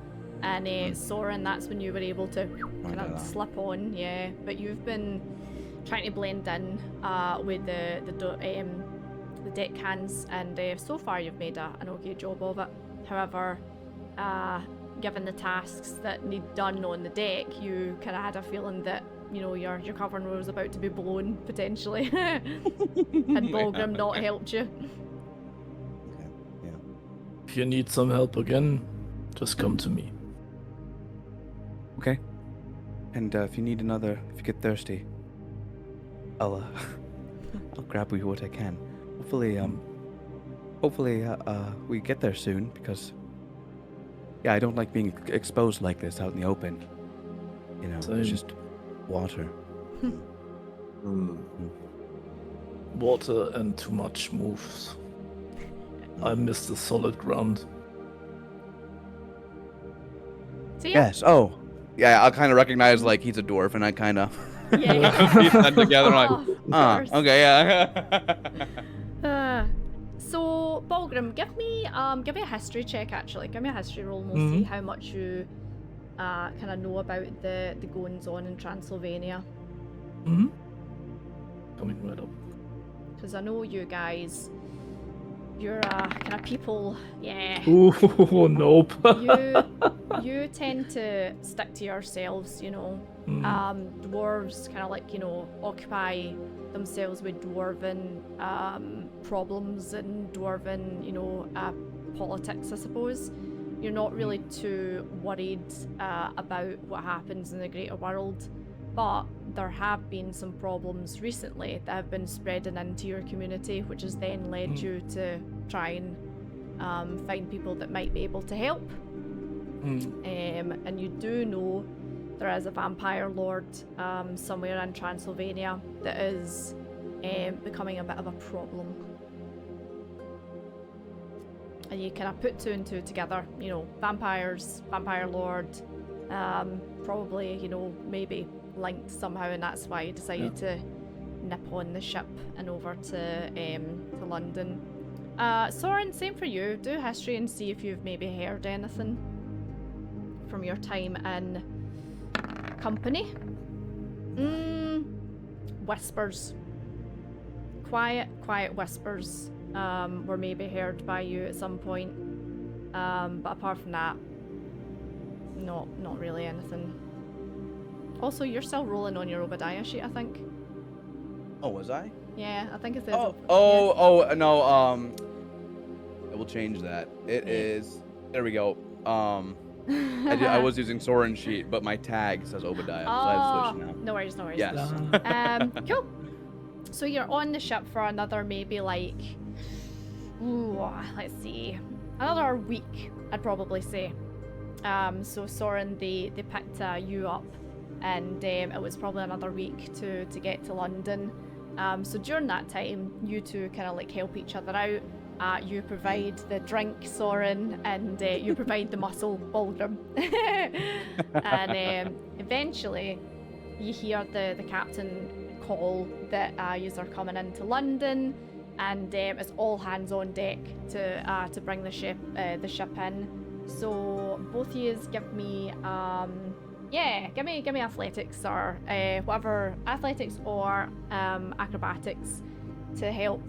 and Soren, that's when you were able to kind of slip on, yeah. But you've been trying to blend in with the deckhands, and so far you've made an okay job of it. However, given the tasks that need done on the deck, you kind of had a feeling that your cavern was about to be blown potentially, and Balgrim not helped you. Okay. Yeah. If you need some help again, just come to me. Okay. And if you get thirsty, I'll grab you what I can. Hopefully, we get there soon, because I don't like being exposed like this out in the open. Same. It's just water. Water and too much moves. I miss the solid ground. So yeah, Yes. Oh, yeah. I'll kind of recognize like he's a dwarf, and I kind of yeah. piece them together. Oh, I'm of like, course. okay, yeah. So Balgrim, give me a history check actually. Give me a history roll and we'll see how much you kind of know about the goings on in Transylvania. Mm-hmm. Coming right up. Because I know you guys, you're kind of people, yeah. Ooh, nope. You tend to stick to yourselves, Dwarves kind of like, occupy themselves with dwarven problems and dwarven, politics, I suppose. You're not really too worried about what happens in the greater world, but there have been some problems recently that have been spreading into your community, which has then led you to try and find people that might be able to help. And you do know there is a vampire lord somewhere in Transylvania that is becoming a bit of a problem. And you kind of put two and two together, vampires, vampire lord, probably, maybe linked somehow, and that's why you decided to nip on the ship and over to London. Soren, same for you. Do history and see if you've maybe heard anything from your time in company. Whispers. Quiet whispers were maybe heard by you at some point. But apart from that, not really anything. Also, you're still rolling on your Obadiah sheet, I think. Oh, was I? Yeah, I think it says. No. I will change that. It is. There we go. I was using Soren's sheet, but my tag says Obadiah, so I have to switch now. No worries. Yes. Cool. So you're on the ship for another maybe like, let's see, another week, I'd probably say. So Soren, they picked you up, and it was probably another week to get to London. So during that time, you two kind of like help each other out. You provide the drink, Soren, and you provide the muscle, Balgrim. And eventually, you hear the captain call that yous are coming into London, and it's all hands on deck to bring the ship in. So both of yous give me give me athletics or whatever, athletics or acrobatics to help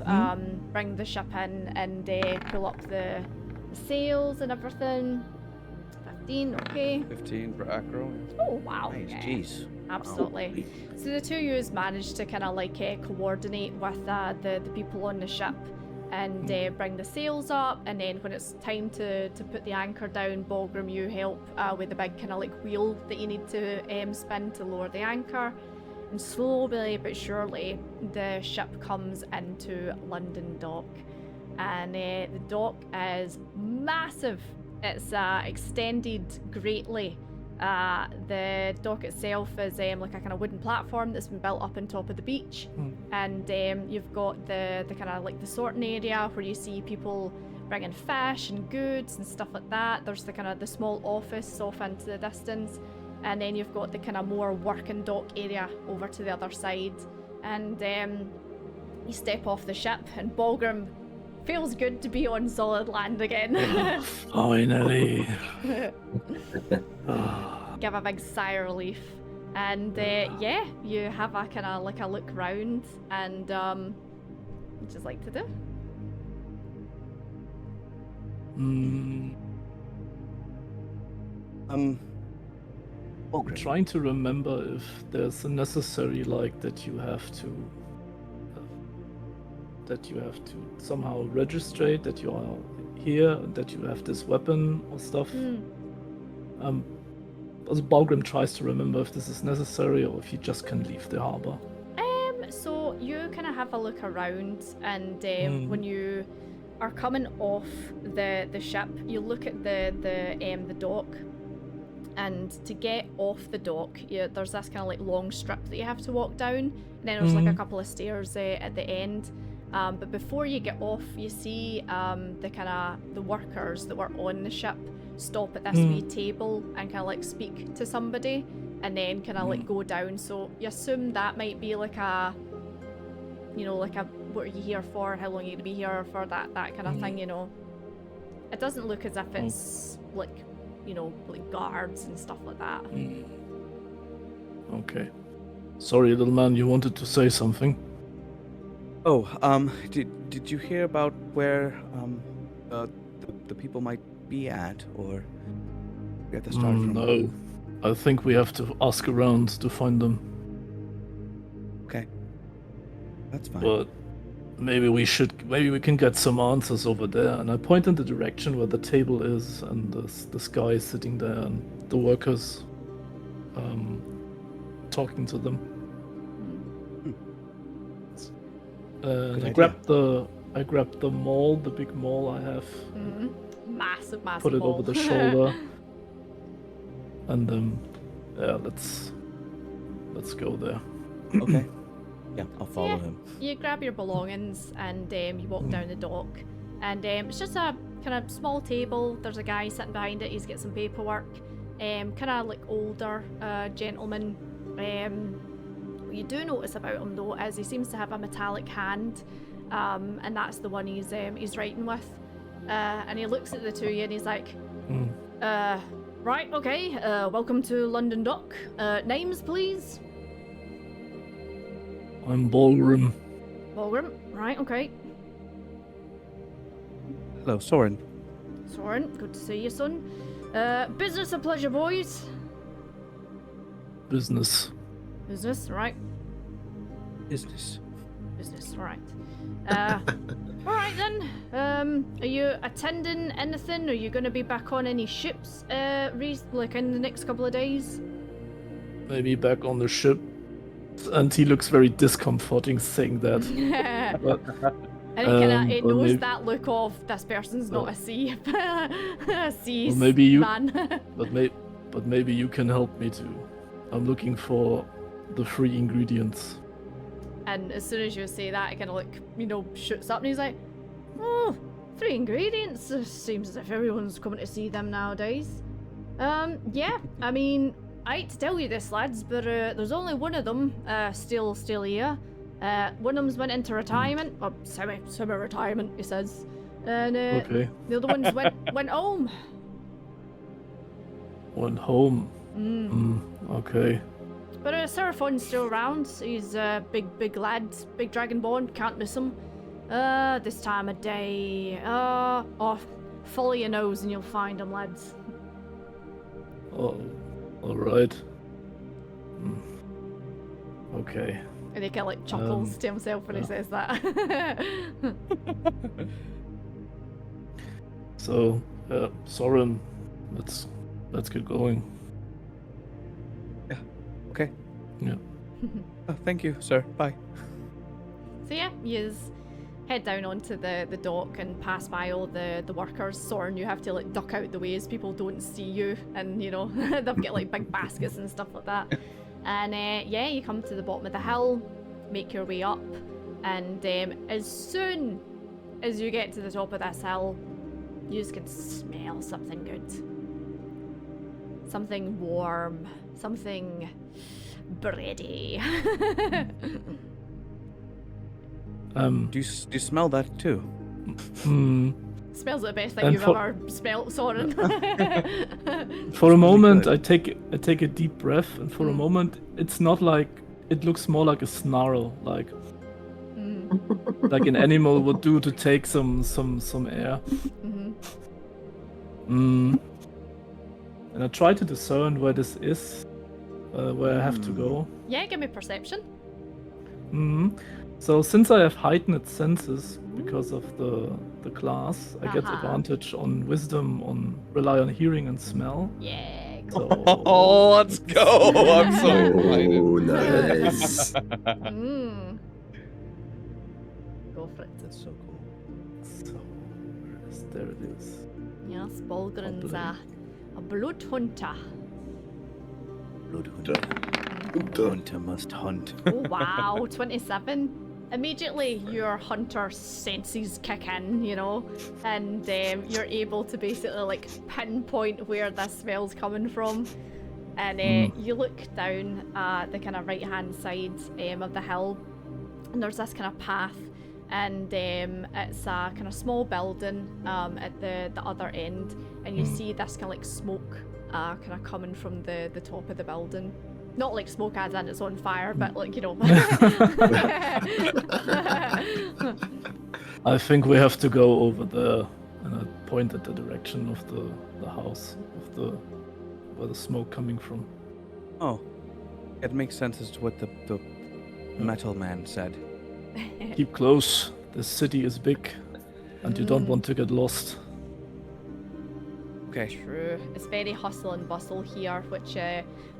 bring the ship in and pull up the sails and everything. 15, okay. 15 for acro. Oh wow. Nice, Yeah. jeez. Absolutely. So the two of yous managed to kind of like coordinate with the people on the ship and bring the sails up, and then when it's time to put the anchor down, Balgrim, you help with the big kind of like wheel that you need to spin to lower the anchor. And slowly but surely, the ship comes into London dock, and the dock is massive. It's extended greatly. The dock itself is like a kind of wooden platform that's been built up on top of the beach, and you've got the kind of like the sorting area where you see people bringing fish and goods and stuff like that. There's the kind of the small office off into the distance, and then you've got the kind of more working dock area over to the other side. And you step off the ship, and Balgrim, Feels good to be on solid land again. Finally. Give a big sigh of relief. And yeah, you have a kind of like a look round and what'd you like to do? I'm trying to remember if there's a necessary like that you have to somehow register that you are here and that you have this weapon or stuff. As Balgrim tries to remember if this is necessary or if you just can leave the harbor. So you kind of have a look around, and when you are coming off the ship, you look at the dock, and to get off the dock, there's this kind of like long strip that you have to walk down, and then there's like a couple of stairs at the end. But before you get off, you see the workers that were on the ship stop at this wee table and kind of like speak to somebody, and then kind of like go down. So you assume that might be like a, like a, what are you here for? How long are you gonna be here for? That kind of thing, It doesn't look as if it's like, like guards and stuff like that. Okay. Sorry, little man, you wanted to say something? Oh, did you hear about where the people might be at, or get the start from? No, I think we have to ask around to find them. Okay, that's fine. But maybe we can get some answers over there. And I point in the direction where the table is, and this guy is sitting there, and the workers talking to them. I grabbed the maul, the big maul I have. Massive Put it maul. over the shoulder. And yeah, let's go there. Okay. Yeah, I'll follow him. You grab your belongings and you walk down the dock, and it's just a kind of small table. There's a guy sitting behind it. He's got some paperwork. Kind of like older gentleman. What you do notice about him though is he seems to have a metallic hand, and that's the one he's writing with. And he looks at the two of you and he's like, right, okay, welcome to London Dock. Names, please? I'm Balgrim. Balgrim, right, okay. Hello, Soren. Soren, good to see you, son. Business or pleasure, boys? Business. Business, right. Business, right. Alright then, are you attending anything? Are you going to be back on any ships, like in the next couple of days? Maybe back on the ship. And he looks very discomforting saying that. And he knows that look of this person's not a sea man. but maybe you can help me too. I'm looking for the free ingredients. And as soon as you say that, it kind of like, shoots up and he's like, oh, 3 ingredients? Seems as if everyone's coming to see them nowadays. Yeah, I mean, I hate to tell you this, lads, but there's only one of them still here. One of them's went into retirement, or semi-retirement, he says. And okay. The other ones went home. Went home? Okay. But Seraphon's still around. He's a big lad, big dragonborn, can't miss him. This time of day. Follow your nose and you'll find him, lads. Oh, alright. Okay. And he kind of like chuckles to himself when he says that. So, Soren, let's get going. Yeah. Okay. Yeah. Thank you, sir. Bye. So yeah, you head down onto the dock and pass by all the workers. Soren, you have to like duck out the way as people don't see you, and they've got like big baskets and stuff like that. And yeah, you come to the bottom of the hill, make your way up, and as soon as you get to the top of this hill, you just can smell something good. Something warm, something bready. Do you smell that too? Hmm. Smells like the best thing And you've for- ever smelt, Soren. For a moment, good. I take a deep breath, and for a Mm. moment, it's not like it looks more like a snarl, like an animal would do to take some air. Mhm. Mm. And I try to discern where this is, where I have to go. Yeah, give me perception. So since I have heightened senses because of the class, I get Uh-huh. advantage on wisdom, rely on hearing and smell. Yeah. So Oh, let's go! I'm so excited. Oh, nice. Mm. Go for it. That's so cool. So there it is. Yes, Balgren's Lovely. a blood hunter. Blood hunter. Hunter must hunt. Oh wow, 27. Immediately your hunter senses kick in, you know, and you're able to basically like pinpoint where this smell's coming from. And you look down the kind of right hand side of the hill, and there's this kind of path, and it's a kind of small building at the other end, and you see this kind of like smoke kind of coming from the top of the building. Not like smoke as in it's on fire, but like, you know. I think we have to go over there, and I point at the direction of the house, of where the smoke coming from. Oh, it makes sense as to what the metal man said. Keep close. This city is big, and you don't want to get lost. Okay. True. It's very hustle and bustle here, which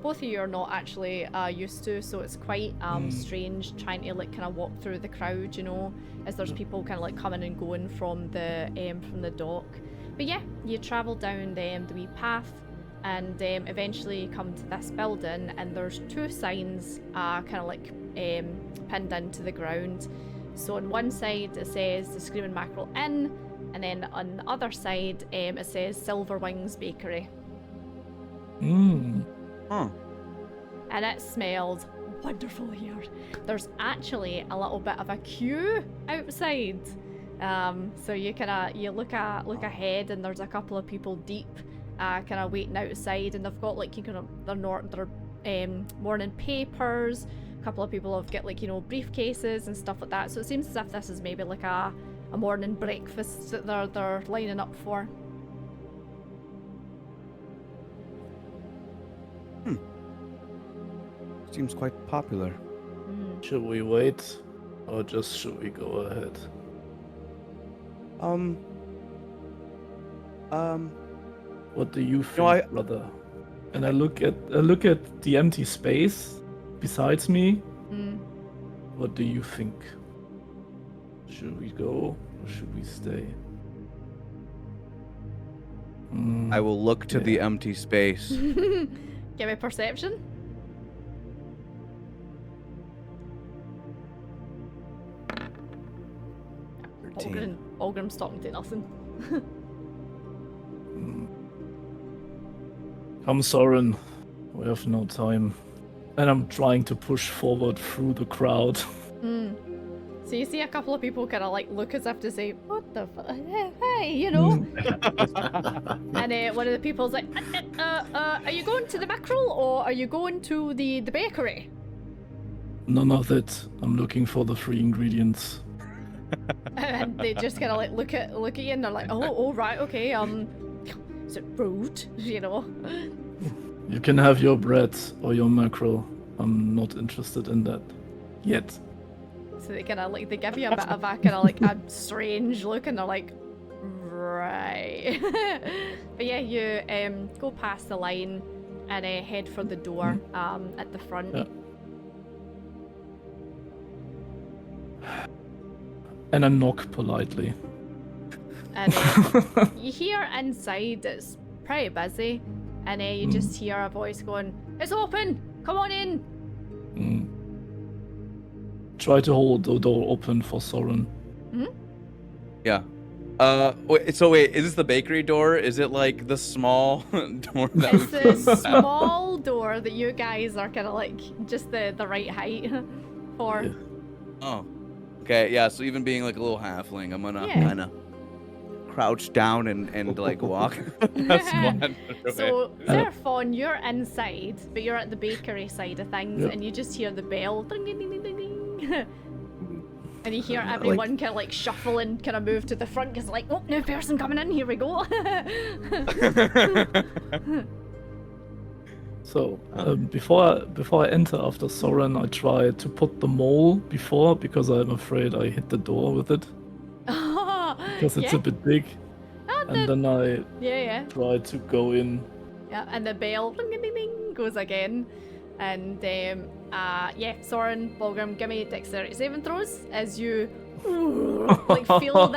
both of you are not actually used to, so it's quite strange trying to like kind of walk through the crowd, you know, as there's people kind of like coming and going from the dock. But yeah, you travel down the wee path, and eventually you come to this building, and there's two signs kind of like pinned into the ground. So on one side it says the Screaming Mackerel Inn, and then on the other side it says Silver Wings Bakery. Huh. And it smells wonderful here. There's actually a little bit of a queue outside. So you look ahead, and there's a couple of people deep kind of waiting outside, and they've got like their morning papers. A couple of people have got like, you know, briefcases and stuff like that. So it seems as if this is maybe like a morning breakfast that they're lining up for. Seems quite popular. Should we wait, or just should we go ahead? What do you think, brother? And I look at the empty space besides me. What do you think? Should we go, or should we stay? I will look to the empty space. Give me perception. Olgrim's talking to nothing. Come, Soren. We have no time. And I'm trying to push forward through the crowd. So you see a couple of people kind of like look as if to say, "What the hey," you know? And one of the people's like, "Are you going to the mackerel, or are you going to the bakery?" None of that. I'm looking for the 3 ingredients. And they just kind of like look at you, and they're like, "Oh, right, okay. Is it rude?" You know? You can have your bread or your mackerel. I'm not interested in that yet. So they kind of like, they give you a bit of a kind of like a strange look, and they're like, right. But yeah, you go past the line and head for the door at the front. Yeah. And I knock politely. And you hear inside it's pretty busy, and you just hear a voice going, "It's open! Come on in!" Try to hold the door open for Soren. Yeah. Wait, is this the bakery door? Is it like the small door that It's the small door that you guys are kind of like just the right height for. Yeah. Oh. Okay, yeah. So even being like a little halfling, I'm gonna Yeah. kind of crouch down and like walk. Squat. So, Seraphon, you're inside, but you're at the bakery side of things, Yep. and you just hear the bell. Ding, ding, ding, ding, ding, ding. And you hear Like- everyone kind of like shuffle and kind of move to the front because like, oh, new person coming in, here we go. So before I enter after Soren, I try to put the mole before because I'm afraid I hit the door with it because it's yeah. a bit big, and then I Yeah. try to go in. Yeah, and the bell ding, ding, ding, ding, goes again. And yeah, Soren, Bulgrim, give me dexterity saving throws as you like feel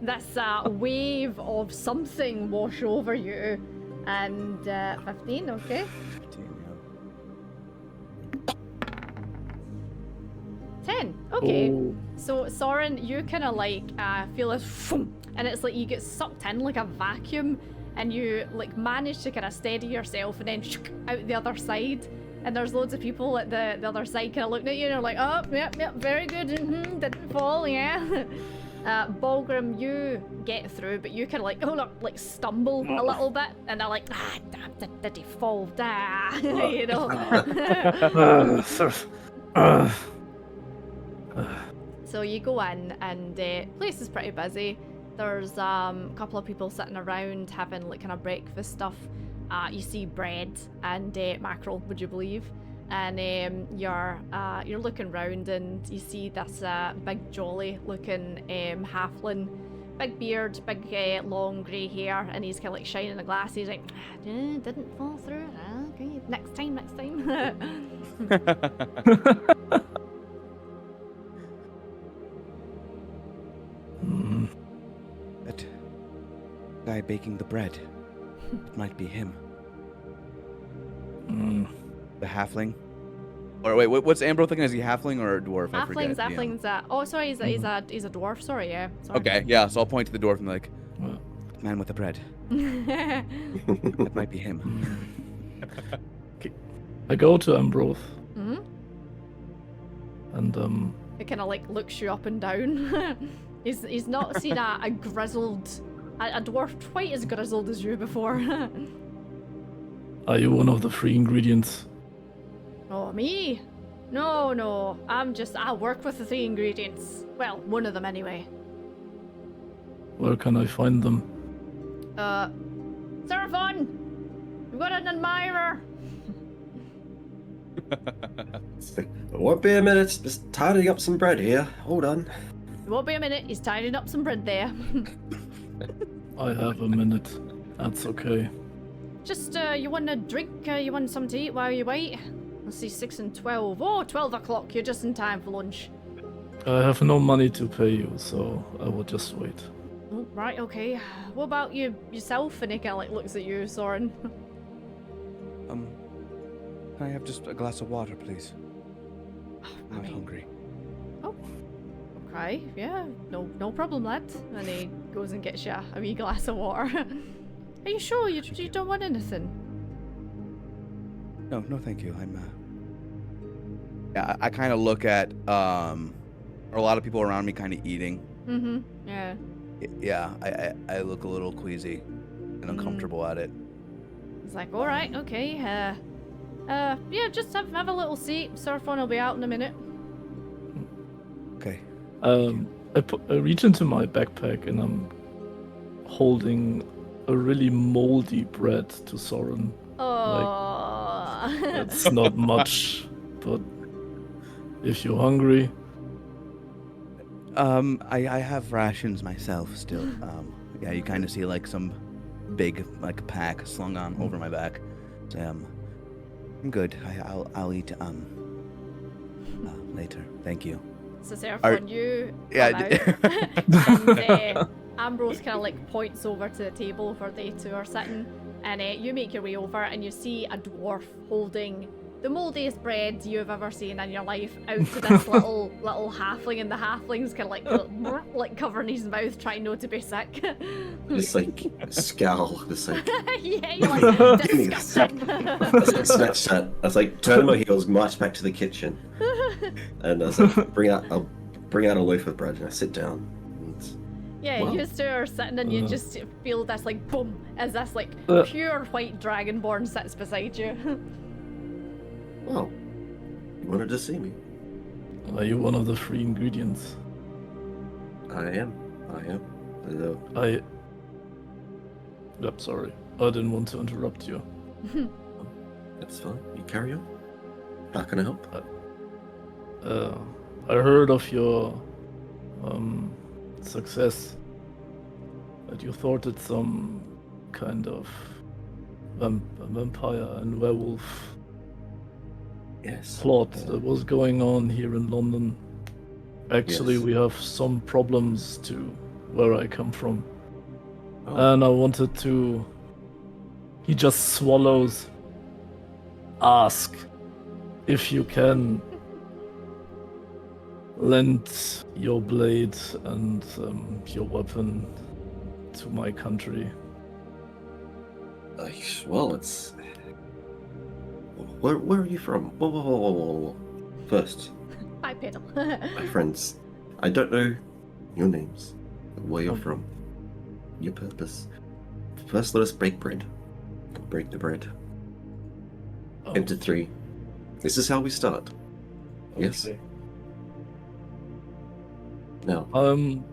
this wave of something wash over you. And 15, okay. 10, okay. Oh. So Soren, you kind of like feel a phoom, and it's like you get sucked in like a vacuum, and you like manage to kind of steady yourself and then out the other side. And there's loads of people at the other side kind of looking at you and they're like, oh, yep, very good, didn't fall, yeah. Bulgrim, you get through, but you kind of like, like stumble a little bit, and they're like, damn, did he fall? You know? So you go in, and the place is pretty busy. There's a couple of people sitting around having like kind of breakfast stuff. You see bread and mackerel, would you believe? And you're looking round, and you see this big jolly looking halfling, big beard, big long grey hair, and he's kind of like shining the glass. He's like, didn't fall through. Okay, next time. That guy baking the bread. It might be him. The halfling? Or wait, what's Ambro thinking? Is he halfling or a dwarf? I forget. Halflings, oh sorry, he's a dwarf, sorry, yeah. Sorry. Okay, yeah, so I'll point to the dwarf and be like, man with the bread. That might be him. I go to Ambroth Mm-hmm. and It kind of like looks you up and down. he's not seen a grizzled, a dwarf quite as grizzled as you before. are you one of the 3 ingredients? Oh, me? No, I work with the 3 ingredients. Well, one of them anyway. Where can I find them? Seraphon! We've got an admirer! It won't be a minute, just tidying up some bread here. Hold on. It won't be a minute, he's tidying up some bread there. I have a minute. That's okay. Just, you want a drink? You want something to eat while you wait? Let's see, 6 and 12. Oh, 12 o'clock, you're just in time for lunch. I have no money to pay you, so I will just wait. Oh, right, okay. What about yourself? And he kind of like looks at you, Soren. Can I have just a glass of water, please? I'm not hungry. Oh, okay, yeah, no problem, lad. And he goes and gets you a wee glass of water. Are you sure you don't want anything? No, thank you. Yeah, I kind of look at a lot of people around me kind of eating. Mm-hmm. Yeah. Yeah, I look a little queasy and uncomfortable at it. It's like, all right, okay. Yeah, just have a little seat. Seraphon will be out in a minute. Okay. I reach into my backpack and I'm holding a really moldy bread to Soren. Oh. It's not much, but if you're hungry. I have rations myself still. Yeah, you kind of see like some big like pack slung on over my back. So, I'm good. I'll eat later. Thank you. So Seraphon, you Yeah. come out, and Ambrose kind of like points over to the table where they two are sitting, and you make your way over and you see a dwarf holding the moldiest bread you've ever seen in your life out to this little halfling, and the halfling's kind of like covering his mouth, trying not to be sick. Just like scowl, just like Yeah, you're like give me this. disgusting. Snatch that. I was like turn my heels, march back to the kitchen, and I was like I'll bring out a loaf of bread and I sit down. And, Yeah, wow. you two are sitting and you just feel this like boom as this like pure white dragonborn sits beside you. Well, you wanted to see me. Are you one of the 3 ingredients? I am. Although, Yep, sorry. I didn't want to interrupt you. that's fine. You carry on. How can I help? I heard of your success. That you thwarted some kind of vampire and werewolf Yes. plot that was going on here in London. Actually, Yes. we have some problems to where I come from. Oh. And I wanted to... He just swallows. Ask if you can lend your blade and your weapon to my country. Well, it's... Where are you from? Whoa. First, Bipedal. my friends, I don't know your names, where you're from, your purpose. First, let us break bread. Break the bread. Into 3. This is how we start. Yes? Okay. Now, I'm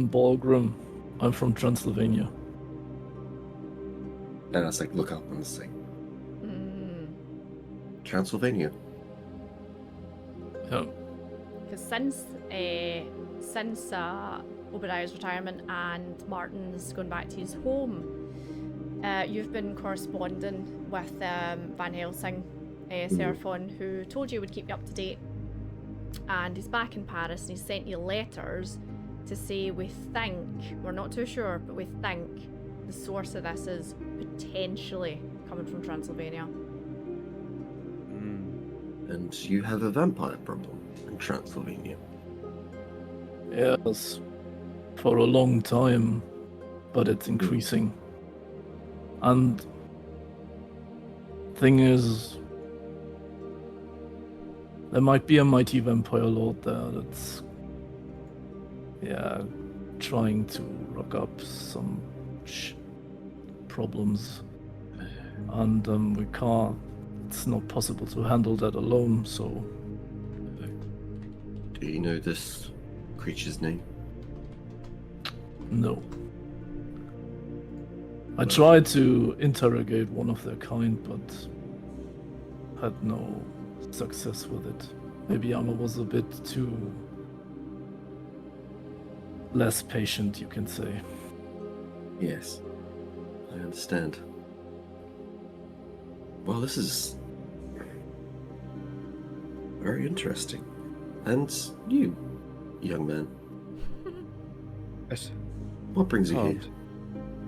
Balgrim. I'm from Transylvania. and I was like, look up and say, Mm. Transylvania. Yeah. Because since Obadiah's retirement and Martin's going back to his home, you've been corresponding with Van Helsing, Seraphon, who told you would keep you up to date. And he's back in Paris and he's sent you letters to say we think, we're not too sure, but we think the source of this is potentially coming from Transylvania. And you have a vampire problem in Transylvania. Yes. For a long time, but it's increasing. And thing is, there might be a mighty vampire lord there that's, trying to rock up some problems. And we can't, it's not possible to handle that alone, so... Do you know this creature's name? No. I tried to interrogate one of their kind, but had no success with it. Maybe Amma was a bit too less patient, you can say. Yes, I understand. Well, this is very interesting. And you, young man, Yes. what brings you here?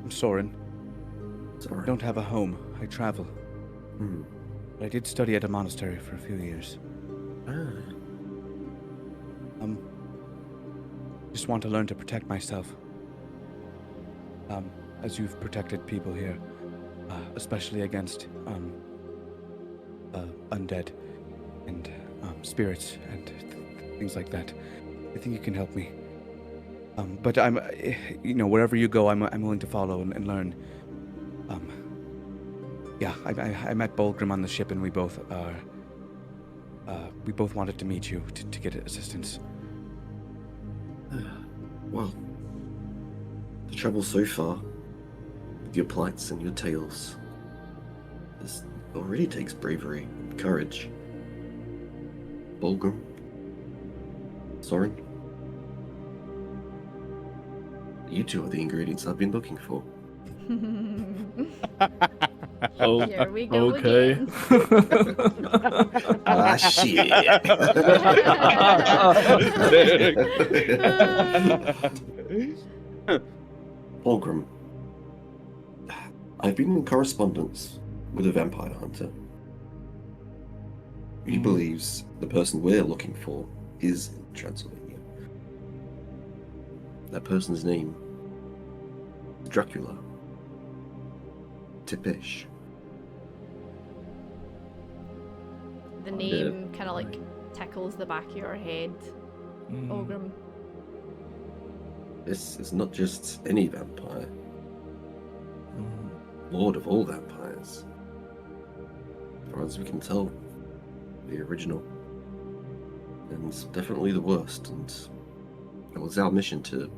I'm Soren. Sorry. I don't have a home. I travel. Hmm. But I did study at a monastery for a few years. Ah. Just want to learn to protect myself. As you've protected people here, especially against undead and spirits and things like that. I think you can help me. But I'm, wherever you go, I'm willing to follow and learn. I met Bolgrim on the ship, and we both wanted to meet you to get assistance. Well, the trouble so far with your plights and your tales, this already takes bravery and courage. Bolgrim, Soren, you two are the ingredients I've been looking for. Oh, Here we go okay. again. Ah, shit. Bolgrim, I've been in correspondence with a vampire hunter. He believes the person we're looking for is in Transylvania. That person's name is Dracula. Tipish. The name kind of like tickles the back of your head. Ogrim. This is not just any vampire. Lord of all vampires. As far as we can tell, the original. And definitely the worst. And it was our mission to,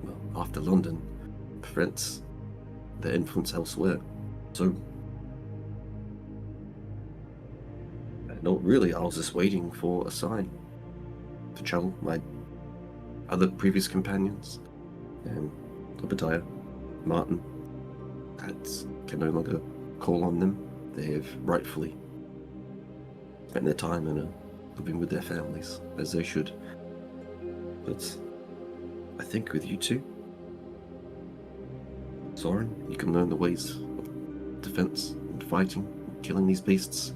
well, after London, prevent their influence elsewhere. So, not really, I was just waiting for a sign to travel. My other previous companions, Obadiah, Martin, can no longer call on them. They have rightfully spent their time and living with their families, as they should. But I think with you two, Soren, you can learn the ways of defense and fighting and killing these beasts.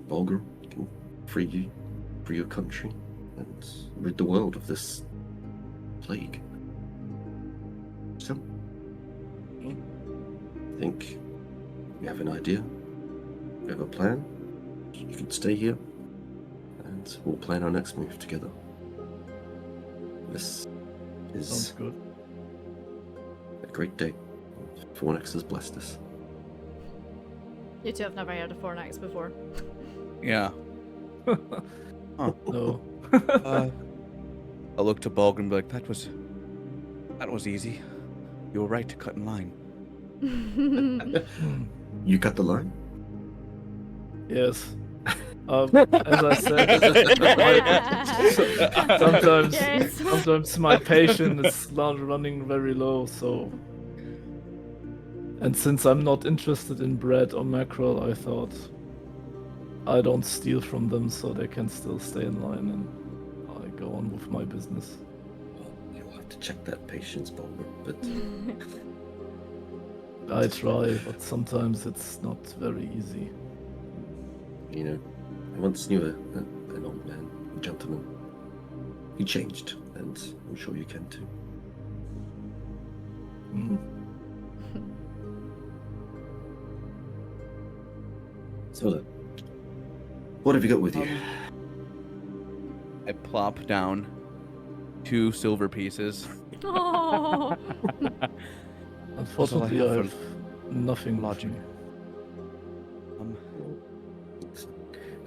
Volgrim can free you, free your country, and rid the world of this plague. So, I think we have an idea, we have a plan. You can stay here, and we'll plan our next move together. This is Sounds good. a great day. Fornax has blessed us. You two have never heard of Fornax before. Yeah. Huh. No. I'll look to Balg and be like, that was easy. You were right to cut in line. You cut the line? Yes. As I said, sometimes Yes. sometimes my patience is running very low. So, and since I'm not interested in bread or mackerel, I thought I don't steal from them, so they can still stay in line, and I go on with my business. Well, you'll have to check that patience, Bulger, but I try, but sometimes it's not very easy. you know, I once knew an old man, a gentleman. He changed, and I'm sure you can too. Mm. So, what have you got with you? I plop down 2 silver pieces. Oh. Unfortunately, That's all I I have have nothing lodging.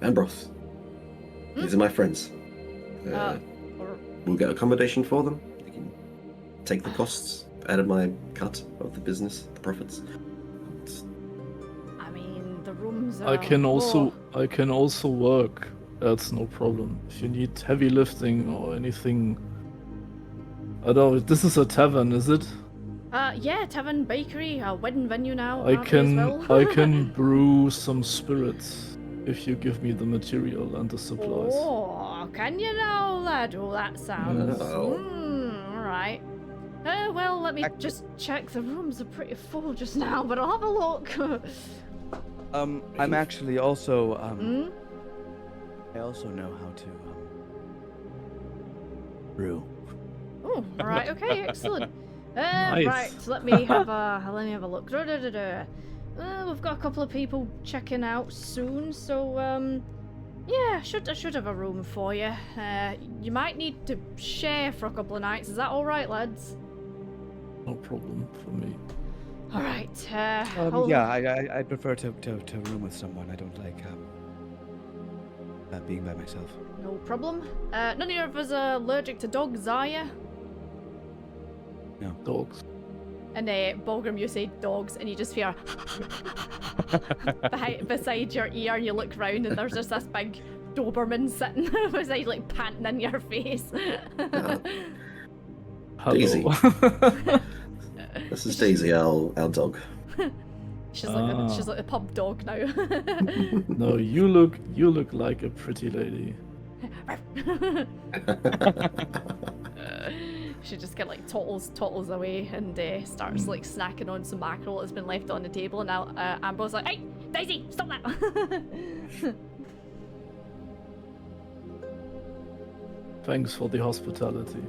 Ambroth. These are my friends. Or- We'll get accommodation for them. You can take the costs out of my cut of the business, the profits. And I mean, the rooms are. I can also work. That's no problem. If you need heavy lifting or anything, I don't know. This is a tavern, is it? Yeah, tavern, bakery, a wedding venue now. I aren't we, as can well? I can brew some spirits if you give me the material and the supplies. Oh, can you now, lad? Oh, that sounds. No. Alright. Well, let me just check. The rooms are pretty full just now, but I'll have a look. I'm actually also Hmm? I also know how to brew. Oh, alright, okay, excellent. Nice. Right, so let me have a look. We've got a couple of people checking out soon, so yeah, I should have a room for you. You might need to share for a couple of nights. Is that all right, lads? No problem for me. All right. Yeah, I prefer to room with someone. I don't like being by myself. No problem. None of you of us are allergic to dogs, are you? No. Dogs. And Balgrim, you say dogs, and you just hear beside your ear, and you look round, and there's just this big Doberman sitting beside, like panting in your face. Hello. Daisy. This is Daisy, our dog. She's like the pub dog now. No, you look like a pretty lady. She just kind of like toddles away and starts like snacking on some mackerel that's been left on the table. And now Ambro's like, "Hey, Daisy, stop that!" Thanks for the hospitality.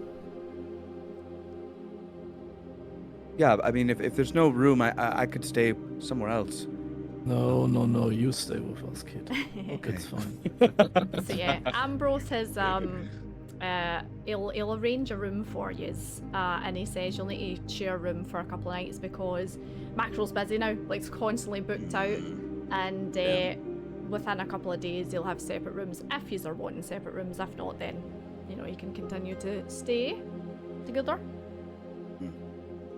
Yeah, I mean, if there's no room, I could stay somewhere else. No, you stay with us, kid. Okay. It's fine. So yeah, Ambrose has he'll arrange a room for you, and he says you'll need to share a room for a couple of nights because Mackerel's busy now, like it's constantly booked out, and within a couple of days you'll have separate rooms if you are wanting separate rooms. If not, then you know you can continue to stay together.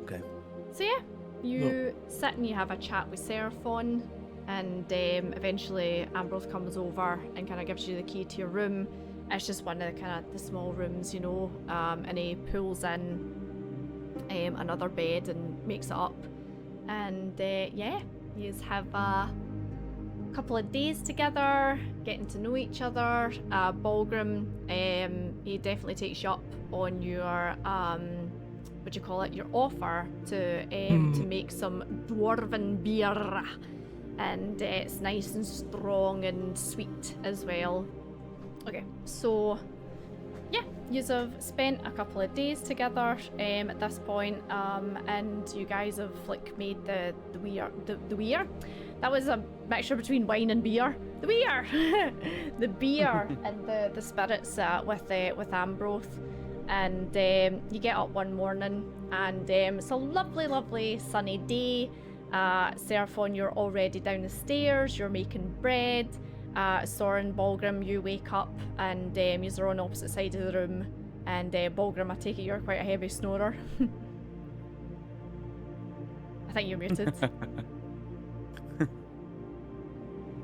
Okay. So yeah, you sit and you have a chat with Seraphon, and eventually Ambrose comes over and kind of gives you the key to your room. It's just one of the kind of the small rooms, you know, and he pulls in another bed and makes it up, and yeah, you have a couple of days together, getting to know each other. Balgrim, he definitely takes you up on your what do you call it? Your offer to make some dwarven beer, and it's nice and strong and sweet as well. Okay, so yeah, you have spent a couple of days together at this point, and you guys have like made the beer. That was a mixture between wine and beer. The beer, the beer and the spirits with Ambrose. And you get up one morning, and it's a lovely, lovely sunny day. Seraphon, you're already down the stairs. You're making bread. Soren, Balgrim, you wake up, and you're on opposite sides of the room. And Balgrim, I take it you're quite a heavy snorer. I think you're muted.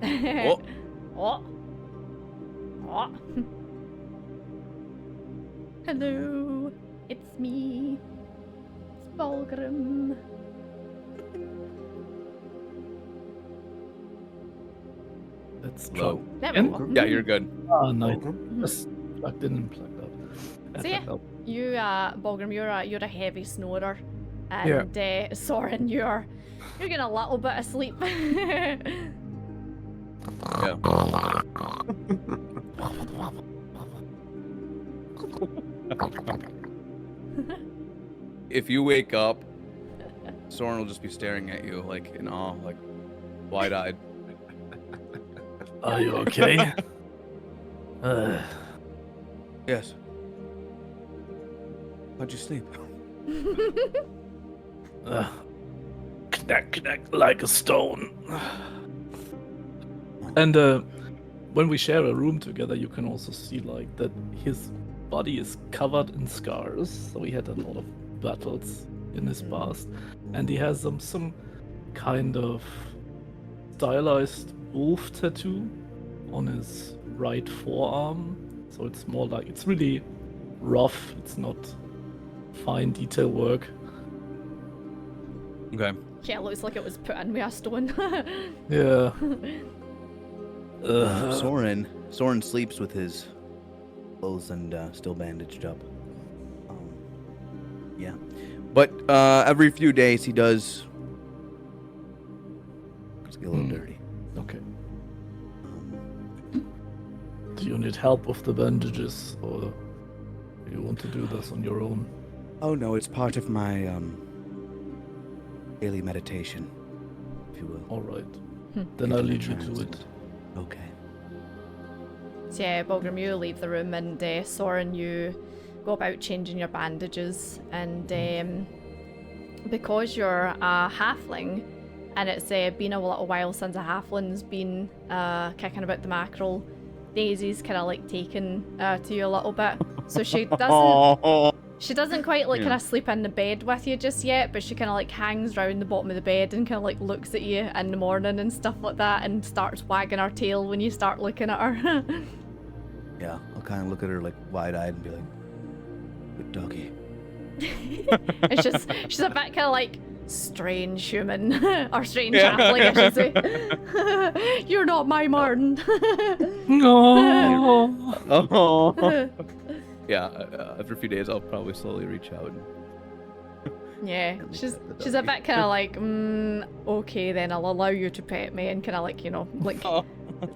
Oh. What? What? Hello, it's me. It's Balgrim. Let's try. Hello. There we And- go. Yeah, you're good. Oh, nice. Mhm. Just plugged in and plugged out. So yeah, Plugged out. you, Balgrim, you're a heavy snorer, and Soren, you're getting a little bit of sleep. Yeah. If you wake up, Soren will just be staring at you like in awe, like wide-eyed. Are you okay? Yes. How'd you sleep? Knack like a stone. And when we share a room together, you can also see like that his body is covered in scars. So he had a lot of battles in his past, and he has some kind of stylized wolf tattoo on his right forearm. So it's more like it's really rough. It's not fine detail work. Okay. Yeah, it looks like it was put in with a stone. Yeah. Soren sleeps with his clothes and still bandaged up. Yeah, but every few days he does get a little dirty. Okay. Do you need help with the bandages, or do you want to do this on your own? Oh no, it's part of my daily meditation, if you will. All right. Then I'll lead you to it. Transit. Okay. So yeah, Balgrim, you leave the room, and Soren, you go about changing your bandages, and because you're a halfling, and it's been a little while since a halfling's been kicking about the mackerel, Daisy's kind of like taken to you a little bit, so she doesn't quite like kind of sleep in the bed with you just yet, but she kind of like hangs round the bottom of the bed and kind of like looks at you in the morning and stuff like that, and starts wagging her tail when you start looking at her. Yeah, I'll kind of look at her like wide-eyed and be like, "Good doggy." It's just she's a bit kind of like strange human or strange halfling, I should say. You're not my Martin. No. Oh. Yeah, after a few days, I'll probably slowly reach out. Yeah, At least she's at the she's a doggy. bit kind of like, okay then, I'll allow you to pet me, and kind of like, you know, like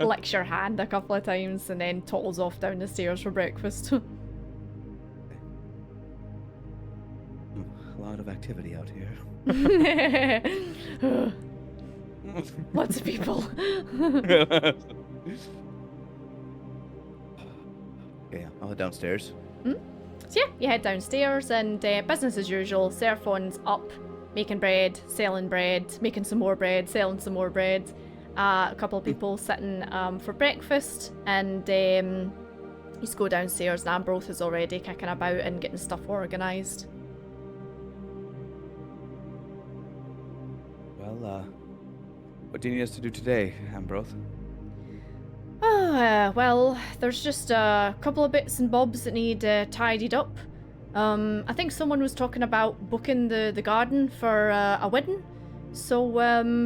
licks your hand a couple of times and then toddles off down the stairs for breakfast. A lot of activity out here. Lots of people. Okay, I'll head downstairs. So yeah, you head downstairs and business as usual. Seraphon's up, making bread, selling bread, making some more bread, selling some more bread. A couple of people sitting for breakfast, and you just go downstairs and Ambroth is already kicking about and getting stuff organised. Well, what do you need us to do today, Ambroth? Well, there's just a couple of bits and bobs that need tidied up. I think someone was talking about booking the garden for a wedding. So,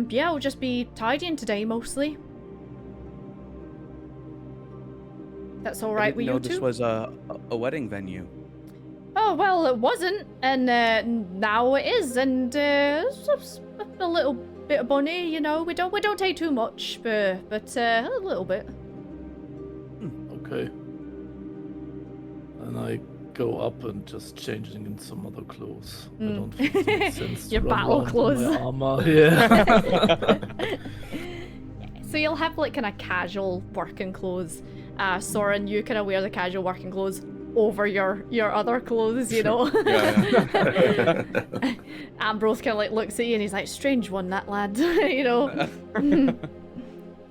yeah, I'll just be tidying today, mostly. That's alright with you two? I didn't know this was a wedding venue. Oh, well, it wasn't, and now it is, and it's a little bit of money, you know. We don't take too much, but a little bit. Okay. And I go up and just changing in some other clothes. I don't think it makes sense to Your run battle around in clothes. my armor. Yeah. So you'll have like kind of casual working clothes. Soren, you kind of wear the casual working clothes over your other clothes, you know. Yeah. Ambrose kind of like looks at you and he's like, strange one, that lad, you know.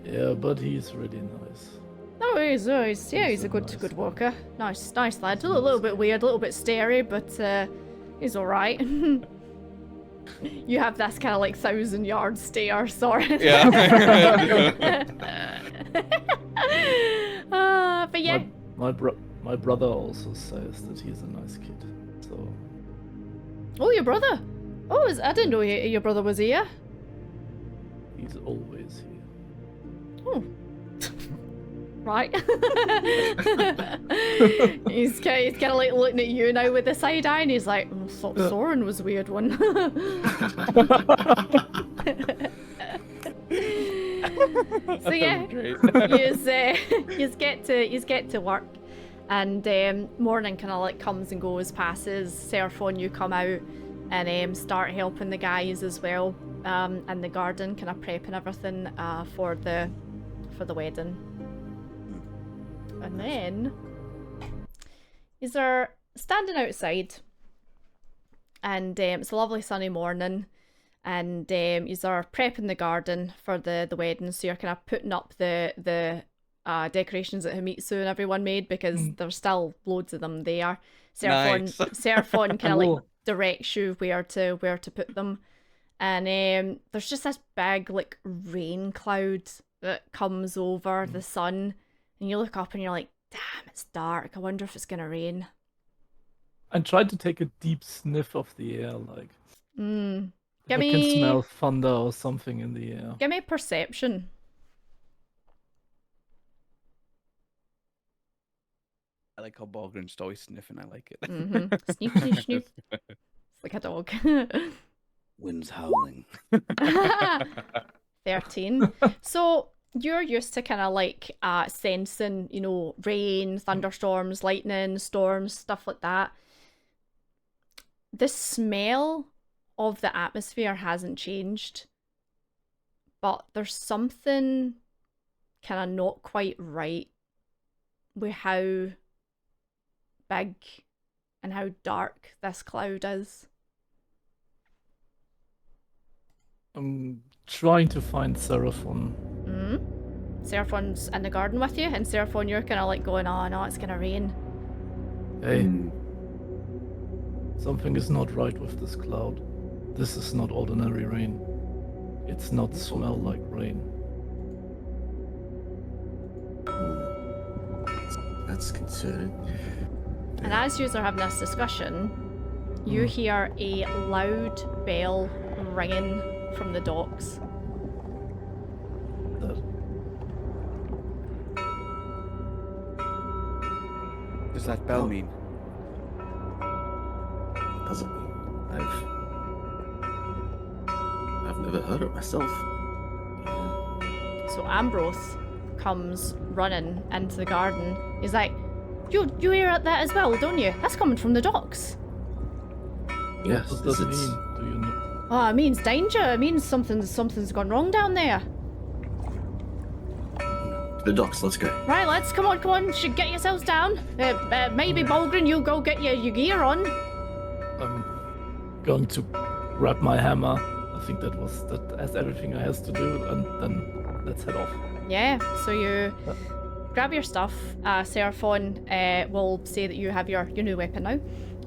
Yeah, but he's really nice. Oh, he's a good worker. Nice lad. A little bit weird, a little bit starey, but he's all right. You have this kind of like 1,000-yard stare, Soren. Yeah. But yeah. My brother also says that he's a nice kid. So. Oh, your brother. Oh, I didn't know your brother was here. He's always here. Oh. Right. he's kind of like looking at you now with the side eye, and he's like, I thought Soren was a weird one. So yeah, you get to work, and morning kind of like comes and goes, passes. Seraphon, you come out and start helping the guys as well, in the garden, kind of prepping everything for the wedding. And then is there standing outside, and it's a lovely sunny morning, and is are prepping the garden for the wedding. So you're kind of putting up the decorations that Hamitsu and everyone made, because there's still loads of them there. Seraphon kind of like directs you where to put them, and there's just this big like rain cloud that comes over the sun. And you look up and you're like, damn, it's dark. I wonder if it's going to rain. I tried to take a deep sniff of the air, like. I can smell thunder or something in the air. Give me perception. I like how Balgrim's always sniffing. I like it. Sneaky snoop. It's like a dog. Wind's howling. 13. So you're used to kind of like sensing, you know, rain, thunderstorms, lightning, storms, stuff like that. The smell of the atmosphere hasn't changed, but there's something kind of not quite right with how big and how dark this cloud is. I'm trying to find Seraphon. Seraphon's in the garden with you, and Seraphon, you're kind of like going, oh no, it's gonna rain. Hey, something is not right with this cloud. This is not ordinary rain. It's not smell like rain. That's concerning. And as you are having this discussion, you hear a loud bell ringing from the docks. What does that bell mean? What does it mean? I've never heard it myself. So Ambrose comes running into the garden. He's like, you hear that as well, don't you? That's coming from the docks. Yes. What does that mean? Do you know? Oh, it means danger. It means something's gone wrong down there. To the docks, let's go. Right, let's come on. Should get yourselves down. Maybe Bolgren, you go get your gear on. I'm going to grab my hammer. I think that has everything I has to do, and then let's head off. Yeah, so you grab your stuff. Seraphon will say that you have your new weapon now.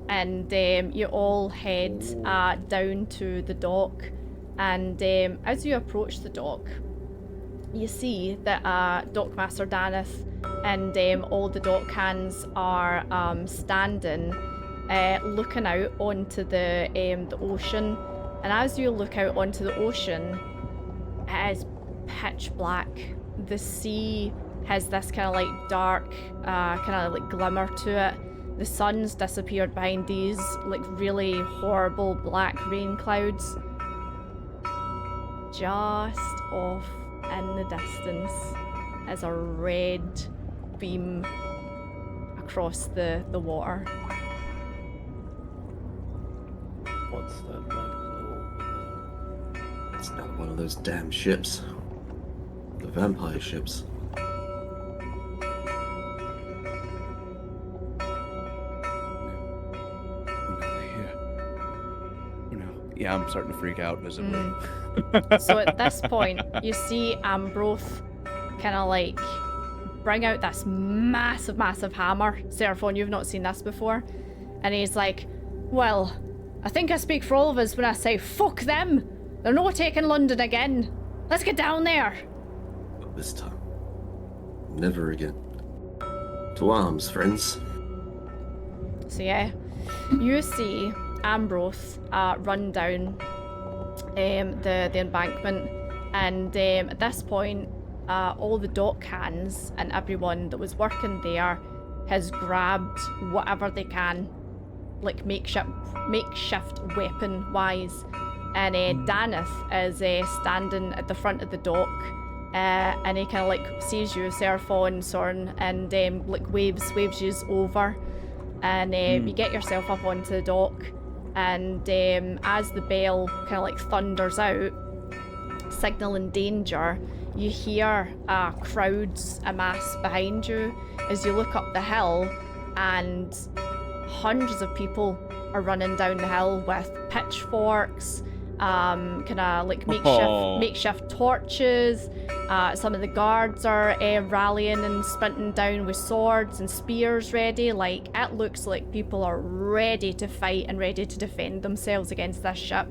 And you all head down to the dock. And as you approach the dock, you see that Dockmaster Daneth and all the dock hands are standing, looking out onto the ocean. And as you look out onto the ocean, it is pitch black. The sea has this kind of like dark, kind of like glimmer to it. The sun's disappeared behind these like really horrible black rain clouds. Just off in the distance is a red beam across the water. What's that red glow? It's not one of those damn ships. The vampire ships. Yeah, I'm starting to freak out visibly. So at this point, you see Ambroth kind of like bring out this massive hammer. Seraphon, you've not seen this before. And he's like, well, I think I speak for all of us when I say, fuck them! They're not taking London again. Let's get down there. But this time, never again. To arms, friends. So yeah, you see Ambroth run down the embankment, and at this point, all the dock hands and everyone that was working there has grabbed whatever they can, like makeshift weapon wise, and Daneth is standing at the front of the dock, and he kind of like sees you, Seraphon, Soren, and like waves you over, and you get yourself up onto the dock. And as the bell kind of like thunders out, signaling danger, you hear crowds amass behind you as you look up the hill, and hundreds of people are running down the hill with pitchforks, kind of like makeshift torches. Some of the guards are rallying and sprinting down with swords and spears ready. Like, it looks like people are ready to fight and ready to defend themselves against this ship.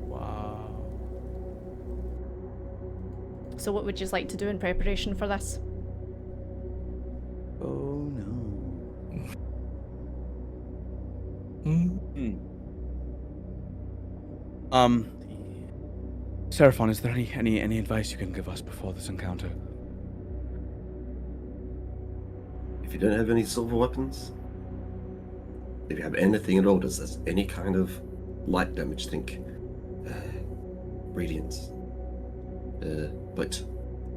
Wow. So what would you like to do in preparation for this? Oh no. Seraphon, is there any advice you can give us before this encounter? If you don't have any silver weapons, if you have anything at all, does there's any kind of light damage, think radiance. But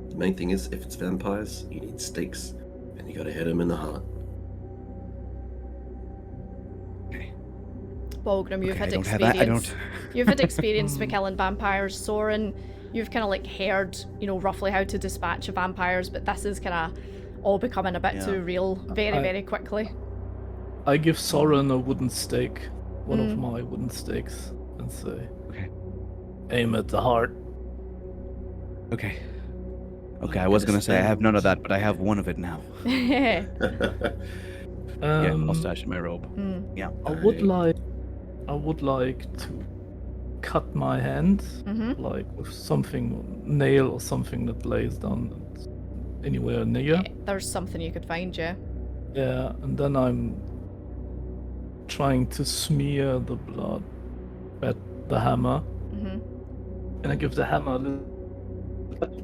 the main thing is, if it's vampires, you need stakes, and you gotta hit them in the heart. Okay. Bolgrim, you've had I don't have experience. that. I don't. You've had experience with killing vampires. Soren, you've kind of like heard, roughly how to dispatch of vampires, but this is kind of all becoming a bit too real very quickly. I give Soren a wooden stake, one of my wooden stakes, and say, Okay. aim at the heart. Okay. Okay, I was gonna say I have none of that, but I have one of it now. Yeah, I'll stash it in my robe. Yeah. I would like to cut my hand, like with something, nail or something that lays down anywhere near. There's something you could find, yeah. Yeah, and then I'm trying to smear the blood at the hammer. And I give the hammer a little touch.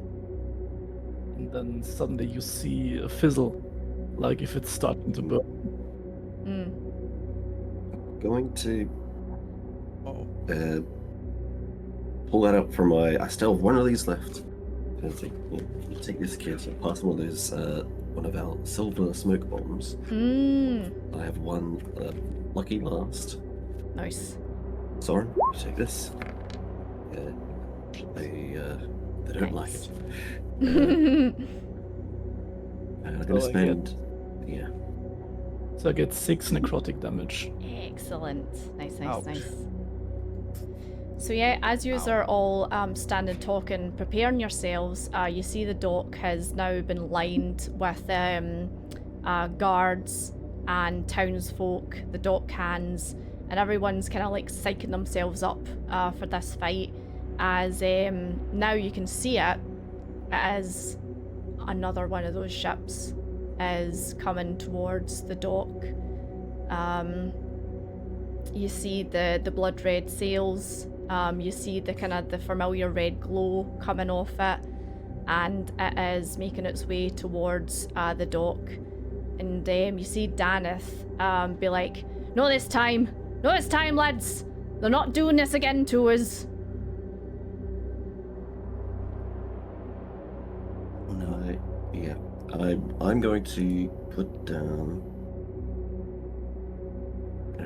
And then suddenly you see a fizzle, like if it's starting to burn. Going to pull that out from my. I still have one of these left. You take this kit, so pass one of those, one of our silver smoke bombs. I have one lucky last. Nice. Soren, you take this. They don't like it. I'm Oh, gonna I spend. Yeah. So I get 6 necrotic damage. Excellent. Nice, nice, Ouch. nice. So yeah, as you are all standing talking, preparing yourselves, you see the dock has now been lined with guards and townsfolk, the dock hands, and everyone's kind of like psyching themselves up for this fight. As now you can see it as another one of those ships is coming towards the dock. You see the blood red sails. You see the kind of the familiar red glow coming off it, and it is making its way towards the dock. And you see Daneth be like, "Not this time! Not this time, lads! They're not doing this again to us." No. Yeah. I'm going to put down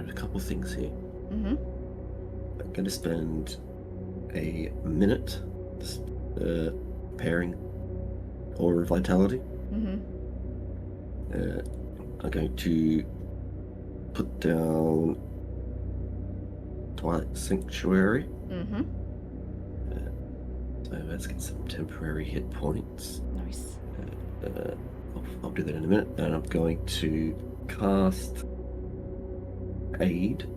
a couple things here. Mm-hmm. I'm going to spend a minute pairing Aura of Vitality. Mm-hmm. I'm going to put down Twilight Sanctuary. Mm-hmm. So let's get some temporary hit points. Nice. I'll do that in a minute. And I'm going to cast Aid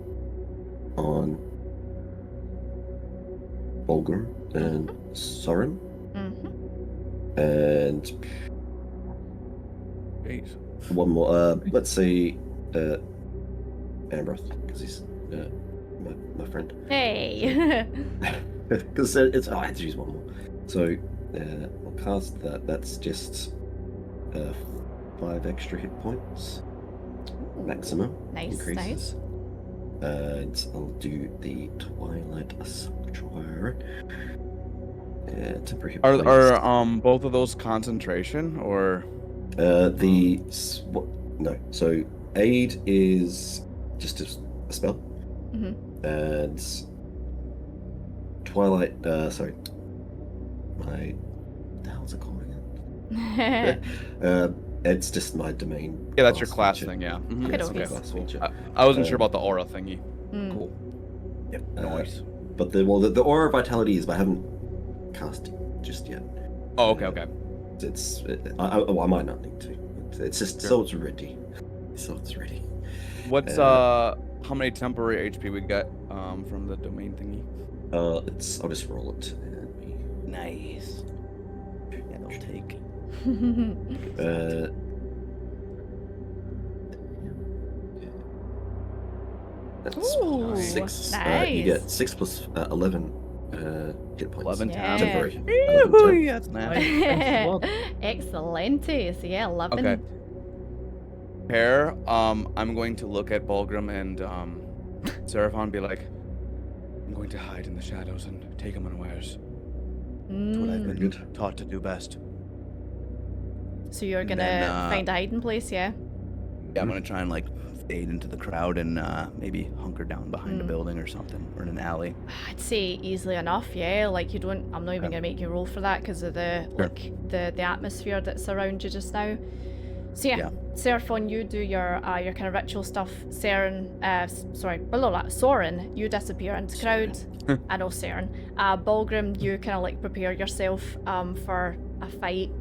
on Bulgur and Soren. Mm-hmm. And Jeez. one more. Let's say Ambroth, because he's my friend. Hey. Because it's I had to use one more. So I'll cast that. That's just 5 extra hit points maximum. Nice, increases. And I'll do the Twilight Sanctuary. Temporary hit points. Are both of those concentration or? No. So Aid is just a spell. Mm-hmm. And Twilight, sorry. What the hell's it called again? It's just my domain. Yeah, that's your class feature. thing. Yeah. Mhm. Okay, It's my okay. class feature. I wasn't sure about the aura thingy. Mm. Cool. Yep. Nice. But the Aura of Vitality is, but I haven't cast it just yet. Oh, okay, okay. I might not need to. It's just Sure. so it's ready. So it's ready. What's how many temporary HP we get from the domain thingy? I'll just roll it. Nice. Yeah, they'll take. That's Ooh, 6. nice. You get 6 plus 11 hit points. 11 Yeah. times. Temporary. Woo-hoo, that's nice. Thanks a lot. Excellente. So yeah, 11. Okay. Pair, I'm going to look at Bulgrim and Seraphon and be like, I'm going to hide in the shadows and take him unawares. That's what I've Mm. been taught to do best. So you're And gonna then, find a hiding place, yeah? Yeah, I'm gonna try and like fade into the crowd and maybe hunker down behind a building or something, or in an alley. I'd say easily enough, yeah. Like you don't. I'm not even Okay. gonna make you roll for that because of the Sure. like the atmosphere that's around you just now. So yeah, Yeah. Seraphon, you do your kind of ritual stuff. Soren, you disappear into the crowd. I know Saren. Bulgrim, you kind of like prepare yourself for a fight.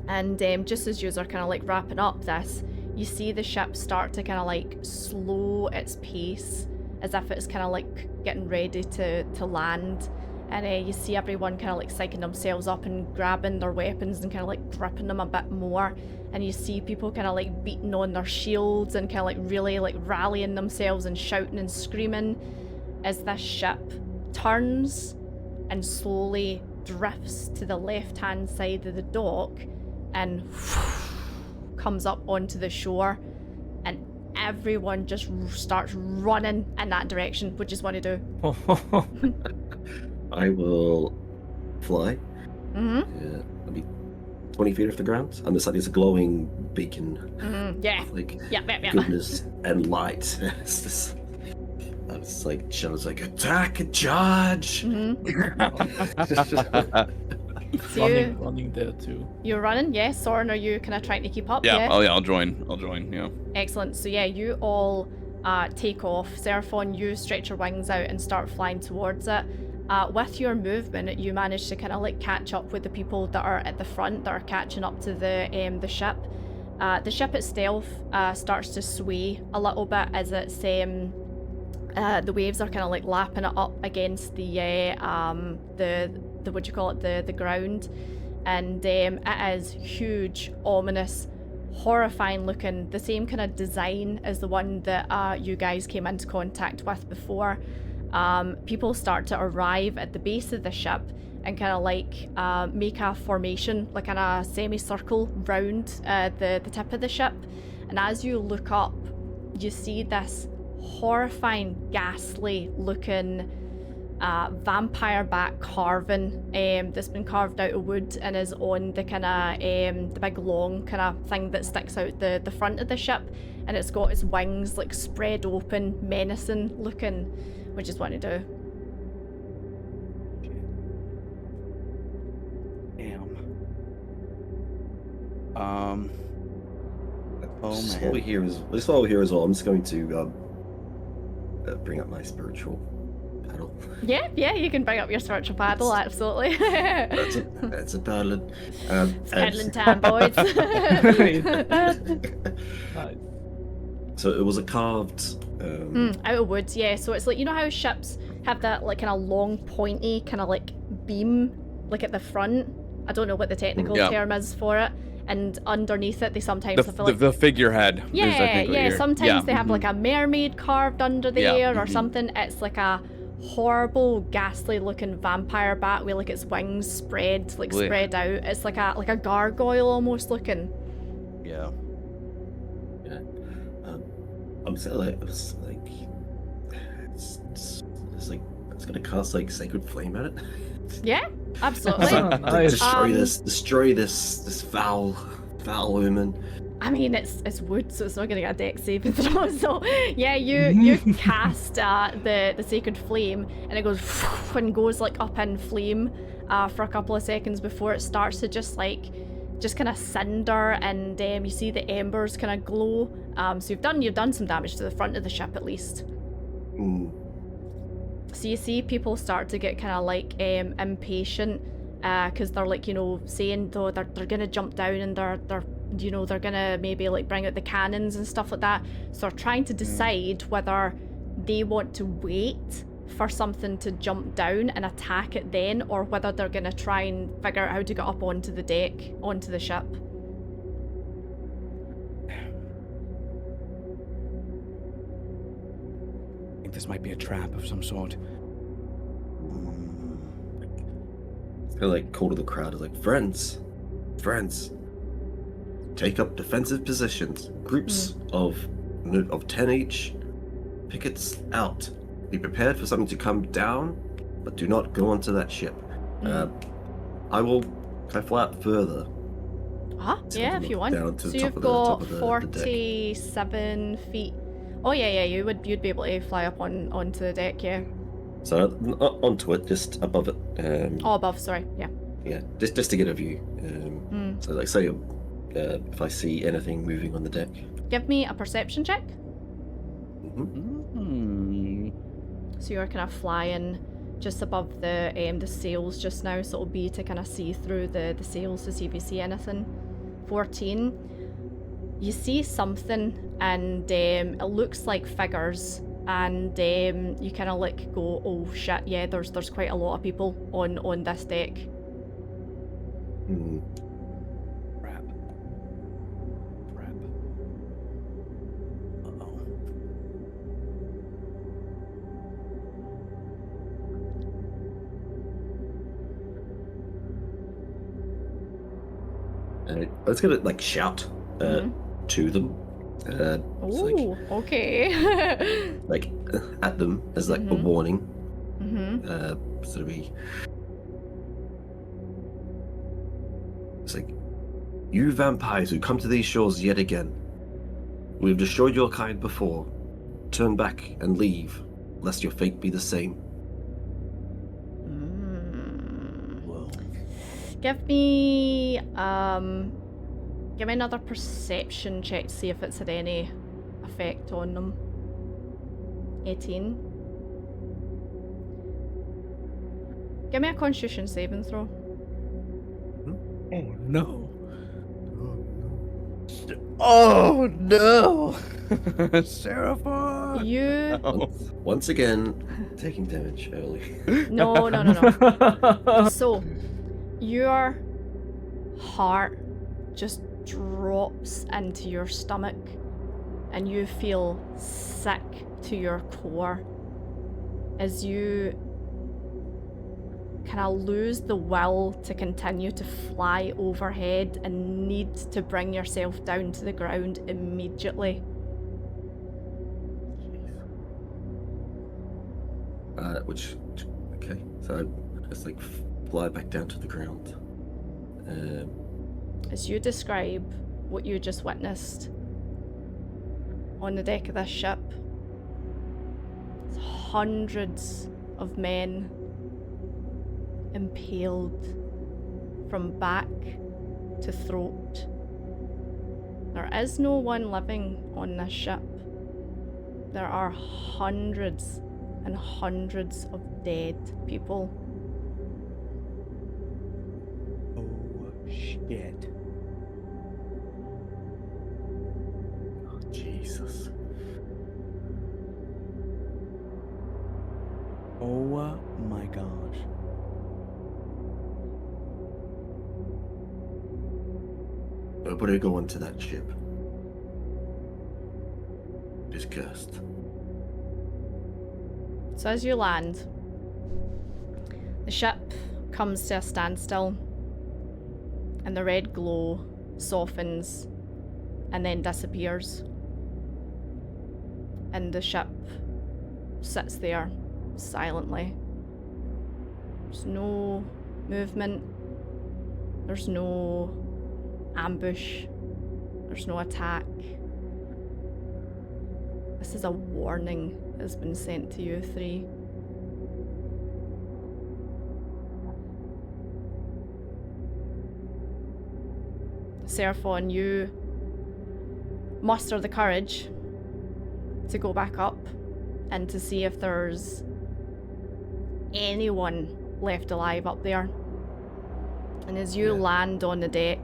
And just as you are kind of like wrapping up this, you see the ship start to kind of like slow its pace as if it's kind of like getting ready to land. And you see everyone kind of like psyching themselves up and grabbing their weapons and kind of like gripping them a bit more. And you see people kind of like beating on their shields and kind of like really like rallying themselves and shouting and screaming as this ship turns and slowly drifts to the left-hand side of the dock and comes up onto the shore, and everyone just starts running in that direction. What do you want to do? I will fly. Mm-hmm. I'll be 20 feet off the ground. And there's a glowing beacon Mm-hmm. Yeah. of like Yeah. goodness and light. It's just, I was like, Shadow's like, attack and charge. Mm-hmm. So running there too. you're running, yeah. Soren, are you kind of trying to keep up? Yeah. Oh yeah, I'll join. Yeah. Excellent. So yeah, you all take off. Seraphon, you stretch your wings out and start flying towards it. With your movement, you manage to kind of like catch up with the people that are at the front that are catching up to the ship. The ship itself starts to sway a little bit as it's the waves are kind of like lapping it up against the what do you call it, the ground, and it is huge, ominous, horrifying looking, the same kind of design as the one that you guys came into contact with before. People start to arrive at the base of the ship and kind of like make a formation, like in a semicircle round the tip of the ship. And as you look up, you see this horrifying, ghastly looking vampire back carving that's been carved out of wood and is on the kind of the big long kind of thing that sticks out the front of the ship, and it's got its wings like spread open, menacing looking. What do you want to do? Damn. Just while we're here as well, I'm just going to bring up my spiritual paddle. Yeah, you can bring up your spiritual paddle, absolutely. That's a paddling. It's paddling time, boys. Nice. So it was a carved. Out of wood, yeah. So it's like, you know how ships have that like kind of long, pointy kind of like beam, like at the front. I don't know what the technical term is for it. And underneath it, they sometimes have like the figurehead. Yeah. Sometimes they have like a mermaid carved under there or something. It's like a horrible, ghastly-looking vampire bat with like its wings spread out. It's like a gargoyle almost looking. Yeah. I'm saying like it's gonna cast like sacred flame at it. Yeah, absolutely. Nice. Destroy this foul woman. I mean, it's wood, so it's not gonna get a dex saving throw. So yeah, you cast the sacred flame, and it goes and goes like up in flame for a couple of seconds before it starts to just kind of cinder, and you see the embers kind of glow. So you've done some damage to the front of the ship at least. So you see people start to get kind of like impatient because they're like, you know, saying though they're gonna jump down and they're gonna maybe like bring out the cannons and stuff like that. So they're trying to decide whether they want to wait for something to jump down and attack it then, or whether they're gonna try and figure out how to get up onto the deck, onto the ship. I think this might be a trap of some sort. It's kind of like call to the crowd is like, friends, take up defensive positions. Groups of 10 each. Pickets out. Be prepared for something to come down, but do not go onto that ship. I will fly out further. Yeah, if you want. So you've got 47 feet. Oh yeah, you'd be able to fly up onto the deck, yeah. So onto it, just above it. Above, sorry, yeah. Yeah, just to get a view. So like say if I see anything moving on the deck. Give me a perception check. So you're kind of flying just above the sails just now, so it'll be to kind of see through the sails to see if you see anything. 14. You see something, and it looks like figures, and you kind of like go, oh shit, yeah, there's quite a lot of people on this deck. Crap. Uh-oh. And I was gonna like shout to them. Okay. Like at them as like a warning. So it's like, you vampires who come to these shores yet again. We have destroyed your kind before. Turn back and leave, lest your fate be the same. Whoa. Give me another perception check to see if it's had any effect on them. 18. Give me a Constitution saving throw. Oh no. Oh no. Seraphon. You Once again, taking damage early. no. So your heart just drops into your stomach and you feel sick to your core as you kind of lose the will to continue to fly overhead and need to bring yourself down to the ground immediately. Okay, so I just like fly back down to the ground. As you describe what you just witnessed on the deck of this ship, it's hundreds of men impaled from back to throat. There is no one living on this ship. There are hundreds and hundreds of dead people. Oh shit. Oh, Jesus. Oh my gosh. Nobody go into that ship. It's cursed. So as you land, the ship comes to a standstill and the red glow softens and then disappears. And the ship sits there silently. There's no movement. There's no ambush. There's no attack. This is a warning that has been sent to you three. Seraphon, you muster the courage to go back up and to see if there's anyone left alive up there. And as you land on the deck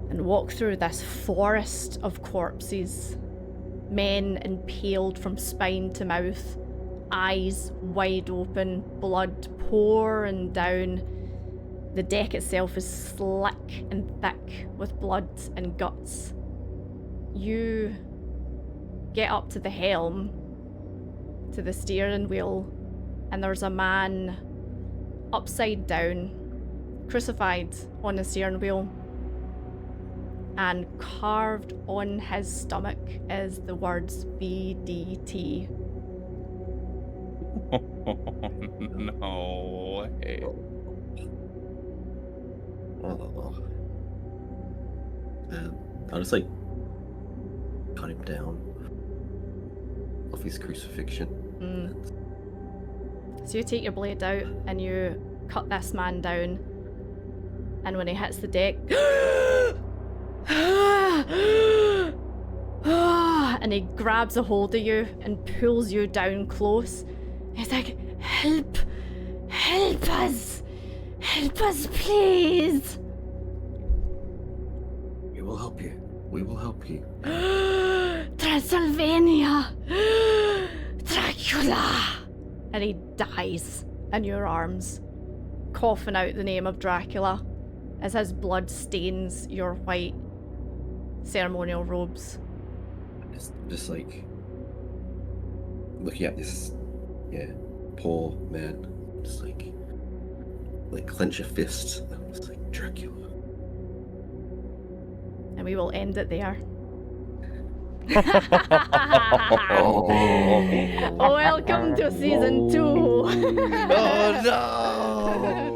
and walk through this forest of corpses, men impaled from spine to mouth, eyes wide open, blood pouring down. The deck itself is slick and thick with blood and guts. You get up to the helm, to the steering wheel, and there's a man upside down, crucified on the steering wheel, and carved on his stomach is the words BDT. No way. Oh. I'll just like cut him down off his crucifixion. So you take your blade out and you cut this man down, and when he hits the deck, and he grabs a hold of you and pulls you down close. He's like, help us, please. We will help you. We will help you. Transylvania, Dracula. And he dies in your arms, coughing out the name of Dracula as his blood stains your white ceremonial robes. Just like looking at this, poor man, just like clench a fist. And it's like Dracula. And we will end it there. Oh. Welcome to season 2. Oh no!